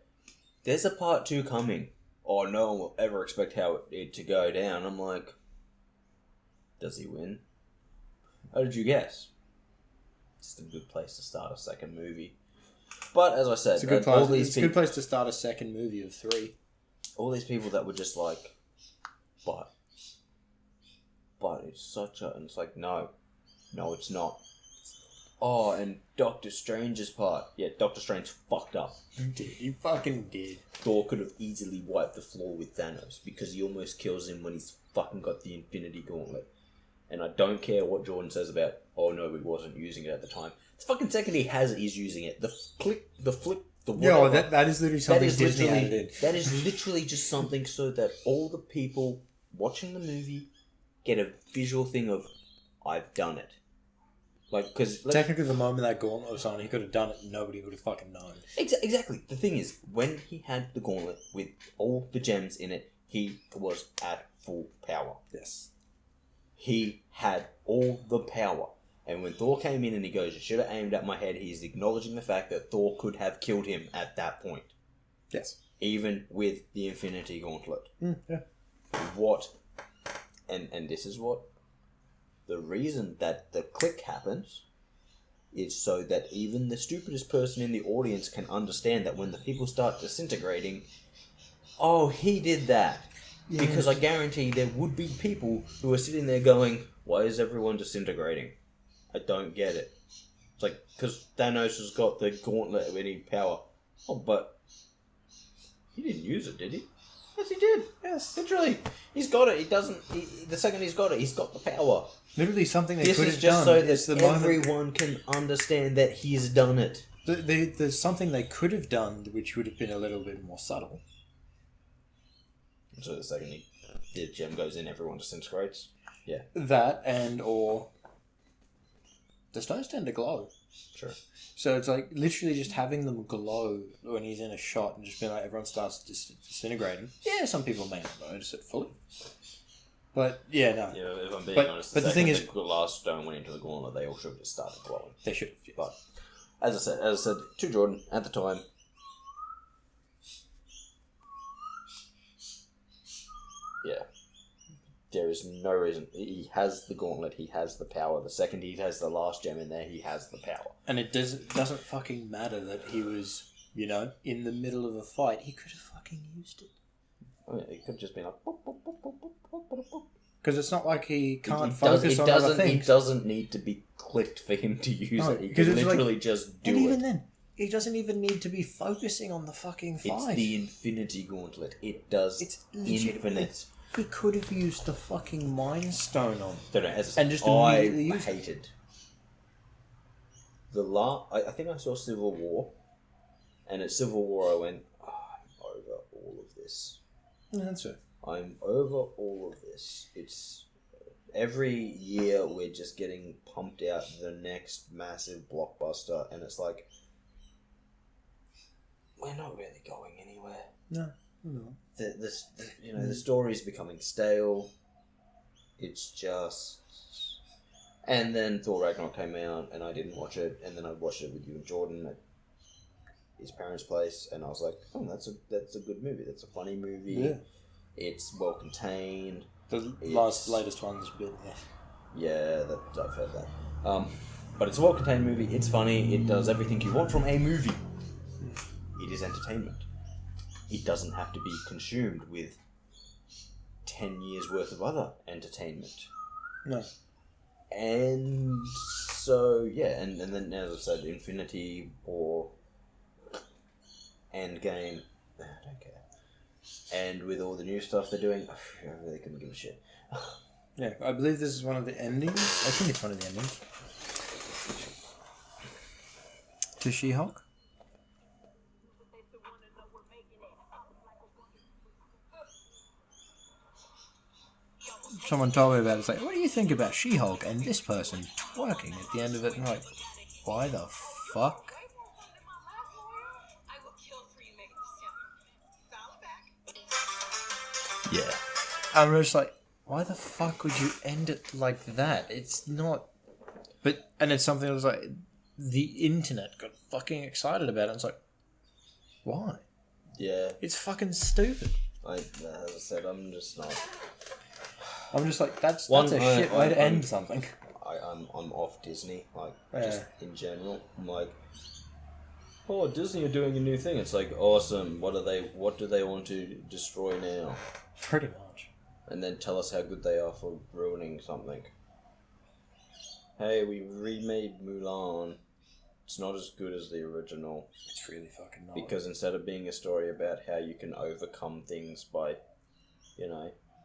there's a Part 2 coming. Oh, no one will ever expect it to go down. I'm like, does he win? How did you guess? It's a good place to start a second movie. But as I said, It's a good place. It's a good place to start a second movie of 3. All these people that were just like, but it's such a... And it's like, no, it's not. Oh, and Doctor Strange's part. Yeah, Doctor Strange fucked up. He fucking did. Thor could have easily wiped the floor with Thanos because he almost kills him when he's fucking got the Infinity Gauntlet. And I don't care what Jordan says about, oh no, he wasn't using it at the time. The fucking second he has it, he's using it. The flip, the whatever. Yeah, that is literally something Disney added in. That is literally just something so that all the people watching the movie get a visual thing of, I've done it. Like, because technically, the moment that gauntlet was on, he could have done it and nobody would have fucking known. Exactly. The thing is, when he had the gauntlet with all the gems in it, he was at full power. Yes. He had all the power. And when Thor came in and he goes, you should have aimed at my head, he's acknowledging the fact that Thor could have killed him at that point. Yes. Even with the Infinity Gauntlet. Yeah. What... And this is what... The reason that the click happens is so that even the stupidest person in the audience can understand that when the people start disintegrating, oh, he did that. Yeah. Because I guarantee there would be people who are sitting there going, why is everyone disintegrating? I don't get it. It's like, because Thanos has got the gauntlet of any power. Oh, but he didn't use it, did he? Yes, he did. Yes, literally. He's got it. The second he's got it, he's got the power. Literally something they could have done. This is just so that everyone can understand that he's done it. There's something they could have done which would have been a little bit more subtle. So the second the gem goes in, everyone disintegrates. Yeah. That or the stones tend to glow. Sure. So it's like literally just having them glow when he's in a shot and just being like everyone starts disintegrating. Yeah, some people may not notice it fully. But yeah, no. Yeah, if I'm being honest, the thing is, the last stone went into the gauntlet, they all should have just started glowing. They should have. Yes. But as I said to Jordan at the time, yeah, there is no reason. He has the gauntlet. He has the power. The second he has the last gem in there, he has the power. And it doesn't fucking matter that he was, in the middle of a fight. He could have fucking used it. I mean, it could have just been like... Because it's not like he can't focus on other things. It doesn't need to be clicked for him to use it. He can literally just do it. And even then, he doesn't even need to be focusing on the fucking fight. It's the Infinity Gauntlet. It does infinite. He could have used the fucking Mind Stone on. And just immediately used it. I hated I think I saw Civil War, and at Civil War I went, I'm over all of this. Yeah, that's it. I'm over all of this. It's every year we're just getting pumped out the next massive blockbuster, and it's like we're not really going anywhere. No. The story's becoming stale. It's just, and then Thor Ragnarok came out, and I didn't watch it, and then I watched it with you and Jordan at his parents' place, and I was like, oh, that's a good movie. That's a funny movie. Yeah. It's well contained. The latest one's a bit. Yeah, I've heard that. But it's a well contained movie. It's funny. It does everything you want from a movie. It is entertainment. It doesn't have to be consumed with 10 years worth of other entertainment. No. And so yeah, and then as I said, Infinity War, Endgame. I don't care. And with all the new stuff they're doing, I really couldn't give a shit. Yeah, I believe this is one of the endings. I think it's one of the endings. To She-Hulk? Someone told me about it. It's like, what do you think about She-Hulk and this person twerking at the end of it? And I'm like, why the fuck? Yeah. I'm just like, why the fuck would you end it like that? It's not... And it's something that was like, the internet got fucking excited about it. It's like, why? Yeah. It's fucking stupid. As I said, I'm just not... I'm just like, that's a shit way to end something. I'm off Disney, just in general. I'm like, oh, Disney are doing a new thing. It's like, awesome. What do they want to destroy now? Pretty much. And then tell us how good they are for ruining something. Hey, we remade Mulan. It's not as good as the original. It's really fucking not. Because instead of being a story about how you can overcome things by,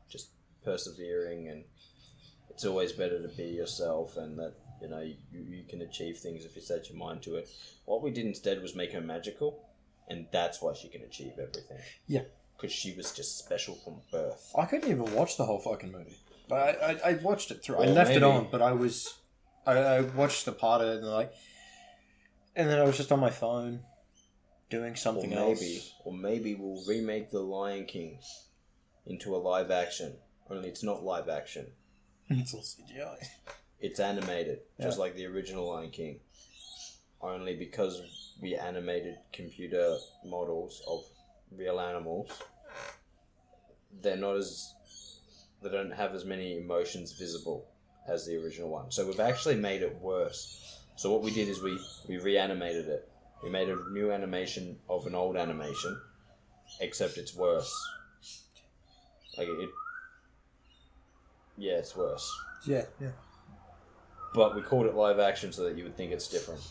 just persevering, and it's always better to be yourself, and that, you know, you can achieve things if you set your mind to it. What we did instead was make her magical, and that's why she can achieve everything. Yeah. Because she was just special from birth. I couldn't even watch the whole fucking movie. I watched it through. I Well, left it maybe- on, but I watched the part of it and then I was just on my phone doing something else. Or maybe we'll remake The Lion King into a live action. Only it's not live action. It's all CGI. It's animated, just like the original Lion King. Only because we animated computer models of real animals, they don't have as many emotions visible as the original one. So we've actually made it worse. So what we did is we reanimated it. We made a new animation of an old animation, except it's worse. Yeah, it's worse. Yeah. But we called it live action so that you would think it's different.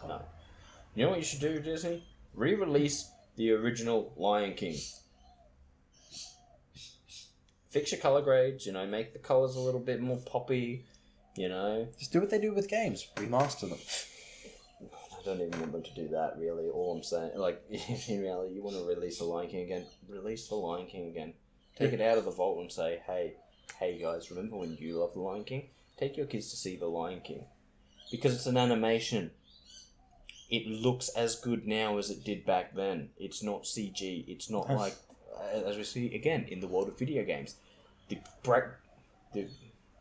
No. You know what you should do, Disney? Re-release the original Lion King. Fix your color grades, you know, make the colors a little bit more poppy, you know. Just do what they do with games. Remaster them. I don't even want them to do that, really. All I'm saying, like, in reality, you want to release the Lion King again, release the Lion King again. Take it out of the vault and say, hey guys, remember when you loved the Lion King? Take your kids to see the Lion King. Because it's an animation. It looks as good now as it did back then. It's not CG. It's not like, as we see again in the world of video games, the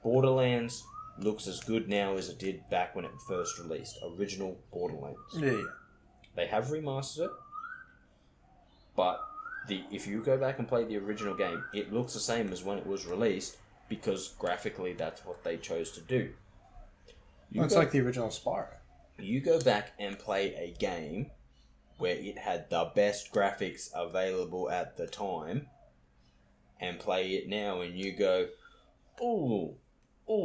Borderlands looks as good now as it did back when it first released. Original Borderlands. Yeah. They have remastered it, but if you go back and play the original game, it looks the same as when it was released because graphically that's what they chose to do. It's like the original Spyro. You go back and play a game where it had the best graphics available at the time and play it now and you go, oh,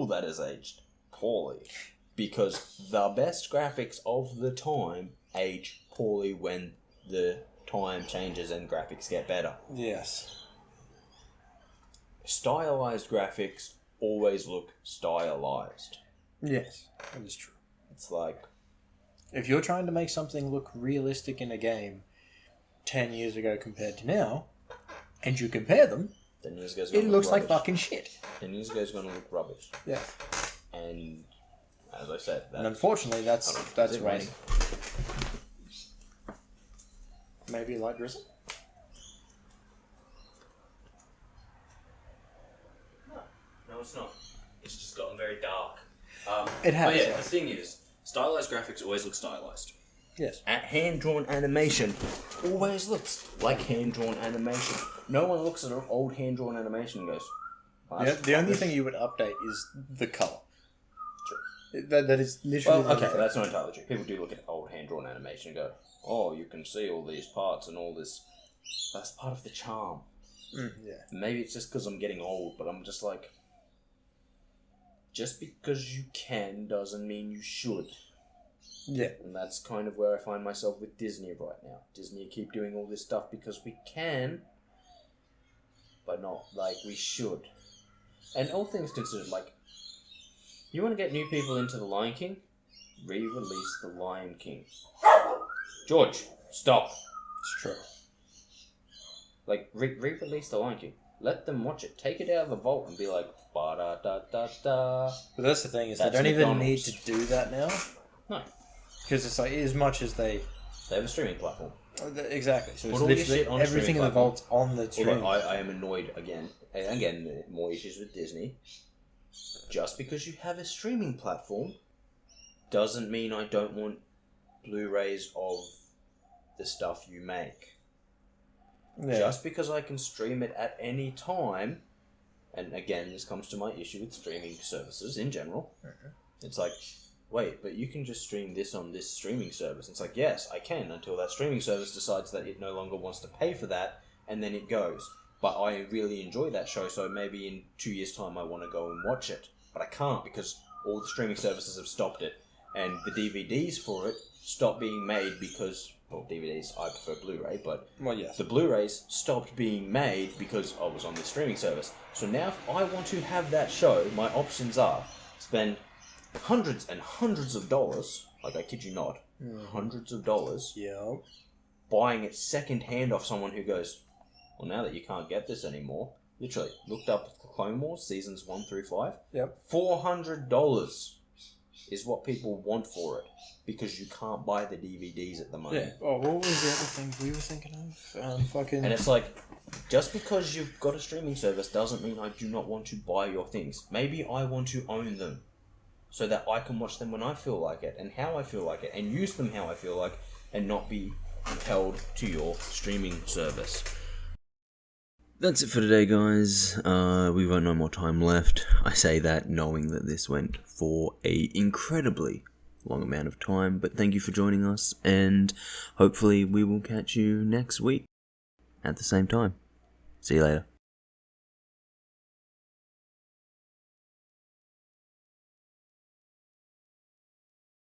that is aged poorly. Because the best graphics of the time age poorly when the time changes and graphics get better. Yes. Stylized graphics always look stylized. Yes, that is true. It's like, if you're trying to make something look realistic in a game 10 years ago compared to now, and you compare them, 10 years ago, it looks like fucking shit. 10 years ago is going to look rubbish. Yeah. And as I said, And unfortunately, that's it raining. Maybe a light drizzle? No, it's not. It's just gotten very dark. It has. Oh yeah, Yeah. the thing is, stylized graphics always look stylized. Yes. Hand-drawn animation always looks like hand-drawn animation. No one looks at an old hand-drawn animation and goes, "Oh, Yeah, that's the only rubbish." thing you would update is the colour. True. That is literally Well, the only okay, thing. that's not entirely true. People do look at old hand-drawn animation and go, "Oh, you can see all these parts and all this." That's part of the charm. Yeah. Maybe it's just because I'm getting old, but I'm just like, just because you can doesn't mean you should. Yeah. And that's kind of where I find myself with Disney right now. Disney keep doing all this stuff because we can, but not like we should. And all things considered, like, you want to get new people into The Lion King? Re-release The Lion King. George, stop. It's true. Like, re-release The Lion King. Let them watch it. Take it out of the vault and be like, ba-da-da-da-da. But that's the thing, is That's they don't even need McDonald's. to do that now. No. Because it's like, as much as they... They have a streaming platform. Exactly. So Put it's all your literally shit on a everything in streaming the vault's on the stream. Although I am annoyed again. And again, more issues with Disney. Just because you have a streaming platform doesn't mean I don't want Blu-rays of the stuff you make. Yeah. Just because I can stream it at any time, and again, this comes to my issue with streaming services in general. It's like, wait, but you can just stream this on this streaming service. It's like, yes, I can, until that streaming service decides that it no longer wants to pay for that, and then it goes. But I really enjoy that show, so maybe in 2 years' time I want to go and watch it. But I can't, because all the streaming services have stopped it. And the DVDs for it stopped being made because or DVDs, I prefer Blu-ray, but Well, yes. the Blu-rays stopped being made because I was on the streaming service. So now if I want to have that show, my options are spend hundreds and hundreds of dollars, like I kid you not, hundreds of dollars, Yeah. buying it second-hand off someone who goes, well, now that you can't get this anymore, literally, looked up Clone Wars, seasons 1 through 5, Yep. $400 is what people want for it, because you can't buy the DVDs at the moment. Yeah. Oh, what was the other thing we were thinking of? Fucking... And it's like, just because you've got a streaming service doesn't mean I do not want to buy your things. Maybe I want to own them, so that I can watch them when I feel like it, and how I feel like it, and use them how I feel like, and not be held to your streaming service. That's it for today, guys. We've got no more time left. I say that knowing that this went for a incredibly long amount of time, but thank you for joining us, and hopefully we will catch you next week at the same time. See you later.